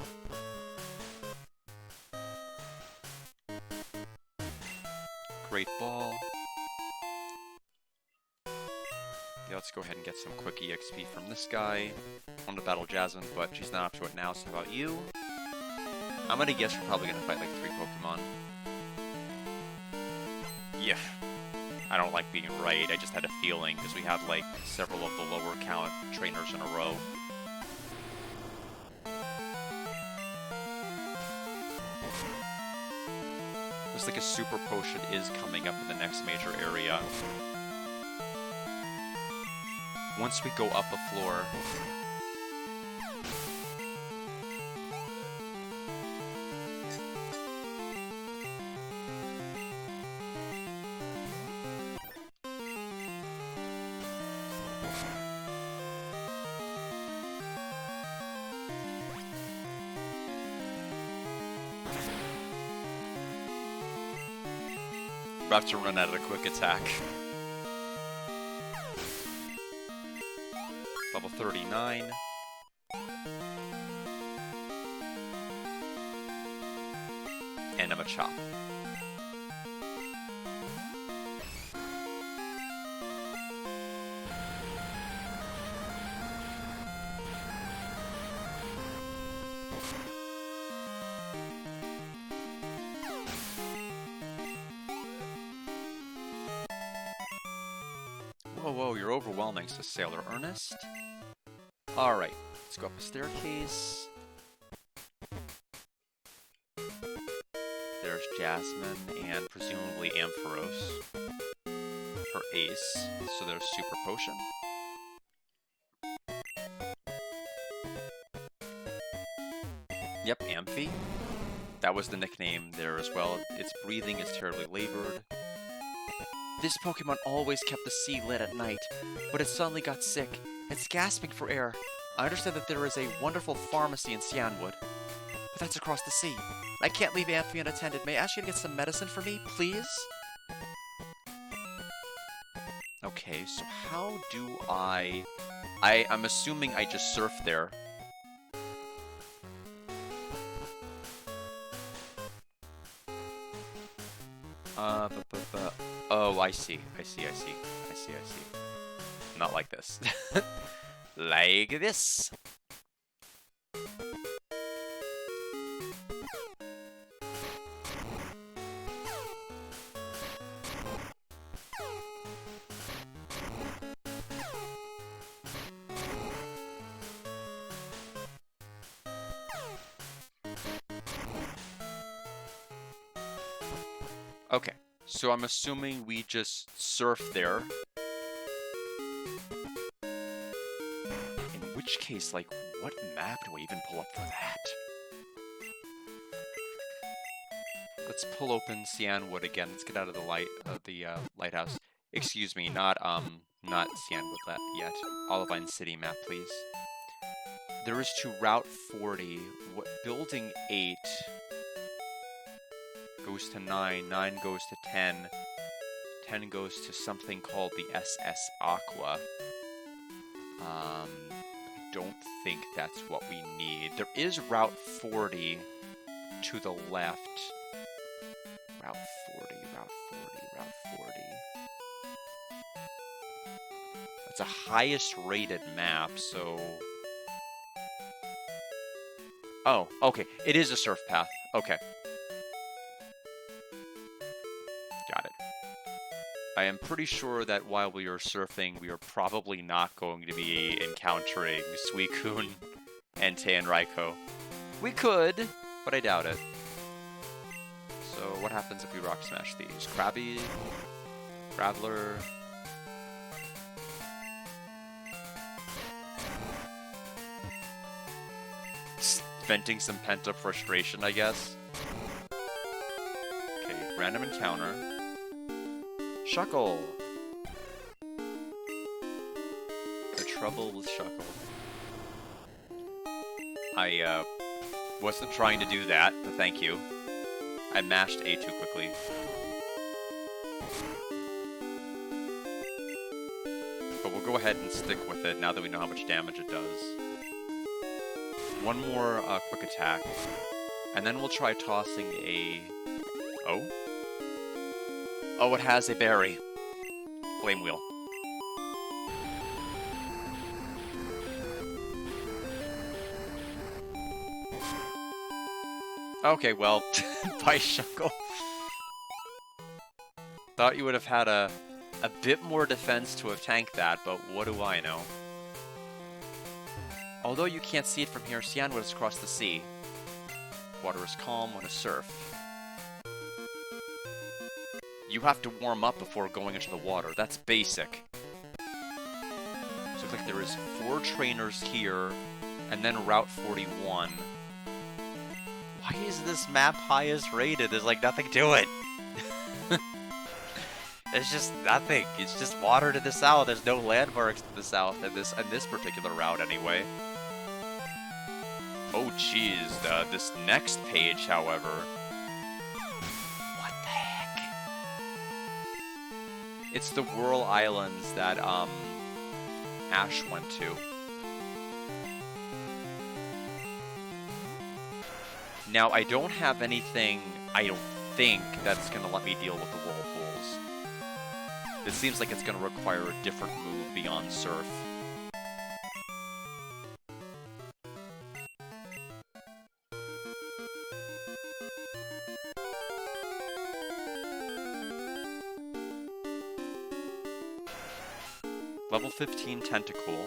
Great ball. Yeah, let's go ahead and get some quick EXP from this guy. I want to battle Jasmine, but she's not up to it now, so how about you? I'm gonna guess we're probably gonna fight like 3 Pokemon. Yeah. I don't like being right, I just had a feeling, because we had like several of the lower count trainers in a row. Looks like a super potion is coming up in the next major area. Once we go up a floor. About to run out of a quick attack. Level 39. And I'm a chop. Whoa, you're overwhelming, says Sailor Ernest. Alright, let's go up a staircase. There's Jasmine and presumably Ampharos. Her ace, so there's Super Potion. Yep, Amphi. That was the nickname there as well. Its breathing is terribly labored. This Pokemon always kept the sea lit at night, but it suddenly got sick. It's gasping for air. I understand that there is a wonderful pharmacy in Cianwood, but that's across the sea. I can't leave Amphi unattended. May I ask you to get some medicine for me, please? Okay, so how do I'm assuming I just surf there. Oh, I see. Not like this. Like this. Okay, so I'm assuming we just surf there. In which case, like, what map do I even pull up for that? Let's pull open Cianwood again. Let's get out of the lighthouse. Excuse me, not Cianwood yet. Olivine City map, please. There is to Route 40. What building 8 goes to 9, 9 goes to 10, 10 goes to something called the SS Aqua. I don't think that's what we need. There is Route 40 to the left. Route 40, Route 40, Route 40. That's a highest rated map, so... Oh, okay. It is a surf path. Okay. Got it. I am pretty sure that while we are surfing, we are probably not going to be encountering Suicune, Entei, and Raikou. We could, but I doubt it. So what happens if we Rock Smash these? Krabby, Graveler... venting some pent-up frustration, I guess. Okay, random encounter. Shuckle! The trouble with Shuckle. I, wasn't trying to do that, but thank you. I mashed A too quickly. But we'll go ahead and stick with it now that we know how much damage it does. One more quick attack, and then we'll try tossing a... Oh? Oh, it has a berry. Flame Wheel. Okay, well, bye, Shuckle. Thought you would have had a bit more defense to have tanked that, but what do I know? Although you can't see it from here, Cianwood is across the sea. Water is calm when a surf. You have to warm up before going into the water. That's basic. So it looks like there is 4 trainers here, and then Route 41. Why is this map highest rated? There's like nothing to it. There's just nothing. It's just water to the south. There's no landmarks to the south in this particular route anyway. Oh jeez, this next page, however... What the heck? It's the Whirl Islands that, Ash went to. Now, I don't have anything, I don't think, that's gonna let me deal with the Whirlpools. It seems like it's gonna require a different move beyond Surf. Level 15 Tentacool.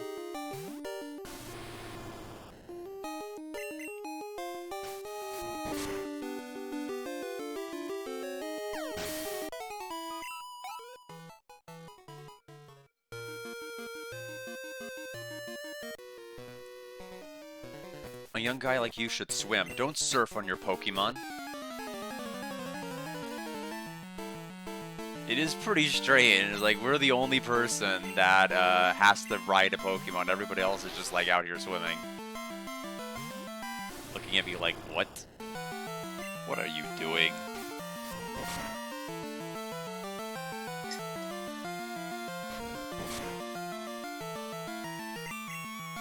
A young guy like you should swim. Don't surf on your Pokemon. It is pretty strange. Like, we're the only person that has to ride a Pokemon. Everybody else is just, like, out here swimming. Looking at me like, what? What are you doing?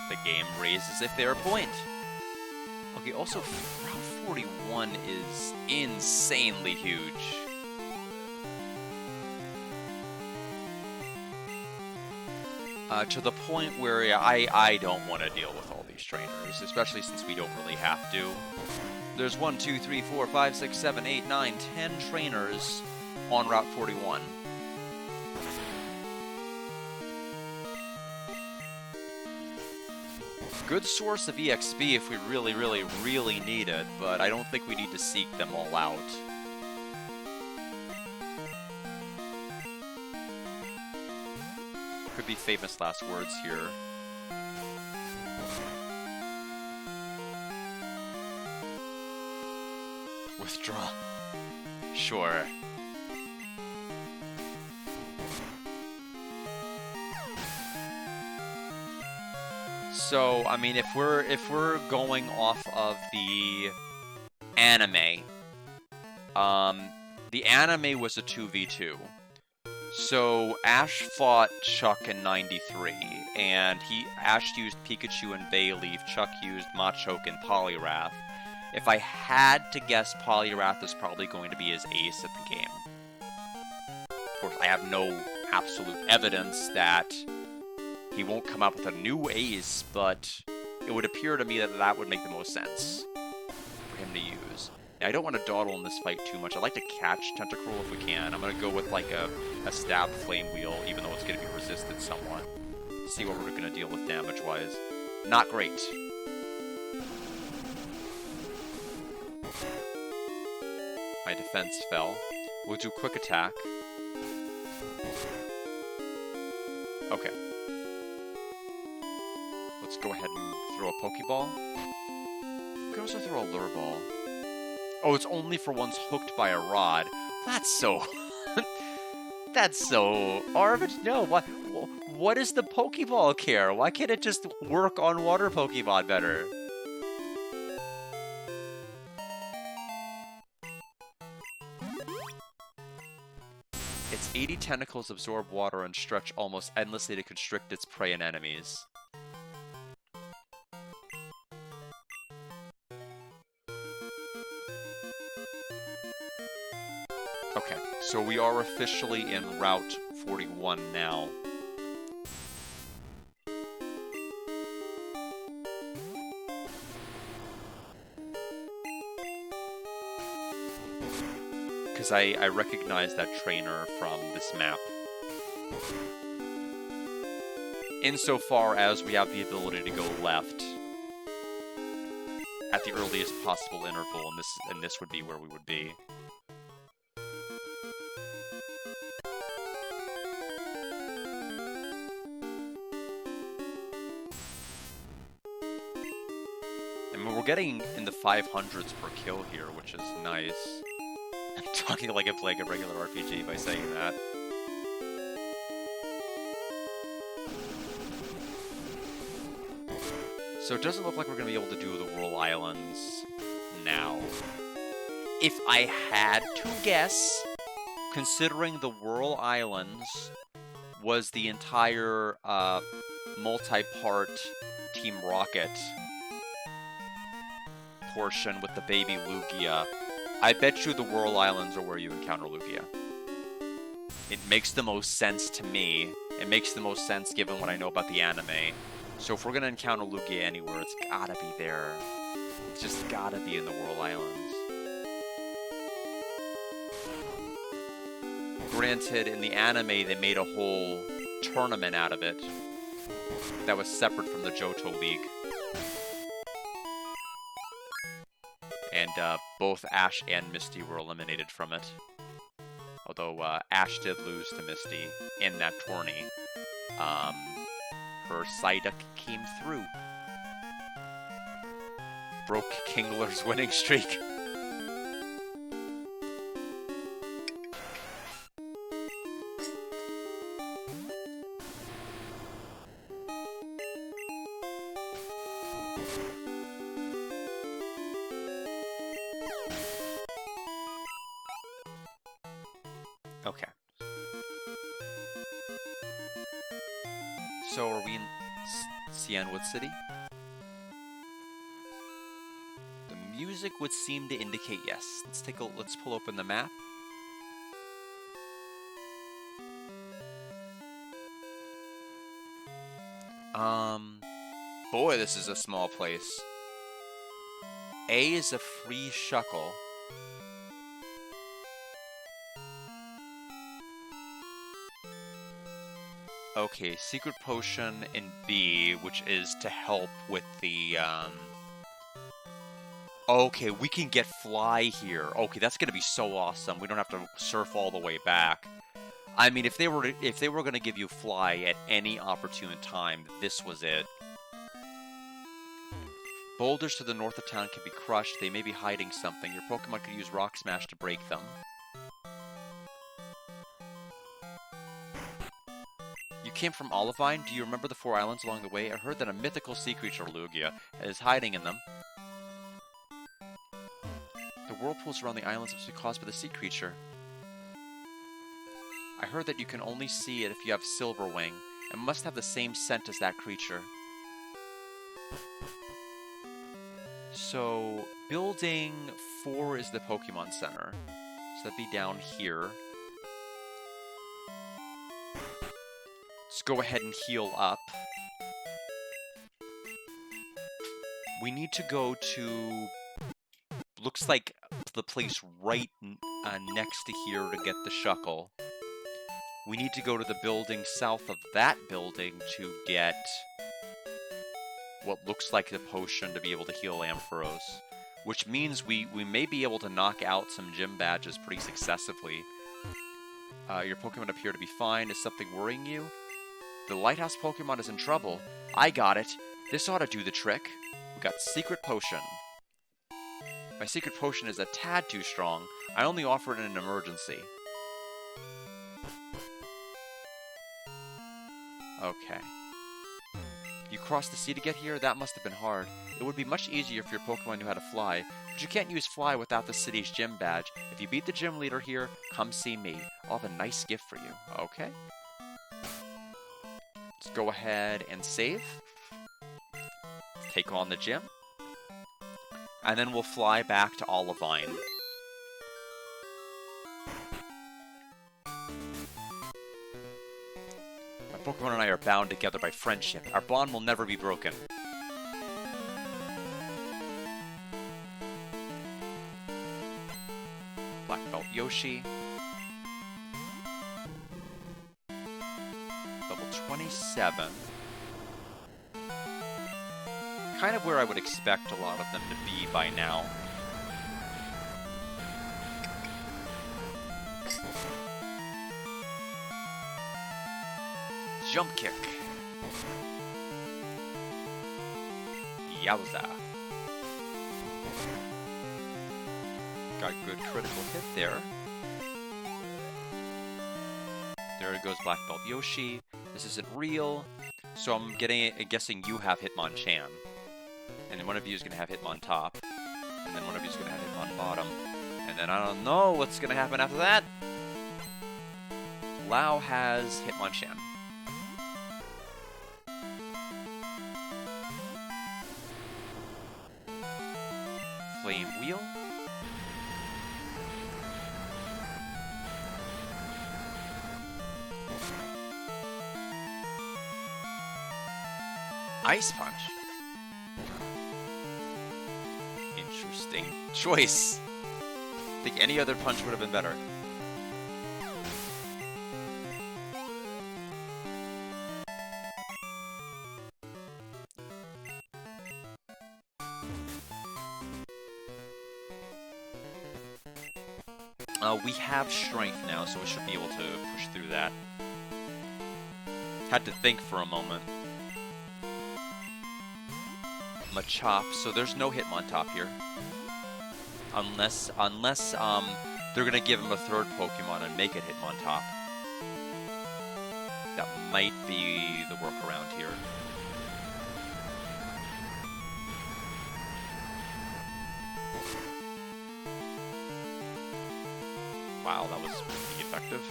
The game raises a fair point. Okay, also, Route 41 is insanely huge. To the point where I don't want to deal with all these trainers, especially since we don't really have to. There's 1, 2, 3, 4, 5, 6, 7, 8, 9, 10 trainers on Route 41. Good source of EXP if we really, really, really need it, but I don't think we need to seek them all out. Could be famous last words here. Withdraw. Sure. So, I mean, if we're going off of the anime was a 2v2. So Ash fought Chuck in 93, and Ash used Pikachu and Bayleaf, Chuck used Machoke and Poliwrath. If I had to guess, Poliwrath is probably going to be his ace at the game. Of course, I have no absolute evidence that he won't come up with a new ace, but it would appear to me that that would make the most sense for him to use. Now, I don't want to dawdle in this fight too much. I'd like to catch Tentacruel if we can. I'm going to go with like a stab Flame Wheel, even though it's going to be resisted somewhat. See what we're going to deal with damage-wise. Not great. My defense fell. We'll do Quick Attack. Okay. Let's go ahead and throw a Pokeball. We can also throw a Lure Ball. Oh, it's only for ones hooked by a rod. That's so... That's so... No, what does the Pokeball care? Why can't it just work on water Pokemon better? Its 80 tentacles absorb water and stretch almost endlessly to constrict its prey and enemies. Okay, so we are officially in Route 41 now. Because I recognize that trainer from this map. Insofar as we have the ability to go left at the earliest possible interval, and this would be where we would be. I mean, we're getting in the 500s per kill here, which is nice. I'm talking like I'm playing a regular RPG by saying that. So it doesn't look like we're going to be able to do the Whirl Islands now. If I had to guess, considering the Whirl Islands was the entire multi-part Team Rocket portion with the baby Lugia, I bet you the Whirl Islands are where you encounter Lugia. It makes the most sense to me. It makes the most sense given what I know about the anime. So if we're going to encounter Lugia anywhere, it's gotta be there. It's just gotta be in the Whirl Islands. Granted, in the anime, they made a whole tournament out of it that was separate from the Johto League. And both Ash and Misty were eliminated from it. Although Ash did lose to Misty in that tourney. Her Psyduck came through. Broke Kingler's winning streak. Okay. So are we in Cianwood City? The music would seem to indicate yes. Let's pull open the map. Boy, this is a small place. A is a free shuckle. Okay, secret potion in B, which is to help with the, Okay, we can get fly here. Okay, that's gonna be so awesome. We don't have to surf all the way back. I mean, if they were gonna give you fly at any opportune time, this was it. Boulders to the north of town can be crushed. They may be hiding something. Your Pokemon could use Rock Smash to break them. You came from Olivine? Do you remember the 4 islands along the way? I heard that a mythical sea creature, Lugia, is hiding in them. The whirlpools around the islands must be caused by the sea creature. I heard that you can only see it if you have Silverwing, and must have the same scent as that creature. So, building 4 is the Pokemon Center. So that'd be down here. Let's go ahead and heal up. We need to go to... looks like the place right next to here to get the Shuckle. We need to go to the building south of that building to get what looks like the potion to be able to heal Ampharos. Which means we may be able to knock out some gym badges pretty successively. Your Pokemon appear to be fine. Is something worrying you? The Lighthouse Pokemon is in trouble. I got it. This ought to do the trick. We got Secret Potion. My Secret Potion is a tad too strong. I only offer it in an emergency. Okay. You crossed the sea to get here? That must have been hard. It would be much easier if your Pokemon knew how to fly, but you can't use fly without the city's gym badge. If you beat the gym leader here, come see me. I'll have a nice gift for you. Okay? Let's go ahead and save. Take on the gym. And then we'll fly back to Olivine. My Pokemon and I are bound together by friendship. Our bond will never be broken. Black Belt Yoshi. Level 27. Kind of where I would expect a lot of them to be by now. Jump kick. Yowza. Got good critical hit there. There it goes, Black Belt Yoshi. This isn't real, so I'm guessing you have Hitmonchan. And then one of you is going to have Hitmontop. And then one of you is going to have Hitmonbottom. And then I don't know what's going to happen after that. Lau has Hitmonchan. Flame Wheel. Ice Punch. Interesting choice. I think any other punch would have been better. We have strength now, so we should be able to push through that. Had to think for a moment. Machop, so there's no Hitmontop here. Unless they're gonna give him a third Pokemon and make it Hitmontop. That might be the workaround here. Wow, that was pretty effective.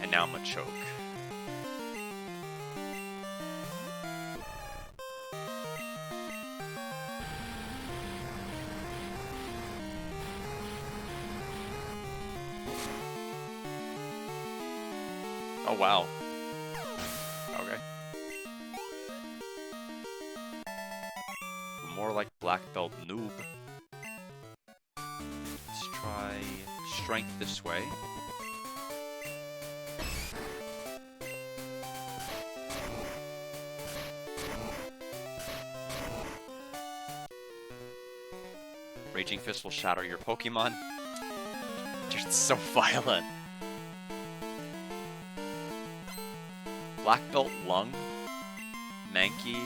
And now Machoke. Oh, wow. Okay. More like Black Belt Noob. Let's try Strength this way. Raging Fist will shatter your Pokemon. Dude, it's so violent. Black Belt Lung. Mankey.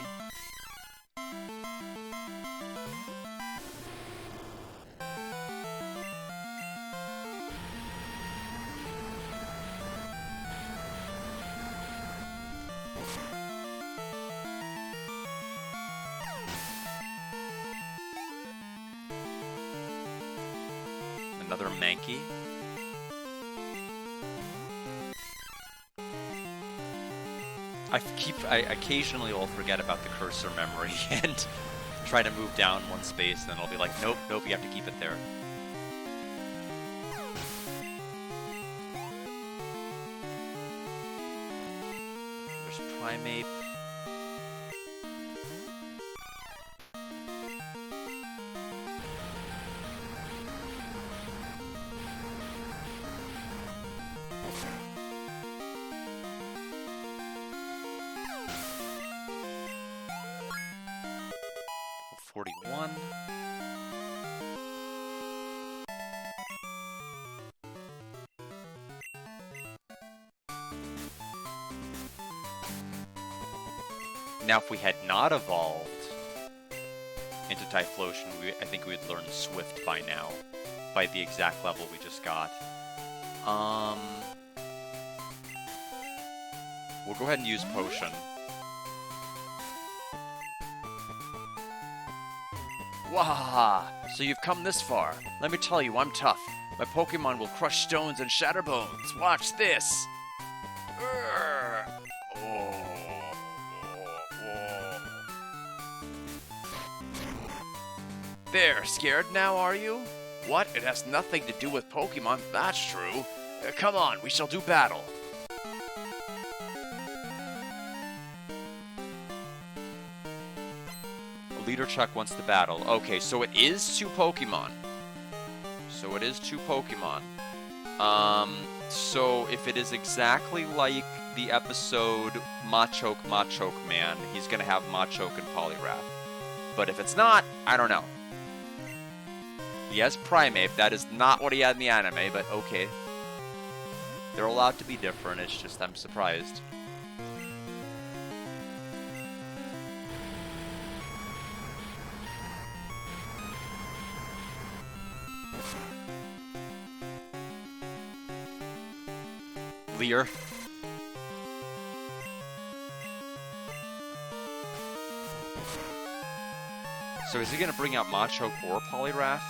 Another Mankey. I occasionally will forget about the cursor memory and try to move down one space, and then I'll be like, nope, nope, you have to keep it there. There's Primeape. Now, if we had not evolved into Typhlosion, I think we would learn Swift by now, by the exact level we just got. We'll go ahead and use Potion. Wahaha! So you've come this far. Let me tell you, I'm tough. My Pokemon will crush stones and shatter bones. Watch this! There, scared now, are you? What? It has nothing to do with Pokemon, that's true. Come on, we shall do battle. Leader Chuck wants to battle. Okay, so it is 2 Pokemon. So if it is exactly like the episode Machoke Man, he's gonna have Machoke and Poliwrath. But if it's not, I don't know. He has Primeape. That is not what he had in the anime, but okay. They're allowed to be different. It's just I'm surprised. Leer. So is he going to bring out Machoke or Poliwrath?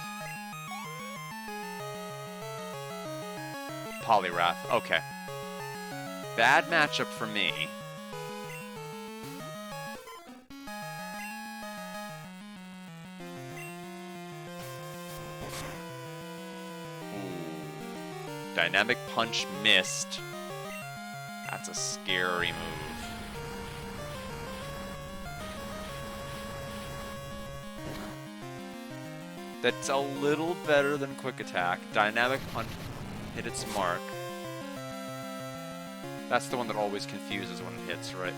Poliwrath, okay. Bad matchup for me. Ooh. Dynamic Punch missed. That's a scary move. That's a little better than Quick Attack. Dynamic Punch hit its mark. That's the one that always confuses when it hits, right?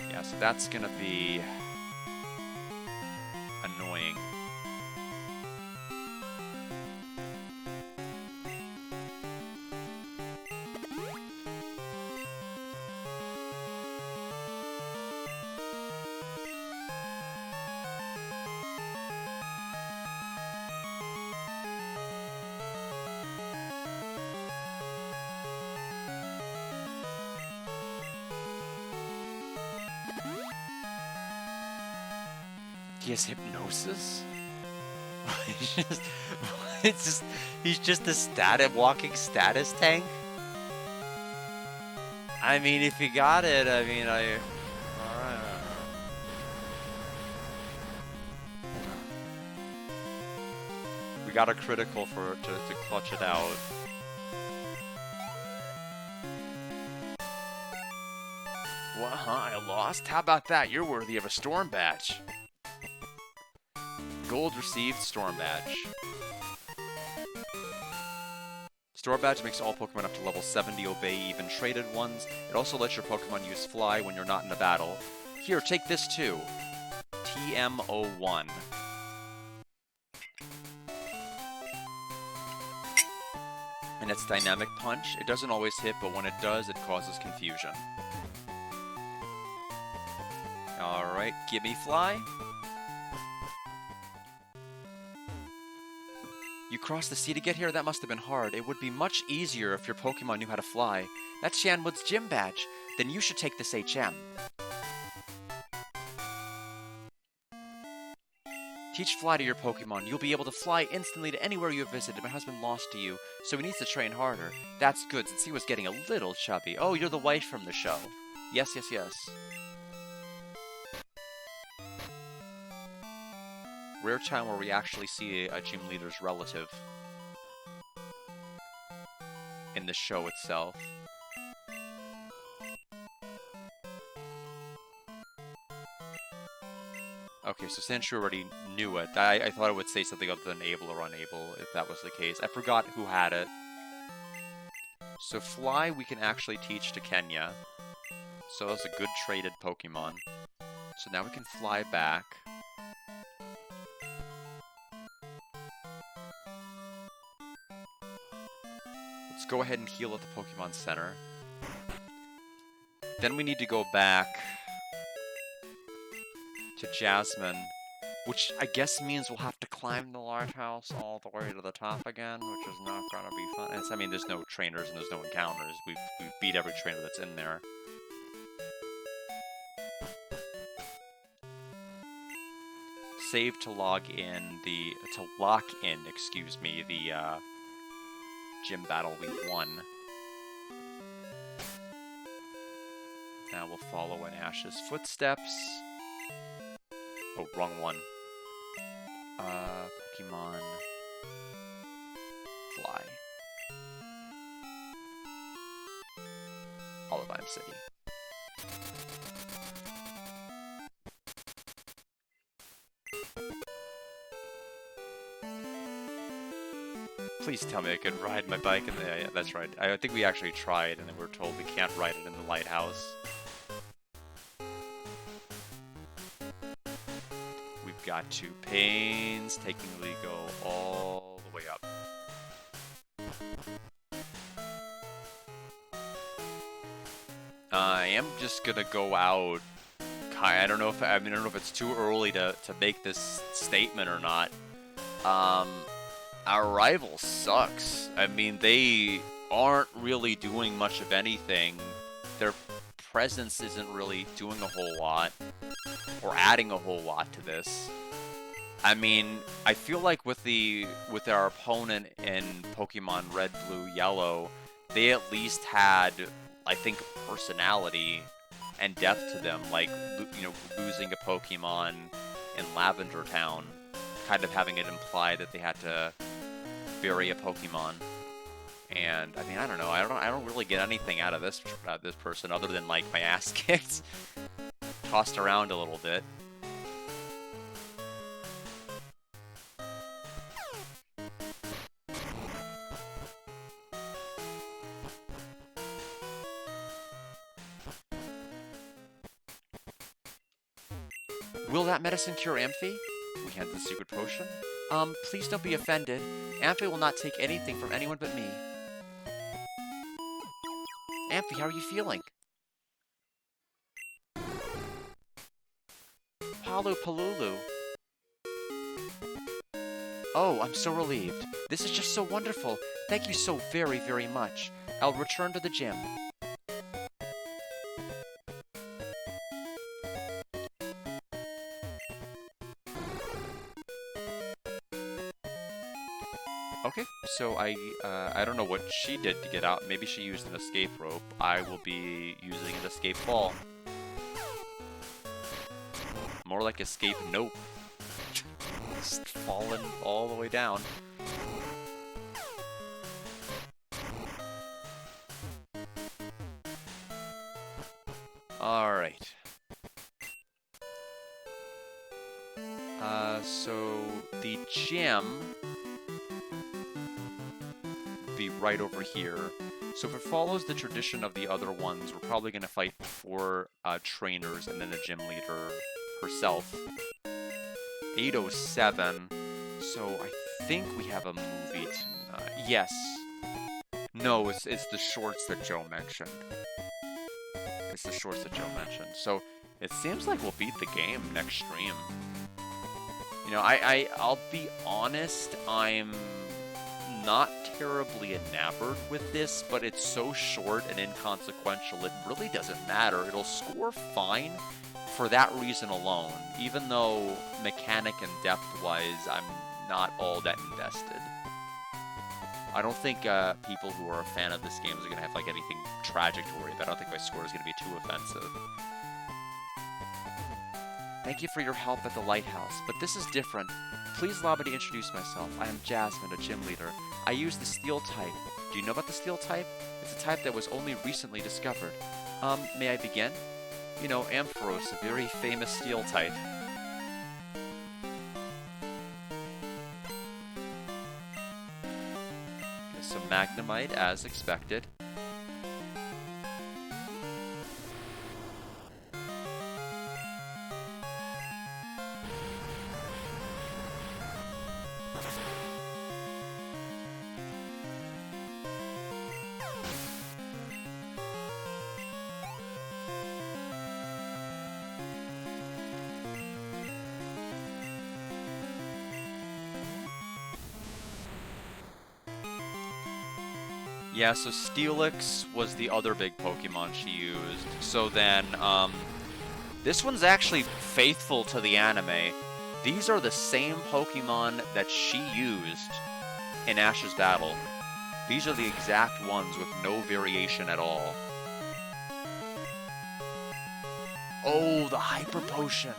Yeah, so that's gonna be annoying. He has Hypnosis? It's just, he's just a walking status tank. I mean, if you got it, I mean, alright. We got a critical for to clutch it out. What, huh? I lost? How about that? You're worthy of a storm badge. Gold received, storm badge. Storm badge makes all Pokemon up to level 70 obey even traded ones. It also lets your Pokemon use fly when you're not in a battle. Here, take this too. TM01. And it's Dynamic Punch. It doesn't always hit, but when it does, it causes confusion. Alright, gimme fly. You crossed the sea to get here? That must have been hard. It would be much easier if your Pokemon knew how to fly. That's Shanwood's gym badge. Then you should take this HM. Teach fly to your Pokemon. You'll be able to fly instantly to anywhere you have visited. My husband lost to you, so he needs to train harder. That's good, since he was getting a little chubby. Oh, you're the wife from the show. Yes, yes, yes. Rare time where we actually see a gym leader's relative in the show itself. Okay, so since you already knew it, I thought it would say something other than able or unable, if that was the case. I forgot who had it. So Fly we can actually teach to Kenya. So that's a good traded Pokemon. So now we can fly back. Let's go ahead and heal at the Pokemon Center. Then we need to go back to Jasmine, which I guess means we'll have to climb the lighthouse all the way to the top again, which is not gonna be fun. I mean, there's no trainers and there's no encounters. We've beat every trainer that's in there. Save to lock in, excuse me, the gym battle we won. Now we'll follow in Ash's footsteps. Oh, wrong one. Pokemon Fly. Olivine City. Please tell me I can ride my bike in the... Yeah, that's right. I think we actually tried, and then we were told we can't ride it in the lighthouse. We've got to painstakingly go all the way up. I am just gonna go out. I don't know if it's too early to make this statement or not. Our rival sucks. I mean, they aren't really doing much of anything. Their presence isn't really doing a whole lot, or adding a whole lot to this. I mean, I feel like with our opponent in Pokemon Red, Blue, Yellow, they at least had, I think, personality and depth to them, like, you know, losing a Pokemon in Lavender Town, kind of having it imply that they had to bury a Pokemon. And I mean, I don't know. I don't really get anything out of this person other than like my ass kicked, tossed around a little bit. Will that medicine cure Amphi? We had the secret potion. Please don't be offended. Amphi will not take anything from anyone but me. Amphi, how are you feeling? Palu Palulu. Oh, I'm so relieved. This is just so wonderful. Thank you so very, very much. I'll return to the gym. So I don't know what she did to get out. Maybe she used an escape rope. I will be using an escape ball. More like escape nope. Just falling all the way down. Alright. So the gym be right over here. So if it follows the tradition of the other ones, we're probably going to fight 4 trainers and then the gym leader herself. 8:07. So I think we have a movie tonight. Yes. No, it's the shorts that Joe mentioned. It's the shorts that Joe mentioned. So it seems like we'll beat the game next stream. You know, I'll be honest, I'm not terribly enamored with this, but it's so short and inconsequential, it really doesn't matter. It'll score fine for that reason alone, even though mechanic and depth-wise, I'm not all that invested. I don't think people who are a fan of this game are going to have like anything tragic to worry about. I don't think my score is going to be too offensive. Thank you for your help at the lighthouse, but this is different. Please allow me to introduce myself. I am Jasmine, a gym leader. I use the steel type. Do you know about the steel type? It's a type that was only recently discovered. May I begin? You know, Ampharos, a very famous steel type. Okay, so Magnemite, as expected. Yeah, so Steelix was the other big Pokemon she used. So then, this one's actually faithful to the anime. These are the same Pokemon that she used in Ash's battle. These are the exact ones with no variation at all. Oh, the Hyper Potion!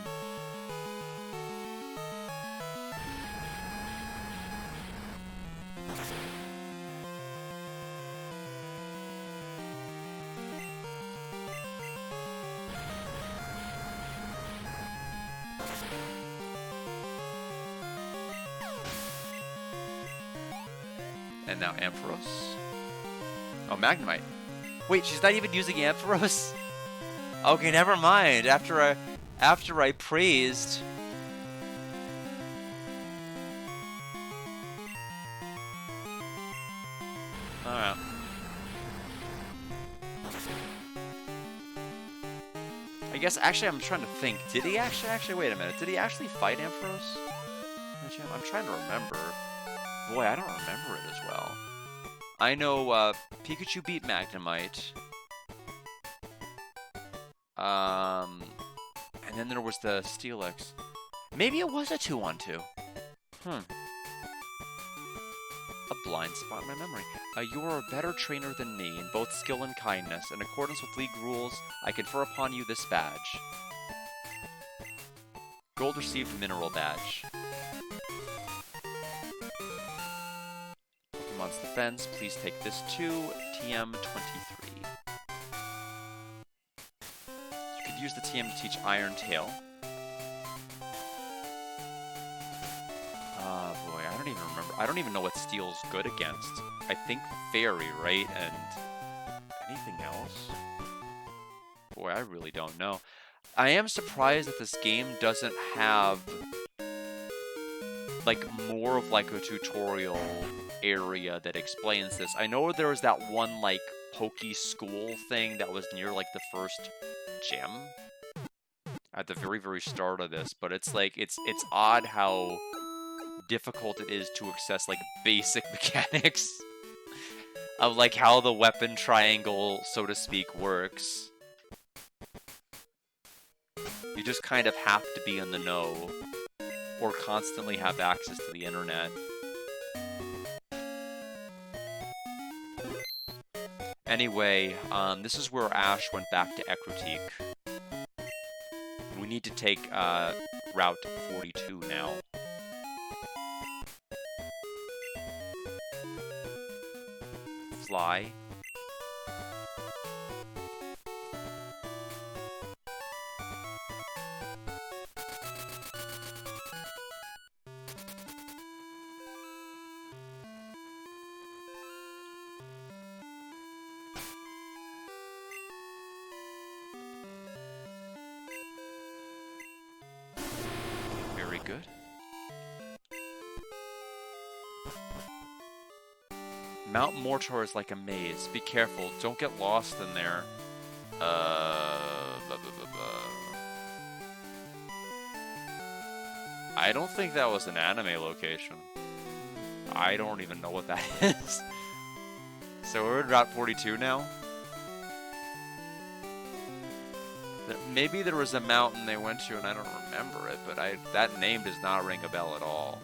And now Ampharos. Oh, Magnemite. Wait, she's not even using Ampharos? Okay, never mind. After I praised. Alright. I guess actually I'm trying to think. Did he actually wait a minute. Did he actually fight Ampharos? I'm trying to remember. Boy, I don't remember it as well. I know Pikachu beat Magnemite. And then there was the Steelix. Maybe it was a 2-on-2. A blind spot in my memory. You are a better trainer than me in both skill and kindness. In accordance with League rules, I confer upon you this badge. Gold received mineral badge. Pokemon's defense, please take this too. TM23. You could use the TM to teach Iron Tail. Boy, I don't even remember. I don't even know what Steel's good against. I think Fairy, right? And anything else? Boy, I really don't know. I am surprised that this game doesn't have like more of like a tutorial area that explains this. I know there was that one like Poke School thing that was near like the first gym at the very, very start of this, but it's like it's odd how difficult it is to access like basic mechanics of like how the weapon triangle, so to speak, works. You just kind of have to be in the know or constantly have access to the internet. Anyway, this is where Ash went back to Ecruteak. We need to take Route 42 now. Fly. Very good. Mount Mortor is like a maze. Be careful. Don't get lost in there. Blah, blah, blah, blah. I don't think that was an anime location. I don't even know what that is. So we're at Route 42 now? Maybe there was a mountain they went to and I don't remember it, but that name does not ring a bell at all.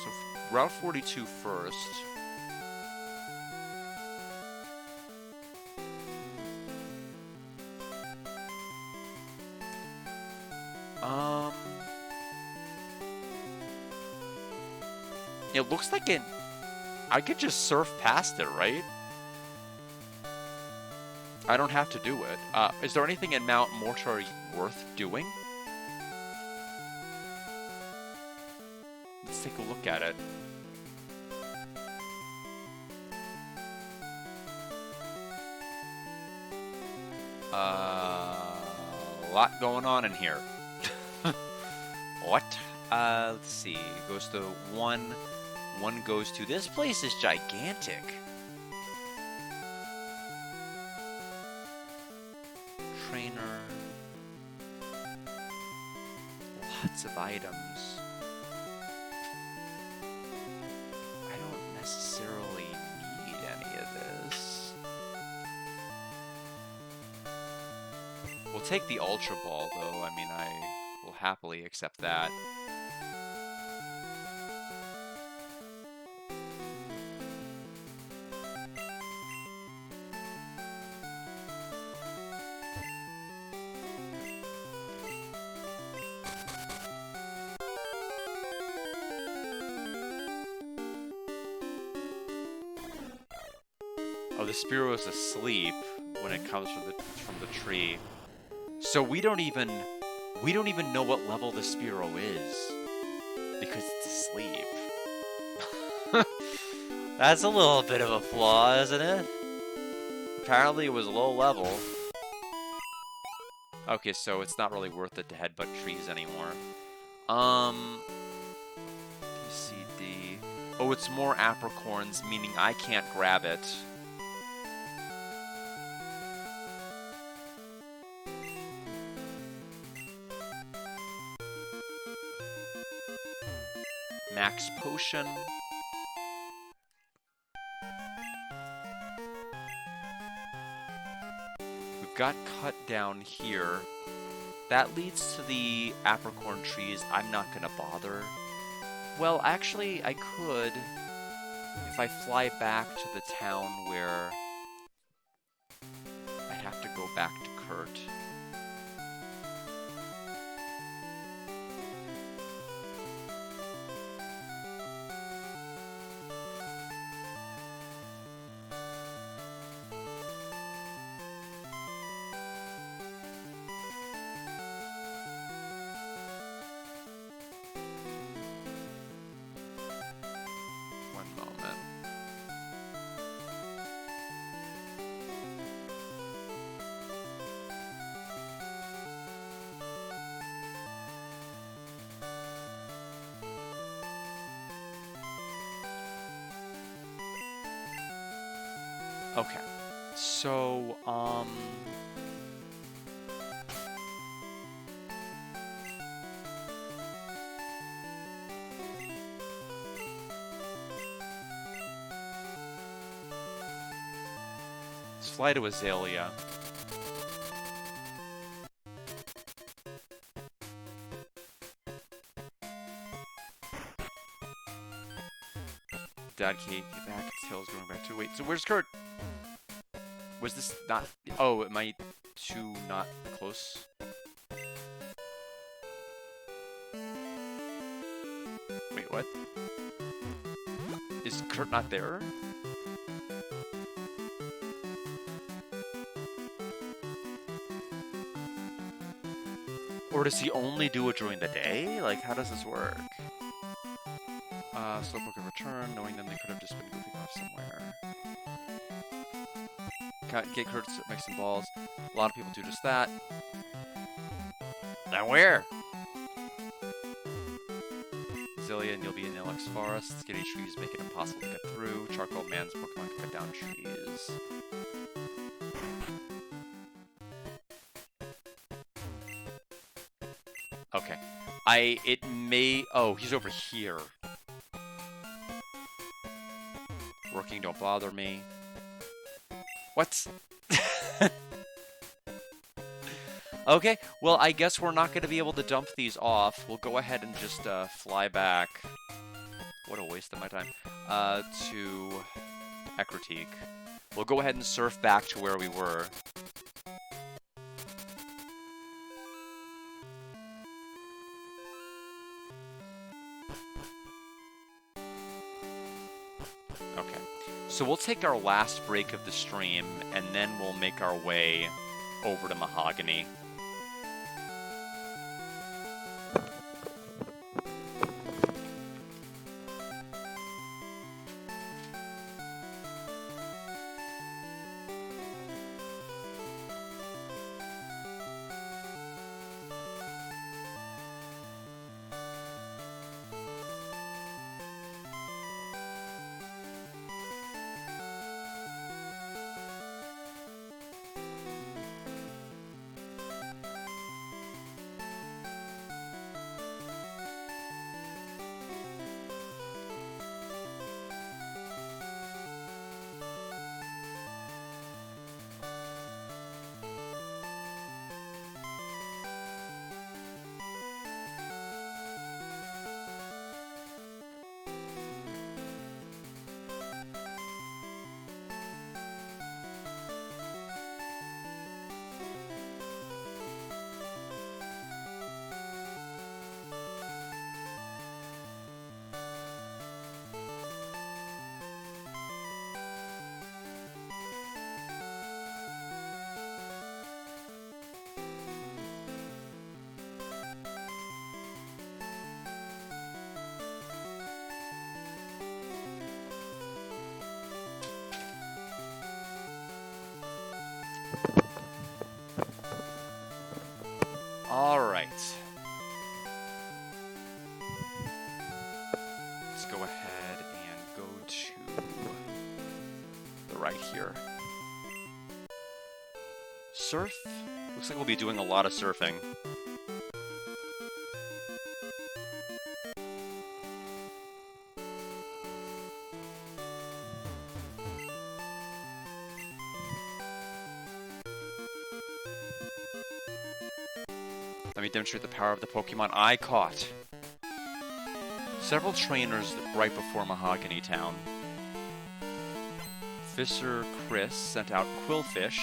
So Route 42 first. It looks like I could just surf past it, right? I don't have to do it. Is there anything in Mount Mortor worth doing? Let's take a look at it. A lot going on in here. What? Let's see. Goes to one. One goes to... This place is gigantic. Trainer. Lots of items. I don't necessarily need any of this. We'll take the Ultra Ball, though. I mean, I will happily accept that. Oh, the Spearow asleep when it comes from the tree. So we don't even know what level the Spearow is because it's asleep. That's a little bit of a flaw, isn't it? Apparently it was low level. Okay, so it's not really worth it to headbutt trees anymore. PCD. Oh, it's more apricorns, meaning I can't grab it. Max Potion. We've got cut down here. That leads to the apricorn trees. I'm not gonna bother. Well, actually, I could if I fly back to the town where I'd have to go back to Kurt. Okay, so, let's fly to Azalea. Dad came back. Tails going back to wait. So where's Kurt? Was this not? Oh, am I too not close? Wait, what? Is Kurt not there? Or does he only do it during the day? Like, how does this work? Slowpoke have returned, knowing them they could have just been goofing off somewhere. Get Kurt to make some balls. A lot of people do just that. Now where? Zillion, you'll be in Ilex Forest. Skinny trees make it impossible to get through. Charcoal Man's Pokemon can cut down trees. Okay. Oh, he's over here. Working, don't bother me. What? Okay, well, I guess we're not going to be able to dump these off. We'll go ahead and just fly back. What a waste of my time. To Ecruteak. We'll go ahead and surf back to where we were. Okay, so we'll take our last break of the stream, and then we'll make our way over to Mahogany. Alright. Let's go ahead and go to the right here. Surf? Looks like we'll be doing a lot of surfing. Let me demonstrate the power of the Pokemon I caught. Several trainers right before Mahogany Town. Fisher Chris sent out Quillfish.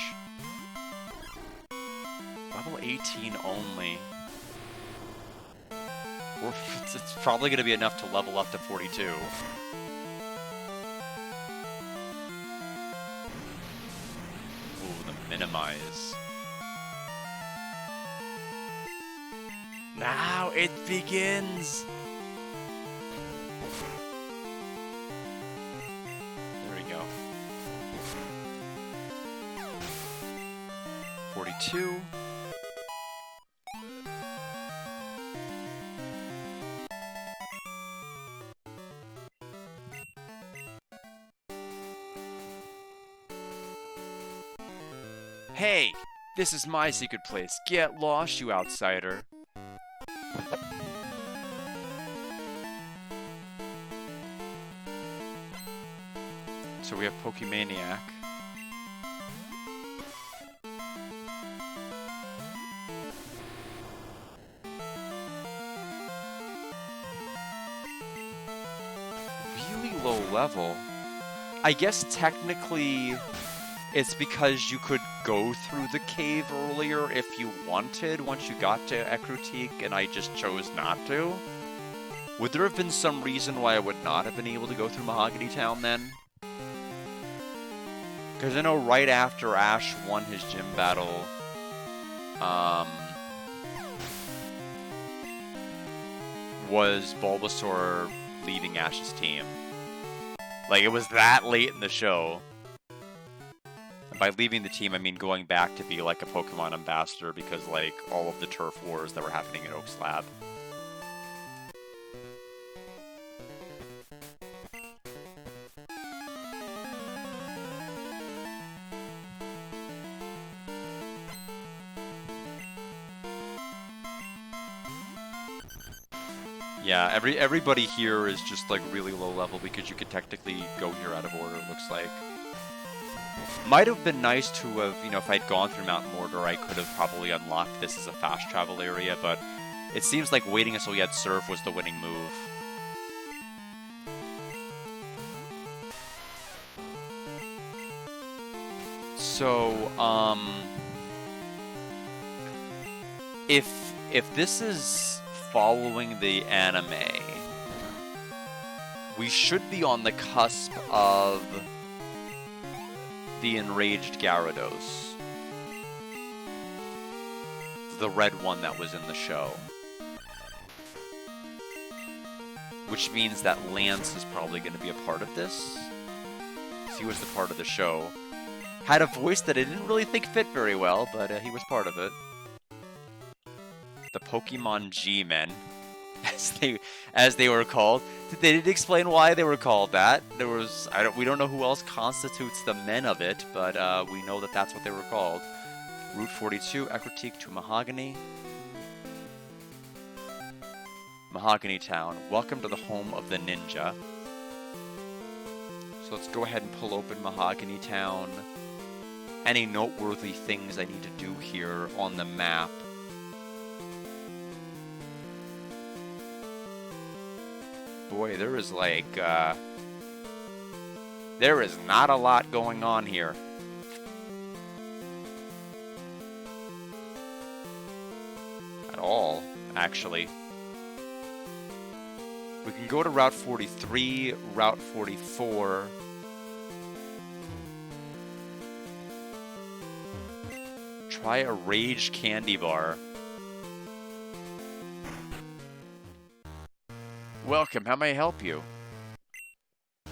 Level 18 only. It's probably going to be enough to level up to 42. Ooh, the minimize. Now it begins! There we go. 42. Hey! This is my secret place. Get lost, you outsider. So we have Pokemaniac. really low level. I guess technically it's because you could go through the cave earlier if you wanted once you got to Ecruteak, and I just chose not to. Would there have been some reason why I would not have been able to go through Mahogany Town then? Because I know right after Ash won his gym battle, was Bulbasaur leaving Ash's team. Like, it was that late in the show. And by leaving the team, I mean going back to be, like, a Pokemon ambassador because, like, all of the turf wars that were happening at Oak's Lab. Yeah, everybody here is just like really low level because you could technically go here out of order, it looks like. Might have been nice to have, you know, if I'd gone through Mount Mordor, I could have probably unlocked this as a fast travel area, but it seems like waiting until we had Surf was the winning move. So, if this is following the anime, we should be on the cusp of the enraged Gyarados. The red one that was in the show. Which means that Lance is probably going to be a part of this. He was the part of the show. Had a voice that I didn't really think fit very well, but he was part of it. The Pokemon G-Men, as they were called. They didn't explain why they were called that. We don't know who else constitutes the men of it, but we know that that's what they were called. Route 42, Ecruteak to Mahogany. Mahogany Town. Welcome to the home of the ninja. So let's go ahead and pull open Mahogany Town. Any noteworthy things I need to do here on the map? Boy, there is like, there is not a lot going on here. At all, actually. We can go to Route 43, Route 44. Try a Rage Candy Bar. Welcome, how may I help you?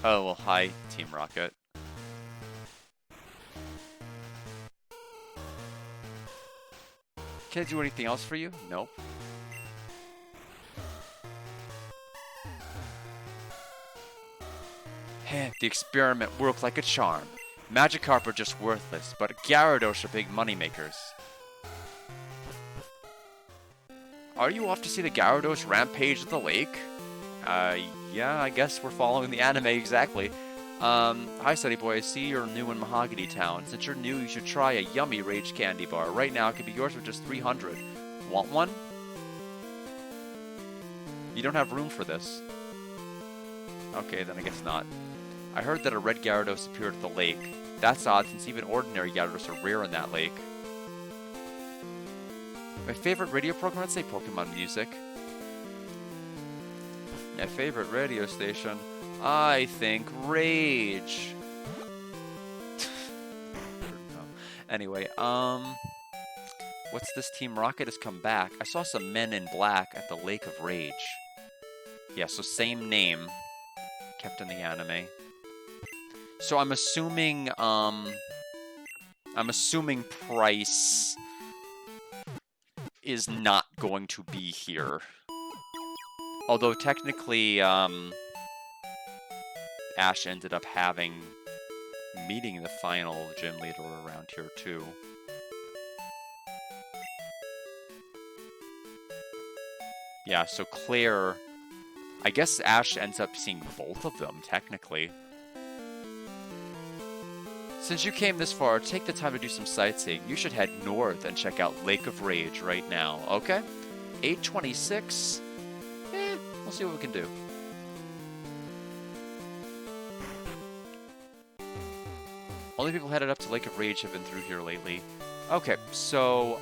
Oh, well, hi, Team Rocket. Can I do anything else for you? Nope. Heh, the experiment worked like a charm. Magikarp are just worthless, but Gyarados are big moneymakers. Are you off to see the Gyarados rampage at the lake? Yeah, I guess we're following the anime exactly. Hi, Sunny Boy. I see you're new in Mahogany Town. Since you're new, you should try a yummy Rage Candy Bar. Right now, it can be yours for just 300. Want one? You don't have room for this. Okay, then I guess not. I heard that a red Gyarados appeared at the lake. That's odd, since even ordinary Gyarados are rare in that lake. My favorite radio program, I'd say Pokemon Music. My favorite radio station, I think Rage. Anyway, what's this? Team Rocket has come back. I saw some men in black at the Lake of Rage. Yeah, so same name, kept in the anime. So I'm assuming Price is not going to be here. Although technically, Ash ended up meeting the final gym leader around here too. Yeah, so Claire, I guess Ash ends up seeing both of them, technically. Since you came this far, take the time to do some sightseeing. You should head north and check out Lake of Rage right now, okay? 826. We'll see what we can do. Only people headed up to Lake of Rage have been through here lately. Okay, so,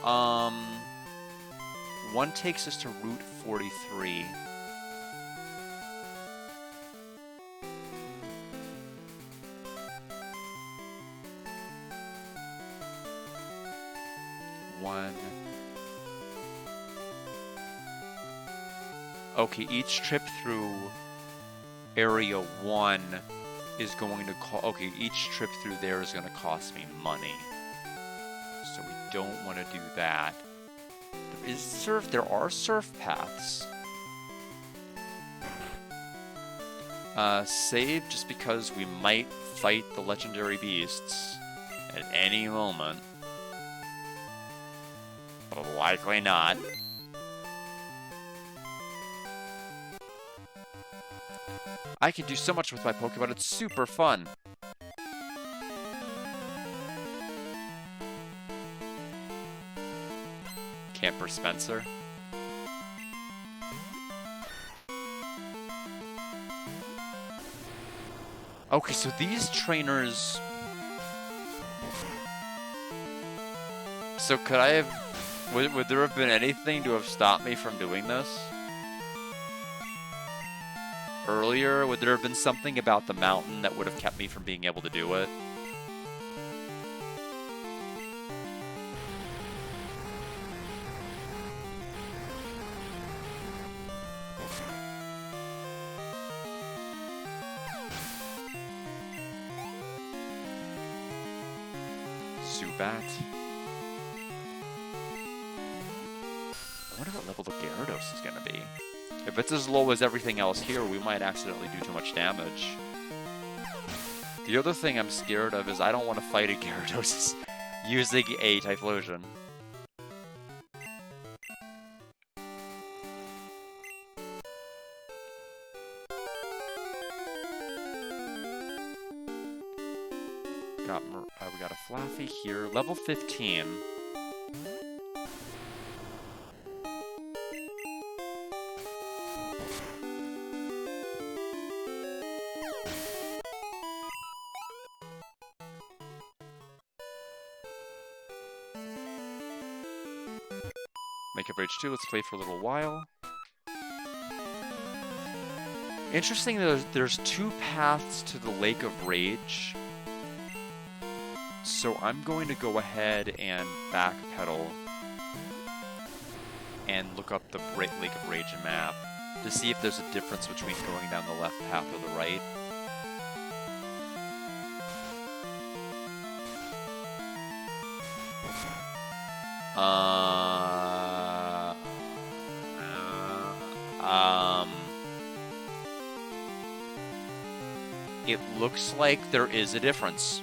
one takes us to Route 43. Okay, each trip through Area 1 is going to okay, each trip through there is going to cost me money. So we don't want to do that. There are surf paths. Save just because we might fight the legendary beasts at any moment. But likely not. I can do so much with my Pokemon, it's super fun. Camper Spencer. Okay, so these trainers... So could I have... Would there have been anything to have stopped me from doing this? Earlier, would there have been something about the mountain that would have kept me from being able to do it? Zubat. I wonder what level the Gyarados is going to be. If it's as low as everything else here, we might accidentally do too much damage. The other thing I'm scared of is I don't want to fight a Gyarados using a Typhlosion. We got a Flaffy here, level 15. Make up Rage 2, let's play for a little while. Interesting, there's two paths to the Lake of Rage. So I'm going to go ahead and backpedal and look up the Lake of Rage map to see if there's a difference between going down the left path or the right. It looks like there is a difference.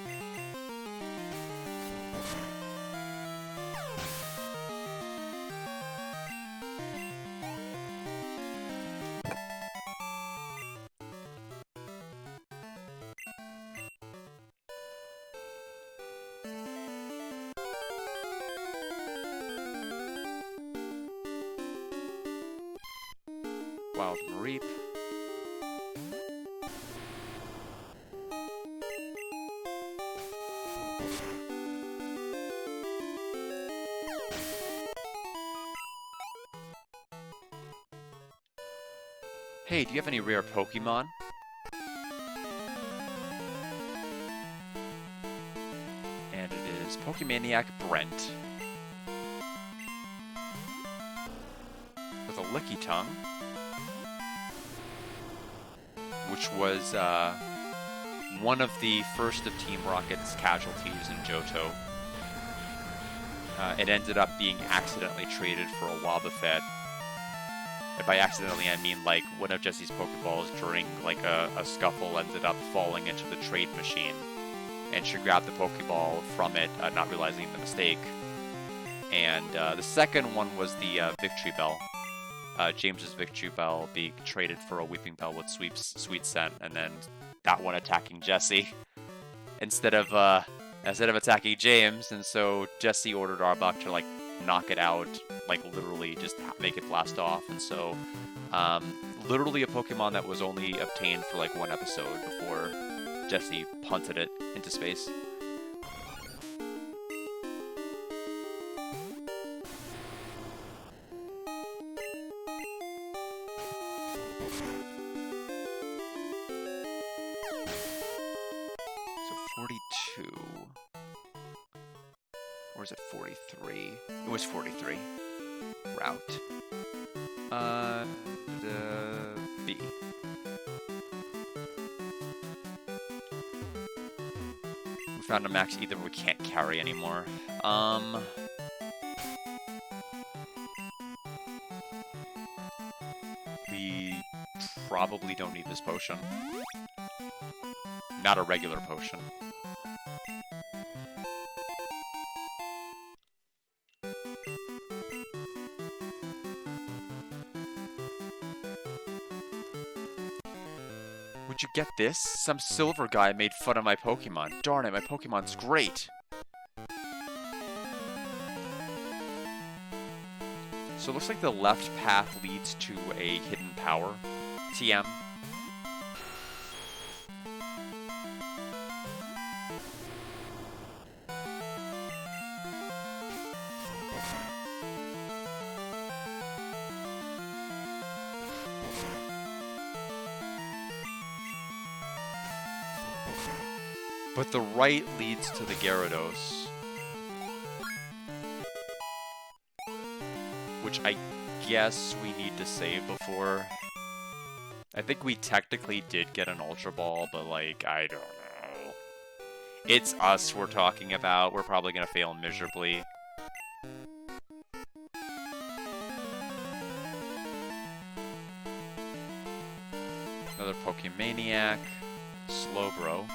Wild Mareep. Hey, do you have any rare Pokemon? And it is Pokemaniac Brent. With a Lickitung. Which was one of the first of Team Rocket's casualties in Johto. It ended up being accidentally traded for a Wobbuffet. And by accidentally, I mean like one of Jessie's Pokeballs during like a scuffle ended up falling into the trade machine. And she grabbed the Pokeball from it, not realizing the mistake. And the second one was the Victory Bell. James's Victory Bell being traded for a Weeping Bell with Sweet Scent, and then that one attacking Jessie instead of attacking James, and so Jessie ordered Arbok to like knock it out, like literally just make it blast off, and so literally a Pokemon that was only obtained for like one episode before Jessie punted it into space. Or is it 43? It was 43. Route. B. We found a max either we can't carry anymore. We probably don't need this potion. Not a regular potion. Would you get this? Some silver guy made fun of my Pokemon. Darn it, my Pokemon's great. So it looks like the left path leads to a hidden power. TM. But the right leads to the Gyarados. Which I guess we need to save before. I think we technically did get an Ultra Ball, but like, I don't know. It's us we're talking about. We're probably gonna fail miserably. Another Pokemaniac. Slowbro.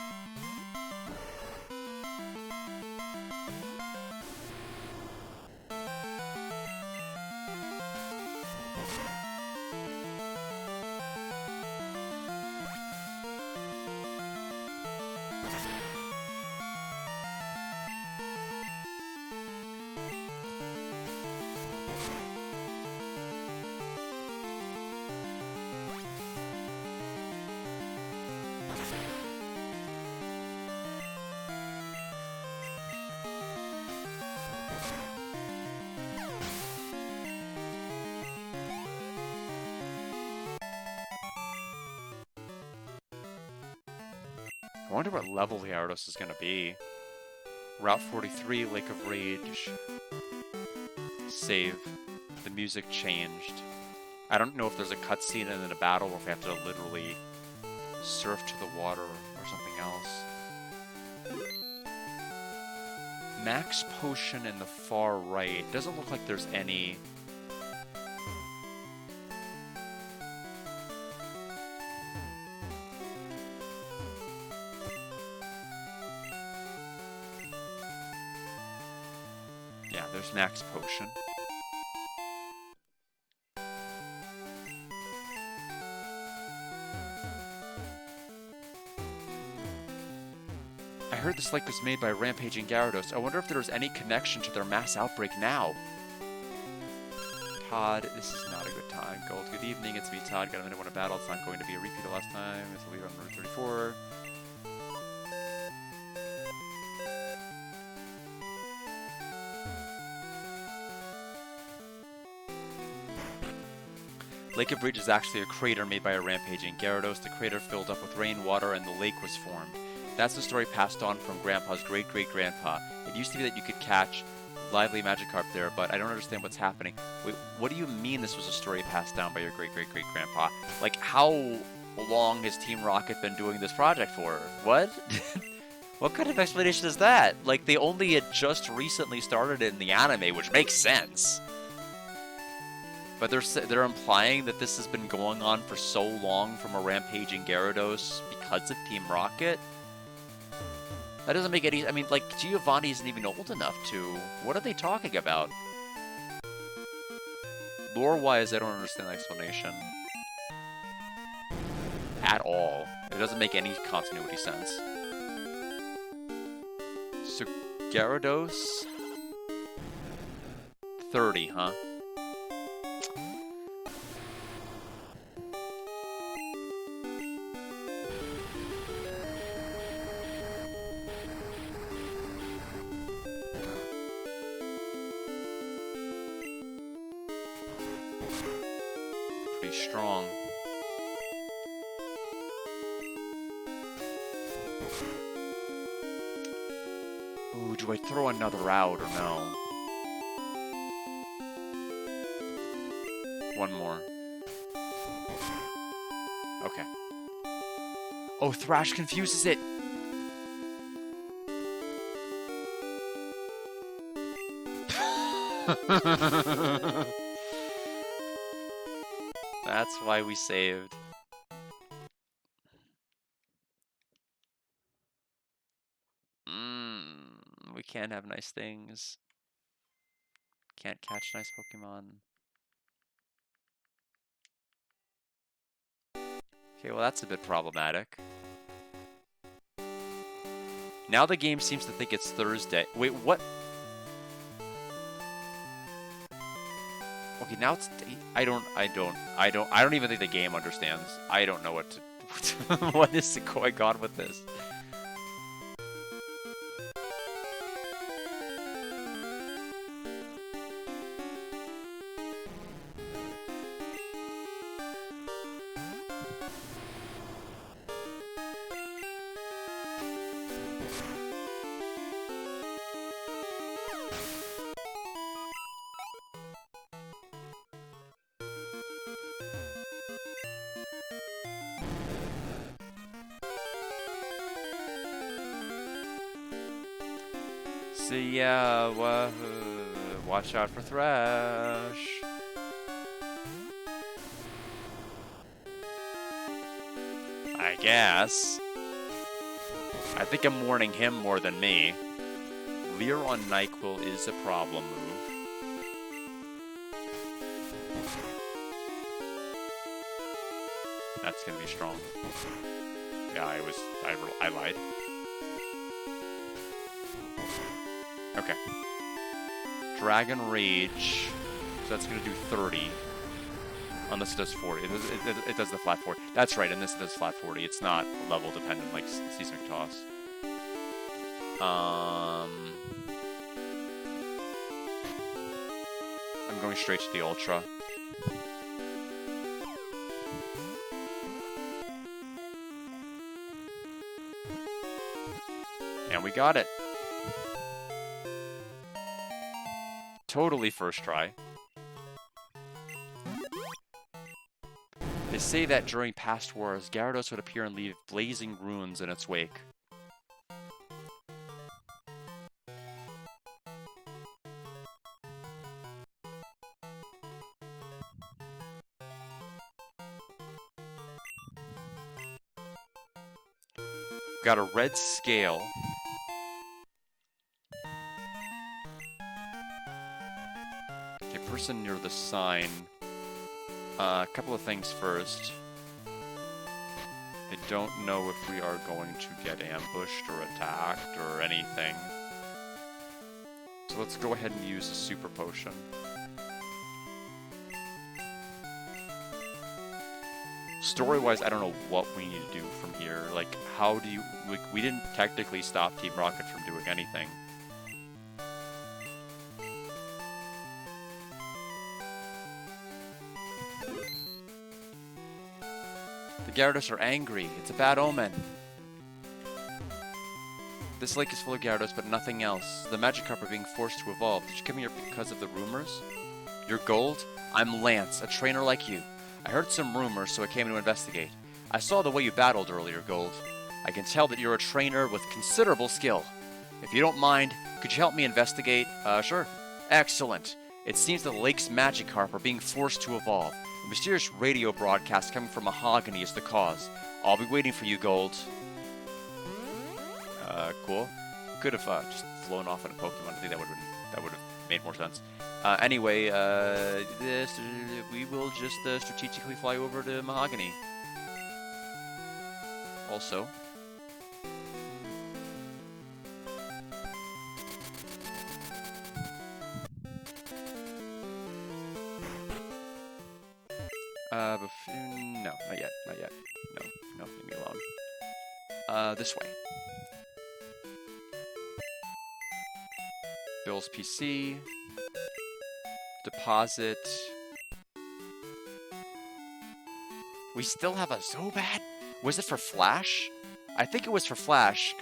I wonder what level Gyarados is going to be. Route 43, Lake of Rage. Save. The music changed. I don't know if there's a cutscene and then a battle or if we have to literally surf to the water or something else. Max Potion in the far right. Doesn't look like there's any... Yeah, there's Max Potion. I heard this lake was made by rampaging Gyarados. I wonder if there's any connection to their mass outbreak now. Todd, this is not a good time. Gold, good evening. It's me, Todd. Got a minute win a battle. It's not going to be a repeat of last time. It's the leader on Route 34. Lake of Rage is actually a crater made by a rampaging Gyarados. The crater filled up with rainwater and the lake was formed. That's the story passed on from Grandpa's great-great-grandpa. It used to be that you could catch lively Magikarp there, but I don't understand what's happening. Wait, what do you mean this was a story passed down by your great-great-great-grandpa? Like, how long has Team Rocket been doing this project for? What? What kind of explanation is that? Like, they only had just recently started it in the anime, which makes sense. But they're implying that this has been going on for so long from a rampaging Gyarados because of Team Rocket? That doesn't make any... I mean, like, Giovanni isn't even old enough to... What are they talking about? Lore-wise, I don't understand the explanation. At all. It doesn't make any continuity sense. So, Gyarados... 30, huh? Strong. Ooh, do I throw another out or no? One more. Okay. Oh, Thrash confuses it! That's why we saved. We can't have nice things. Can't catch nice Pokemon. Okay, well that's a bit problematic. Now the game seems to think it's Thursday. Wait, what? Okay, now it's I don't even think the game understands. I don't know what to what is going on with this. See ya, watch out for Thrash. I guess. I think I'm warning him more than me. Leer on NyQuil is a problem move. That's gonna be strong. Yeah, I lied. Okay. Dragon Rage. So that's gonna do 30. Unless it does 40. It does the flat 40. That's right, and this does flat 40. It's not level dependent like Seismic Toss. I'm going straight to the Ultra. And we got it. Totally first try. They say that during past wars, Gyarados would appear and leave blazing runes in its wake. Got a red scale. Okay, person near the sign. A couple of things first. I don't know if we are going to get ambushed or attacked or anything. So let's go ahead and use a super potion. Story-wise, I don't know what we need to do from here. Like, how do you... Like, we didn't technically stop Team Rocket from doing anything. The Gyarados are angry. It's a bad omen. This lake is full of Gyarados, but nothing else. The Magikarp are being forced to evolve. Did you come here because of the rumors? You're Gold? I'm Lance, a trainer like you. I heard some rumors, so I came to investigate. I saw the way you battled earlier, Gold. I can tell that you're a trainer with considerable skill. If you don't mind, could you help me investigate? Sure. Excellent. It seems that the lake's Magikarp are being forced to evolve. A mysterious radio broadcast coming from Mahogany is the cause. I'll be waiting for you, Gold. Cool. Could have just flown off in a Pokemon. I think that would have made more sense. Anyway, we will just strategically fly over to Mahogany. Also, no, not yet, not yet. No, leave me alone. This way. Bill's PC. Deposit. We still have a Zubat? Was it for Flash? I think it was for Flash.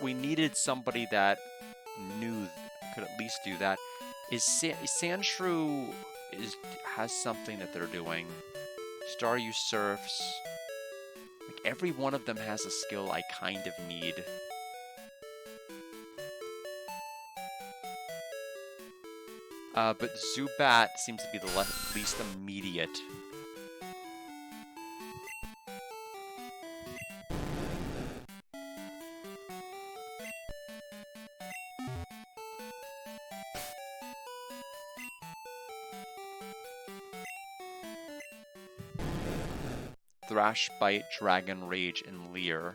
We needed somebody that could at least do that. Is Sandshrew has something that they're doing. Staryu surfs. Like every one of them has a skill I kind of need. But Zubat seems to be the least immediate. Thrash, Bite, Dragon Rage, and Leer.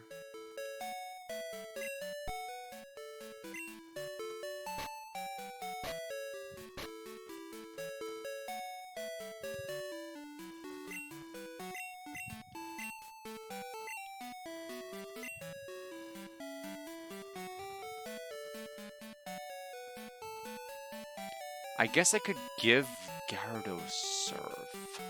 I guess I could give Gyarados Surf.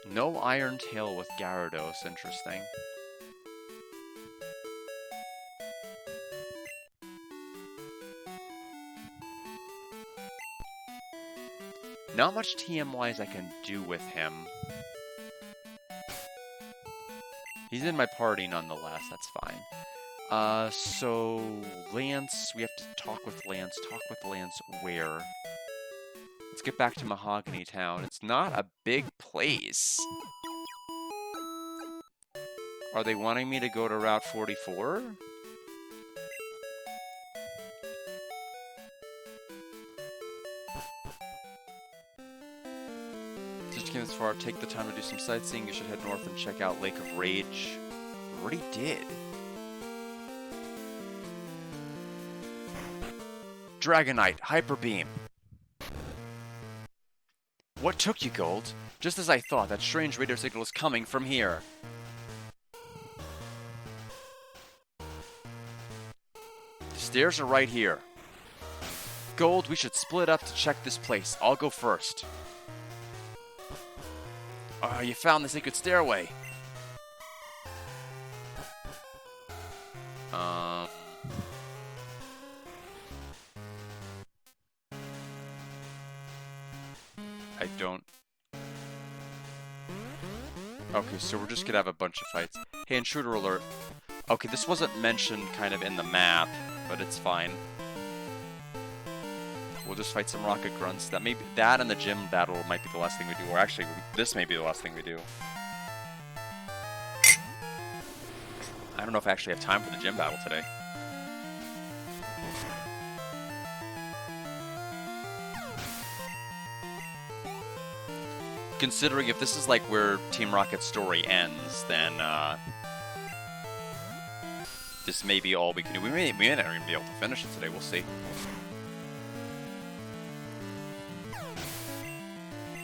No Iron Tail with Gyarados, interesting. Not much TM-wise I can do with him. He's in my party nonetheless, that's fine. So Lance, we have to talk with Lance. Talk with Lance where? Let's get back to Mahogany Town. It's not a big place. Are they wanting me to go to Route 44? Just came this far, take the time to do some sightseeing. You should head north and check out Lake of Rage. Already did. Dragonite, Hyper Beam. What took you, Gold? Just as I thought, that strange radio signal is coming from here. The stairs are right here. Gold, we should split up to check this place. I'll go first. Oh, you found the secret stairway. I don't... Okay, so we're just gonna have a bunch of fights. Hey, intruder alert. Okay, this wasn't mentioned kind of in the map, but it's fine. We'll just fight some rocket grunts. That and the gym battle might be the last thing we do. Or actually, this may be the last thing we do. I don't know if I actually have time for the gym battle today. Considering if this is like where Team Rocket's story ends, then this may be all we can do. We may not even be able to finish it today. We'll see.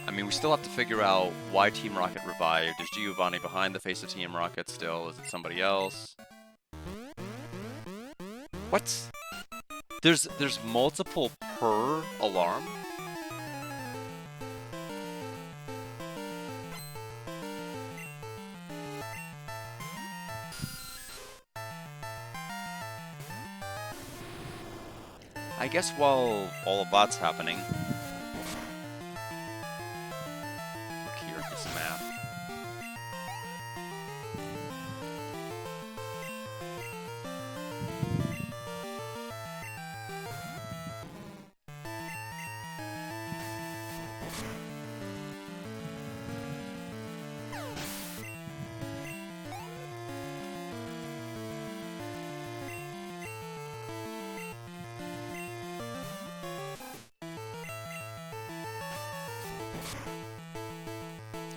I mean, we still have to figure out why Team Rocket revived. Is Giovanni behind the face of Team Rocket still? Is it somebody else? What? There's multiple per alarm? I guess while all of that's happening, look here at this map.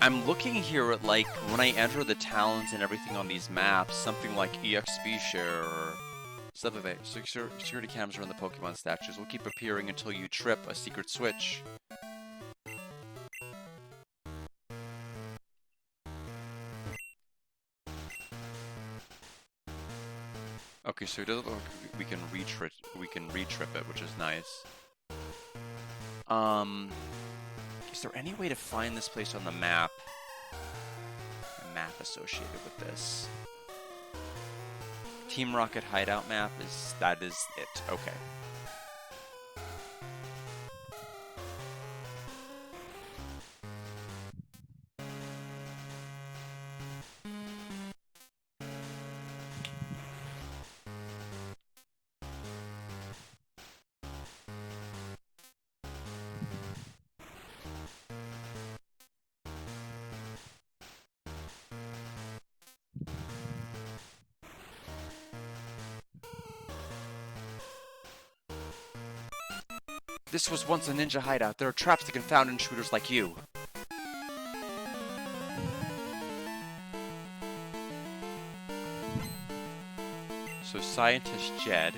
I'm looking here at, like, when I enter the towns and everything on these maps, something like EXP share or stuff of it. Security cams around the Pokemon statues will keep appearing until you trip a secret switch. Okay, so it doesn't look like we can re-trip it, which is nice. Is there any way to find this place on the map? A map associated with this. Team Rocket hideout map that is it. Okay. This was once a ninja hideout. There are traps that can found intruders like you. So Scientist Jed.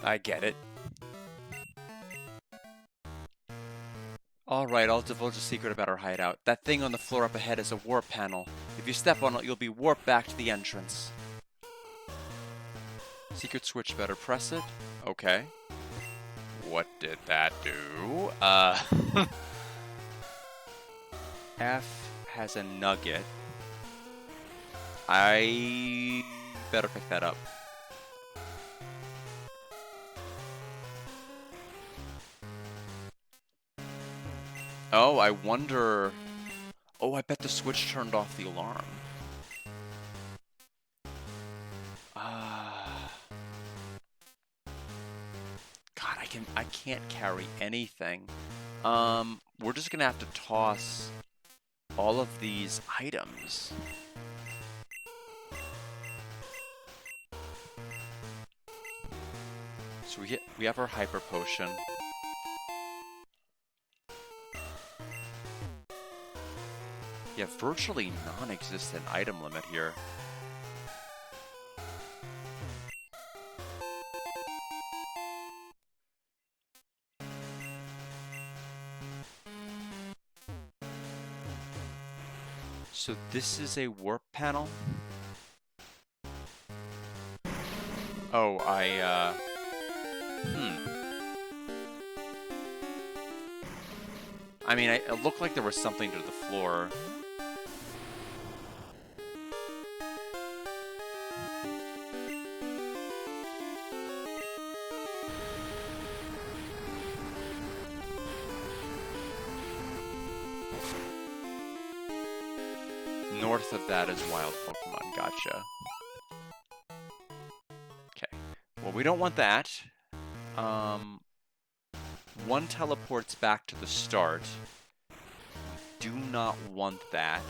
I get it. Alright, I'll divulge a secret about our hideout. That thing on the floor up ahead is a warp panel. If you step on it, you'll be warped back to the entrance. Secret switch, better press it. Okay. What did that do? F has a nugget. I better pick that up. Oh, I wonder... Oh, I bet the switch turned off the alarm. God, I can't carry anything. We're just gonna have to toss all of these items. So we have our hyper potion. Yeah, virtually non-existent item limit here. So this is a warp panel? Oh, I mean, it looked like there was something to the floor. North of that is wild Pokemon, gotcha. Okay, well we don't want that. One teleports back to the start. We do not want that.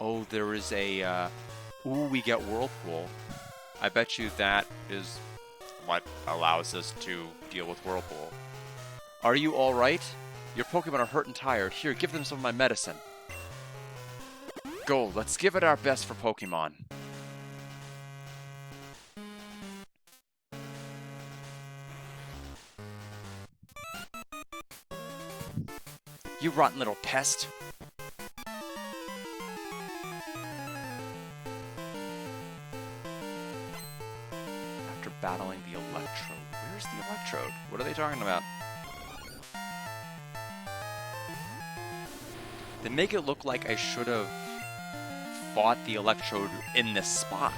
Oh, there is a, ooh, we get Whirlpool. I bet you that is what allows us to deal with Whirlpool. Are you alright? Your Pokemon are hurt and tired. Here, give them some of my medicine. Go, let's give it our best for Pokemon. You rotten little pest. After battling the Electrode. Where's the Electrode? What are they talking about? They make it look like I should have fought the Electrode in this spot.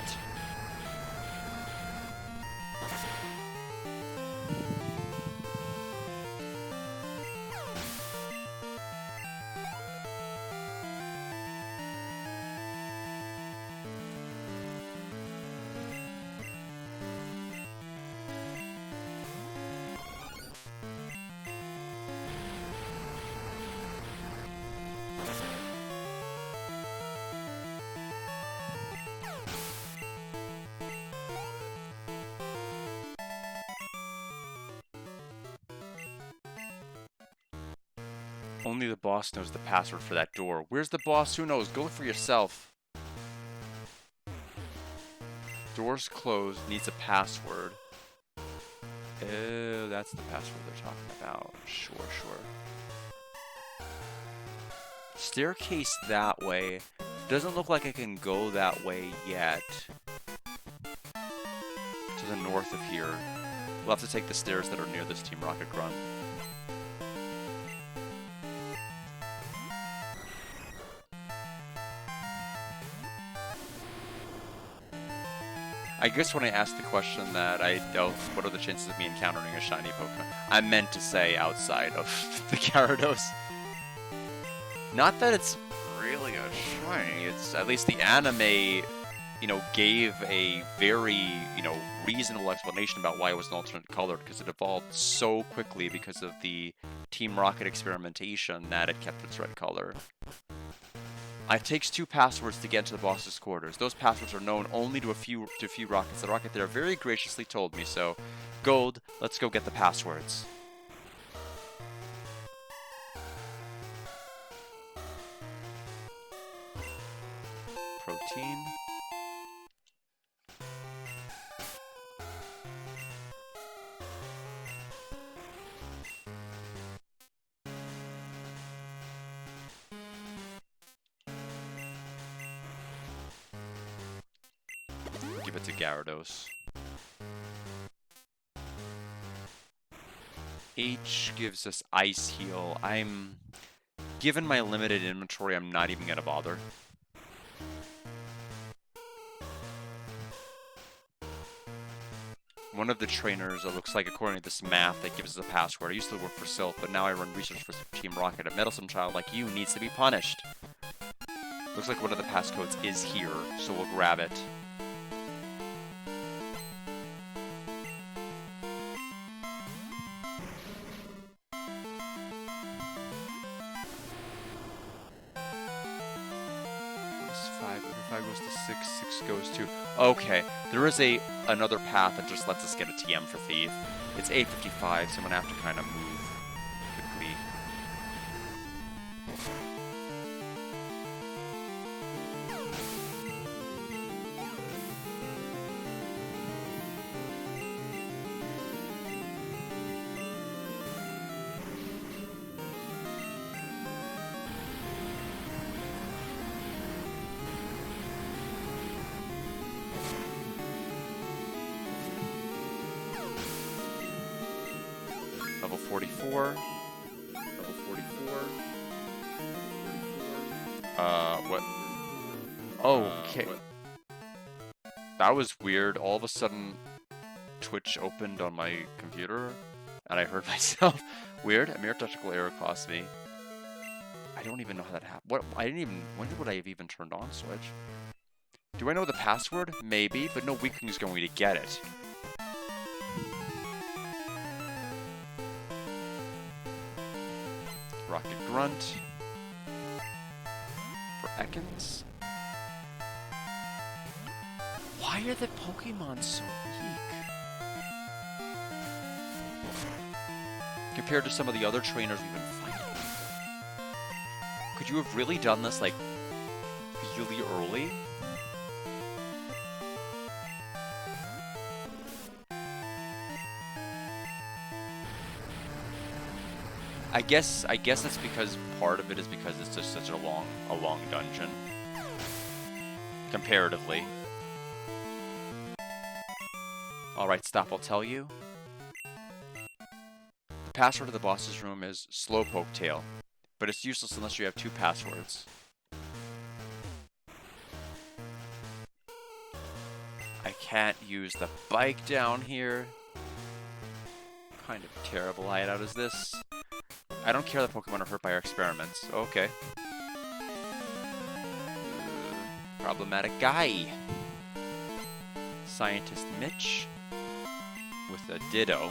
Only the boss knows the password for that door. Where's the boss? Who knows? Go look for yourself. Door's closed. Needs a password. Oh, that's the password they're talking about. Sure, sure. Staircase that way. Doesn't look like I can go that way yet. To the north of here. We'll have to take the stairs that are near this Team Rocket grunt. I guess when I asked the question that what are the chances of me encountering a shiny Pokemon? I meant to say outside of the Gyarados. Not that it's really a shiny, it's at least the anime, gave a very, reasonable explanation about why it was an alternate color, because it evolved so quickly because of the Team Rocket experimentation that it kept its red color. It takes 2 passwords to get into the boss's quarters. Those passwords are known only to a few Rockets. The Rocket there very graciously told me, so Gold, let's go get the passwords. Protein. Give it to Gyarados. H gives us Ice Heal. Given my limited inventory, I'm not even gonna bother. One of the trainers, it looks like, according to this math, that gives us a password. I used to work for Silph, but now I run research for Team Rocket. A meddlesome child like you needs to be punished. Looks like one of the passcodes is here, so we'll grab it. Goes to 6, 6 goes to... Okay, there is another path that just lets us get a TM for Thief. It's 8:55, so I'm gonna have to kind of move quickly. Level 44. Level 44. What? Okay. What? That was weird. All of a sudden, Twitch opened on my computer, and I heard myself. Weird. A mere technical error cost me. I don't even know how that happened. What? When would I have even turned on Switch? Do I know the password? Maybe, but no weakling is going to get it. Rocket Grunt. For Ekans. Why are the Pokemon so weak? Compared to some of the other trainers we've been fighting. Could you have really done this, like, really early? I guess it's because part of it is because it's just such a long dungeon. Comparatively. Alright, stop, I'll tell you. The password to the boss's room is Slowpoke Tail, but it's useless unless you have 2 passwords. I can't use the bike down here. What kind of terrible hideout is this? I don't care that Pokemon are hurt by our experiments. Okay. Problematic guy. Scientist Mitch. With a Ditto.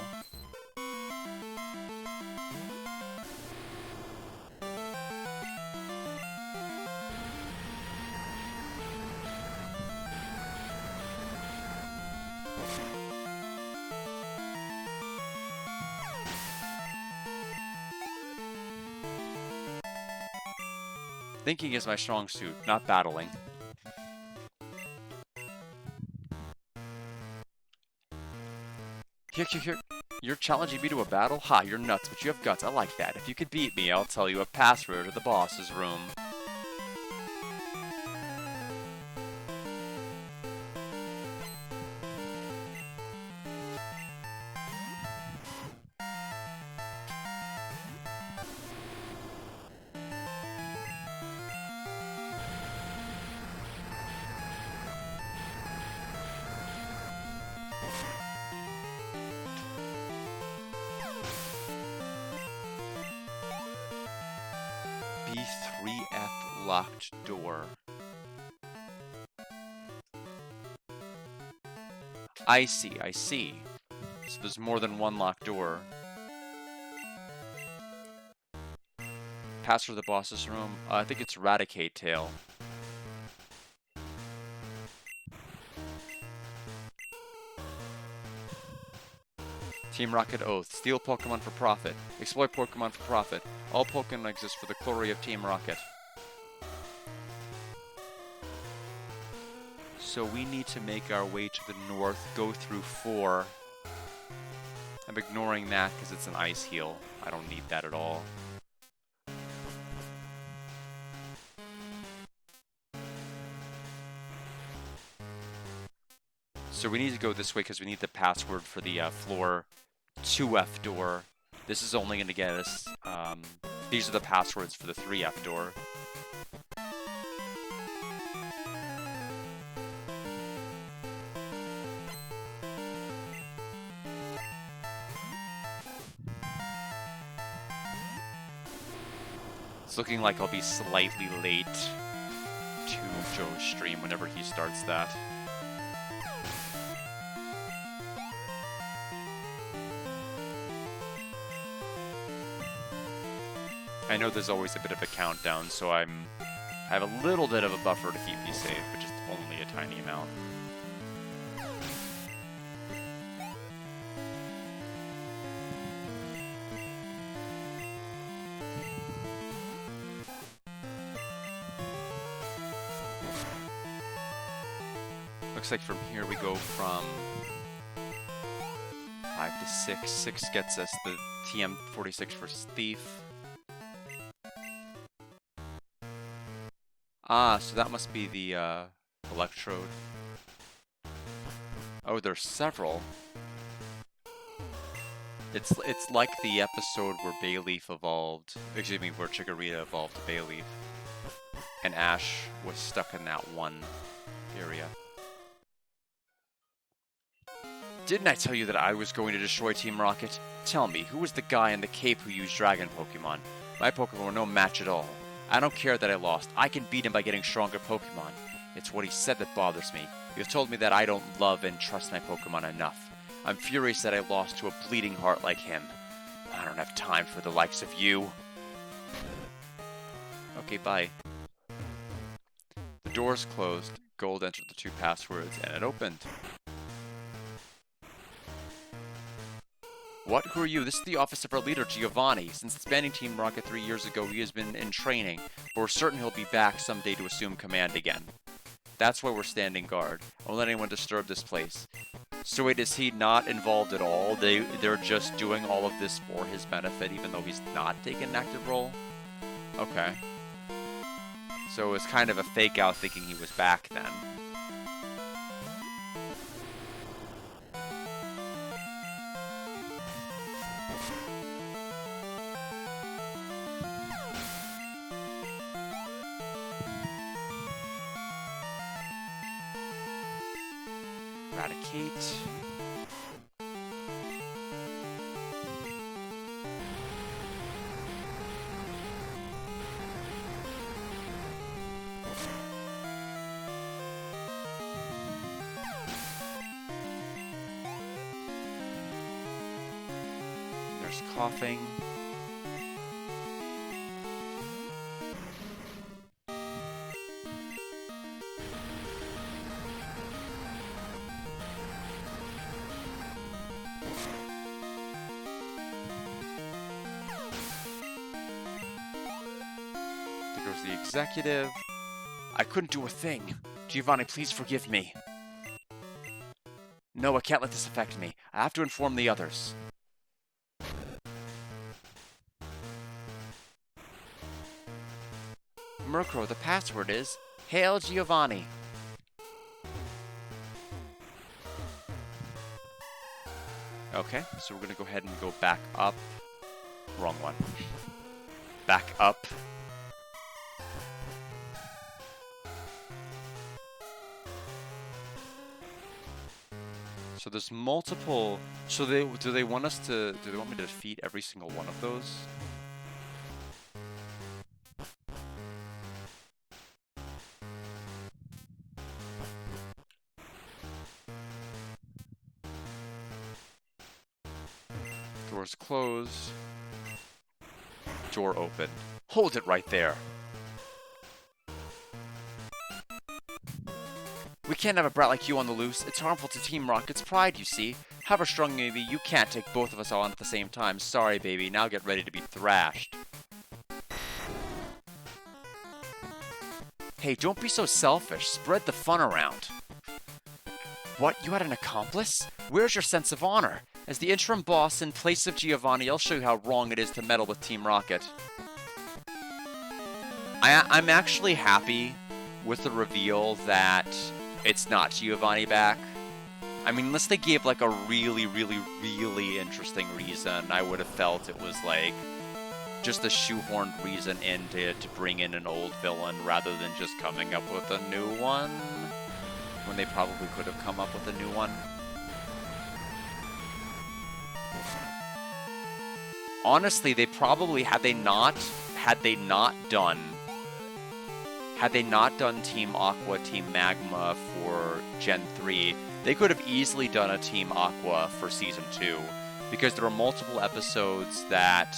Thinking is my strong suit, not battling. Here. You're challenging me to a battle? Ha, you're nuts, but you have guts. I like that. If you could beat me, I'll tell you a password to the boss's room. B3F locked door. I see. So there's more than one locked door. Password to the boss's room. I think it's Raticate Tail. Team Rocket Oath. Steal Pokemon for profit. Exploit Pokemon for profit. All Pokemon exist for the glory of Team Rocket. So we need to make our way to the north, go through 4. I'm ignoring that because it's an ice heal. I don't need that at all. So we need to go this way because we need the password for the floor 2F door. This is only going to get us... these are the passwords for the 3F door. It's looking like I'll be slightly late to Joe's stream whenever he starts that. I know there's always a bit of a countdown, so I have a little bit of a buffer to keep me safe, but just only a tiny amount. Looks like from here we go from 5 to 6. 6 gets us the TM46 for Thief. Ah, so that must be the electrode. Oh, there's several. It's like the episode where Bayleaf evolved, excuse me, where Chikorita evolved to Bayleaf, and Ash was stuck in that one area. Didn't I tell you that I was going to destroy Team Rocket? Tell me, who was the guy in the cape who used Dragon Pokemon? My Pokemon were no match at all. I don't care that I lost. I can beat him by getting stronger Pokemon. It's what he said that bothers me. You've told me that I don't love and trust my Pokemon enough. I'm furious that I lost to a bleeding heart like him. I don't have time for the likes of you. Okay, bye. The door's closed. Gold entered the 2 passwords, and it opened. What? Who are you? This is the office of our leader, Giovanni. Since disbanding Team Rocket 3 years ago, he has been in training, but we're certain he'll be back someday to assume command again. That's why we're standing guard. I won't let anyone disturb this place. So wait, is he not involved at all? They're just doing all of this for his benefit, even though he's not taking an active role? Okay. So it was kind of a fake out thinking he was back then. Eradicate. There's coughing. the executive. I couldn't do a thing. Giovanni, please forgive me. No, I can't let this affect me. I have to inform the others. Murkrow, the password is Hail Giovanni. Okay, so we're gonna go ahead and go back up. Wrong one. Back up. So there's multiple. So do they want us to? Do they want me to defeat every single one of those? Doors closed. Door open. Hold it right there. We can't have a brat like you on the loose. It's harmful to Team Rocket's pride, you see. However strong you may be, you can't take both of us on at the same time. Sorry, baby. Now get ready to be thrashed. Hey, don't be so selfish. Spread the fun around. What? You had an accomplice? Where's your sense of honor? As the interim boss in place of Giovanni, I'll show you how wrong it is to meddle with Team Rocket. I'm actually happy with the reveal that it's not Giovanni back. I mean, unless they gave like a really, really, really interesting reason, I would have felt it was like just a shoehorned reason to bring in an old villain rather than just coming up with a new one, when they probably could have come up with a new one. Honestly, they probably, had they not done Team Aqua, Team Magma for Gen 3, they could have easily done a Team Aqua for Season 2, because there were multiple episodes that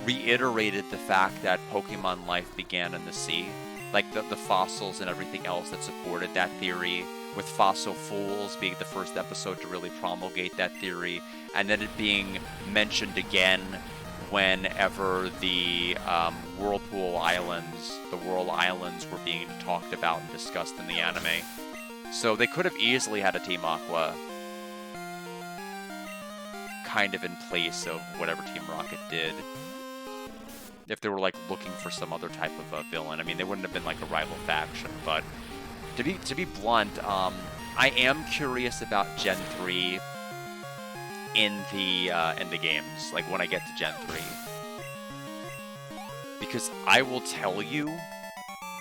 reiterated the fact that Pokemon life began in the sea. Like the fossils and everything else that supported that theory, with Fossil Fools being the first episode to really promulgate that theory, and then it being mentioned again whenever the Whirlpool Islands, the Whirl Islands were being talked about and discussed in the anime. So they could have easily had a Team Aqua kind of in place of whatever Team Rocket did, if they were like looking for some other type of a villain. I mean, they wouldn't have been like a rival faction, but to be blunt, I am curious about Gen 3 in the games, like when I get to Gen 3. Because I will tell you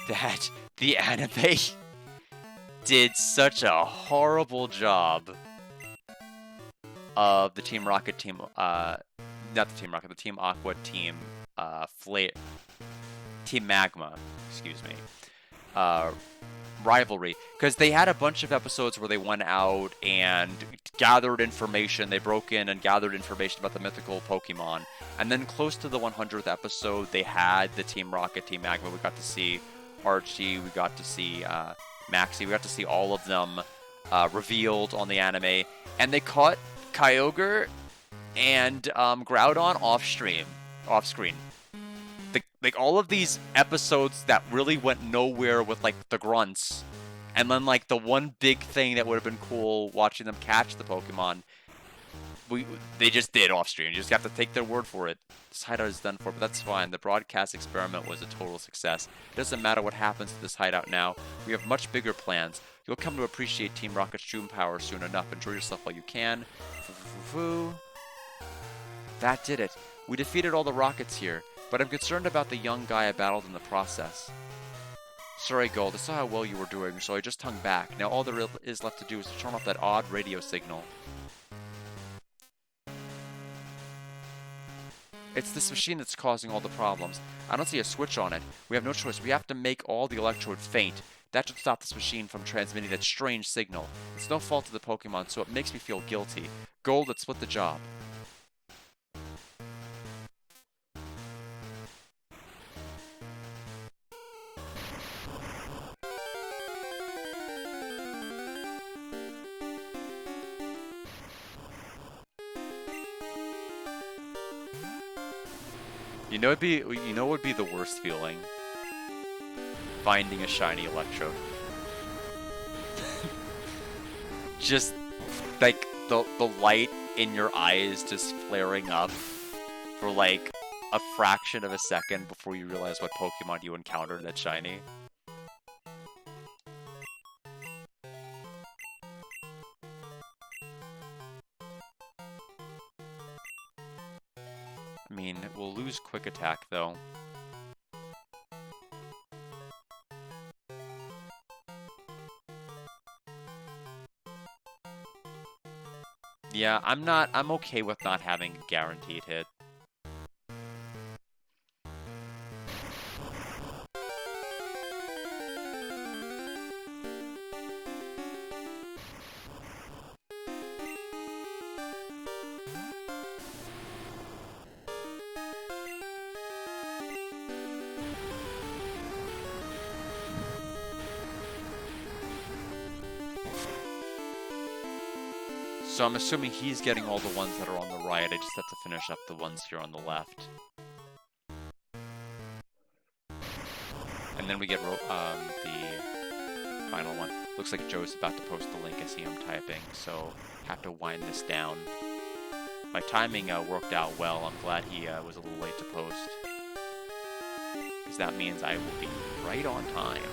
that the anime did such a horrible job of the Team Rocket team, not the Team Rocket, the Team Aqua team, Team Magma, excuse me, rivalry, because they had a bunch of episodes where they went out and gathered information. They broke in and gathered information about the mythical Pokemon, and then close to the 100th episode, they had the Team Rocket, Team Magma. We got to see Archie, we got to see Maxie, we got to see all of them revealed on the anime, and they caught Kyogre and Groudon off screen. Like all of these episodes that really went nowhere with like the grunts, and then like the one big thing that would have been cool watching them catch the Pokemon, they just did off stream. You just have to take their word for it. This hideout is done for, but that's fine. The broadcast experiment was a total success. It doesn't matter what happens to this hideout now. We have much bigger plans. You'll come to appreciate Team Rocket's true power soon enough. Enjoy yourself while you can. That did it. We defeated all the Rockets here, but I'm concerned about the young guy I battled in the process. Sorry, Gold, I saw how well you were doing, so I just hung back. Now all there is left to do is to turn off that odd radio signal. It's this machine that's causing all the problems. I don't see a switch on it. We have no choice. We have to make all the electrodes faint. That should stop this machine from transmitting that strange signal. It's no fault of the Pokemon, so it makes me feel guilty. Gold, let's split the job. You know, what would be the worst feeling? Finding a shiny Electrode. Just like the light in your eyes just flaring up for like a fraction of a second before you realize what Pokemon you encountered that's shiny. I mean, we'll lose Quick Attack though. Yeah, I'm okay with not having a guaranteed hit. So I'm assuming he's getting all the ones that are on the right. I just have to finish up the ones here on the left. And then we get the final one. Looks like Joe's about to post the link. I see him typing, so have to wind this down. My timing worked out well. I'm glad he was a little late to post, because that means I will be right on time.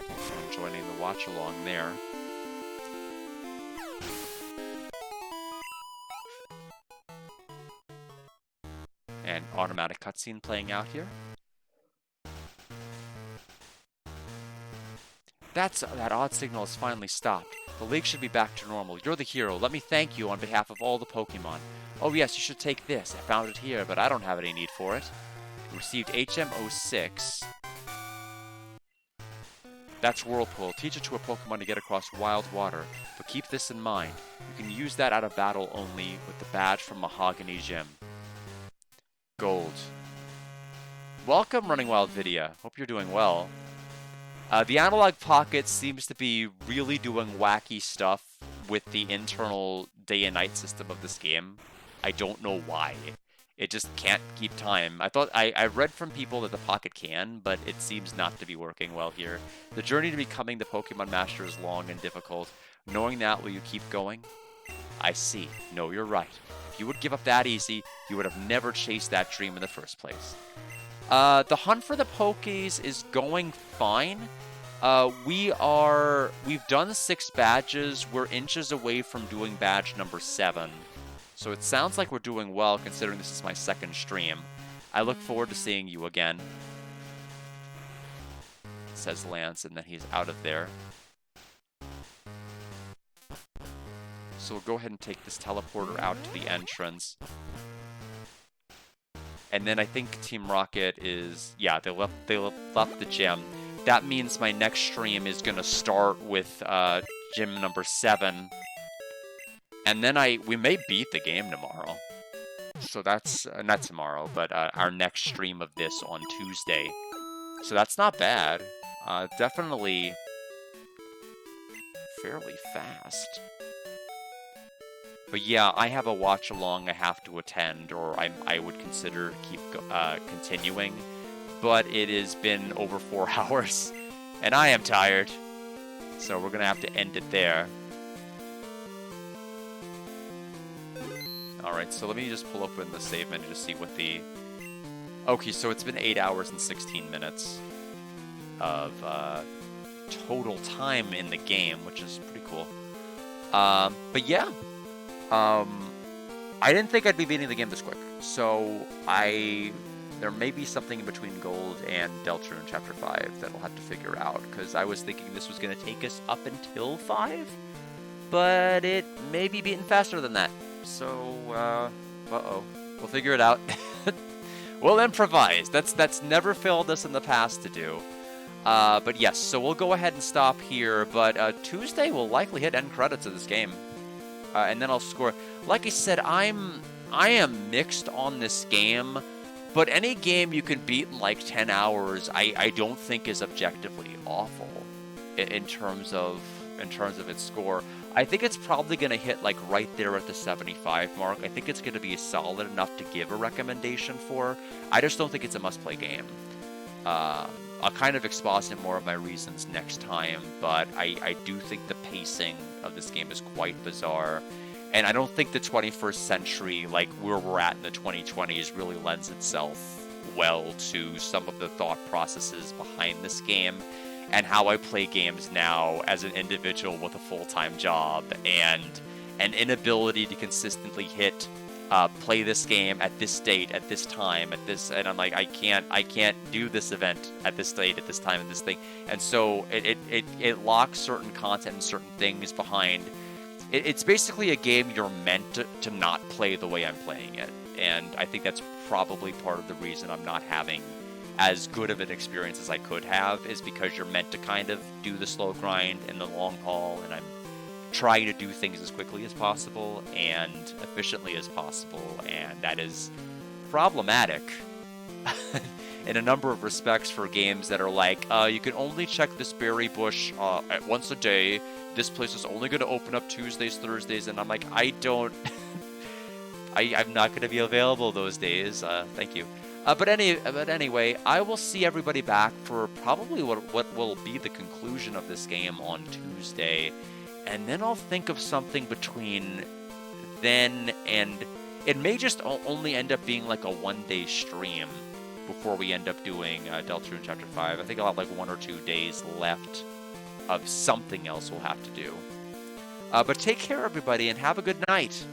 So I'm joining the watch along there. And automatic cutscene playing out here. That odd signal has finally stopped. The lake should be back to normal. You're the hero. Let me thank you on behalf of all the Pokemon. Oh yes, you should take this. I found it here, but I don't have any need for it. You received HM06. That's Whirlpool. Teach it to a Pokemon to get across wild water, but keep this in mind. You can use that out of battle only with the badge from Mahogany Gym. Gold. Welcome, Running Wild Vidya. Hope you're doing well. The Analog Pocket seems to be really doing wacky stuff with the internal day and night system of this game. I don't know why. It just can't keep time. I read from people that the Pocket can, but it seems not to be working well here. The journey to becoming the Pokemon Master is long and difficult. Knowing that, will you keep going? I see. No, you're right. If you would give up that easy, you would have never chased that dream in the first place. The hunt for the Pokéz is going fine. We've done 6 badges. We're inches away from doing badge number 7. So it sounds like we're doing well, considering this is my second stream. I look forward to seeing you again, says Lance, and then he's out of there. So we'll go ahead and take this teleporter out to the entrance. And then I think Team Rocket is... Yeah, they left the gym. That means my next stream is going to start with gym number 7. And then we may beat the game tomorrow. So that's... not tomorrow, but our next stream of this on Tuesday. So that's not bad. Definitely fairly fast. But yeah, I have a watch along I have to attend, or I would consider continuing. But it has been over 4 hours, and I am tired. So we're gonna have to end it there. Alright, so let me just pull open the save menu to see what the... Okay, so it's been 8 hours and 16 minutes of total time in the game, which is pretty cool. But yeah. I didn't think I'd be beating the game this quick. So there may be something in between Gold and Deltarune Chapter 5 that I'll have to figure out, because I was thinking this was going to take us up until 5, but it may be beaten faster than that. So, uh-oh. We'll figure it out. We'll improvise. That's never failed us in the past to do. But yes, so we'll go ahead and stop here, but Tuesday we'll likely hit end credits of this game. And then I'll score. Like I said, I am mixed on this game, but any game you can beat in like 10 hours, I don't think is objectively awful in terms of in terms of its score. I think it's probably going to hit like right there at the 75 mark. I think it's going to be solid enough to give a recommendation for. I just don't think it's a must-play game. I'll kind of exposit more of my reasons next time, but I do think the pacing of this game is quite bizarre. And I don't think the 21st century, like where we're at in the 2020s, really lends itself well to some of the thought processes behind this game and how I play games now as an individual with a full-time job and an inability to consistently play this game at this date, at this time, and I'm like, I can't do this event at this date, at this time, and this thing. And so it locks certain content and certain things behind. It's basically a game you're meant to not play the way I'm playing it. And I think that's probably part of the reason I'm not having as good of an experience as I could have, is because you're meant to kind of do the slow grind and the long haul, and I'm trying to do things as quickly as possible and efficiently as possible, and that is problematic in a number of respects for games that are like, you can only check this berry bush at once a day, this place is only going to open up Tuesdays, Thursdays, and I'm like, I'm not going to be available those days, thank you. But anyway, I will see everybody back for probably what will be the conclusion of this game on Tuesday. And then I'll think of something between then and it may just only end up being like a one-day stream before we end up doing Deltarune Chapter 5. I think I'll have like 1 or 2 days left of something else we'll have to do. But take care, everybody, and have a good night.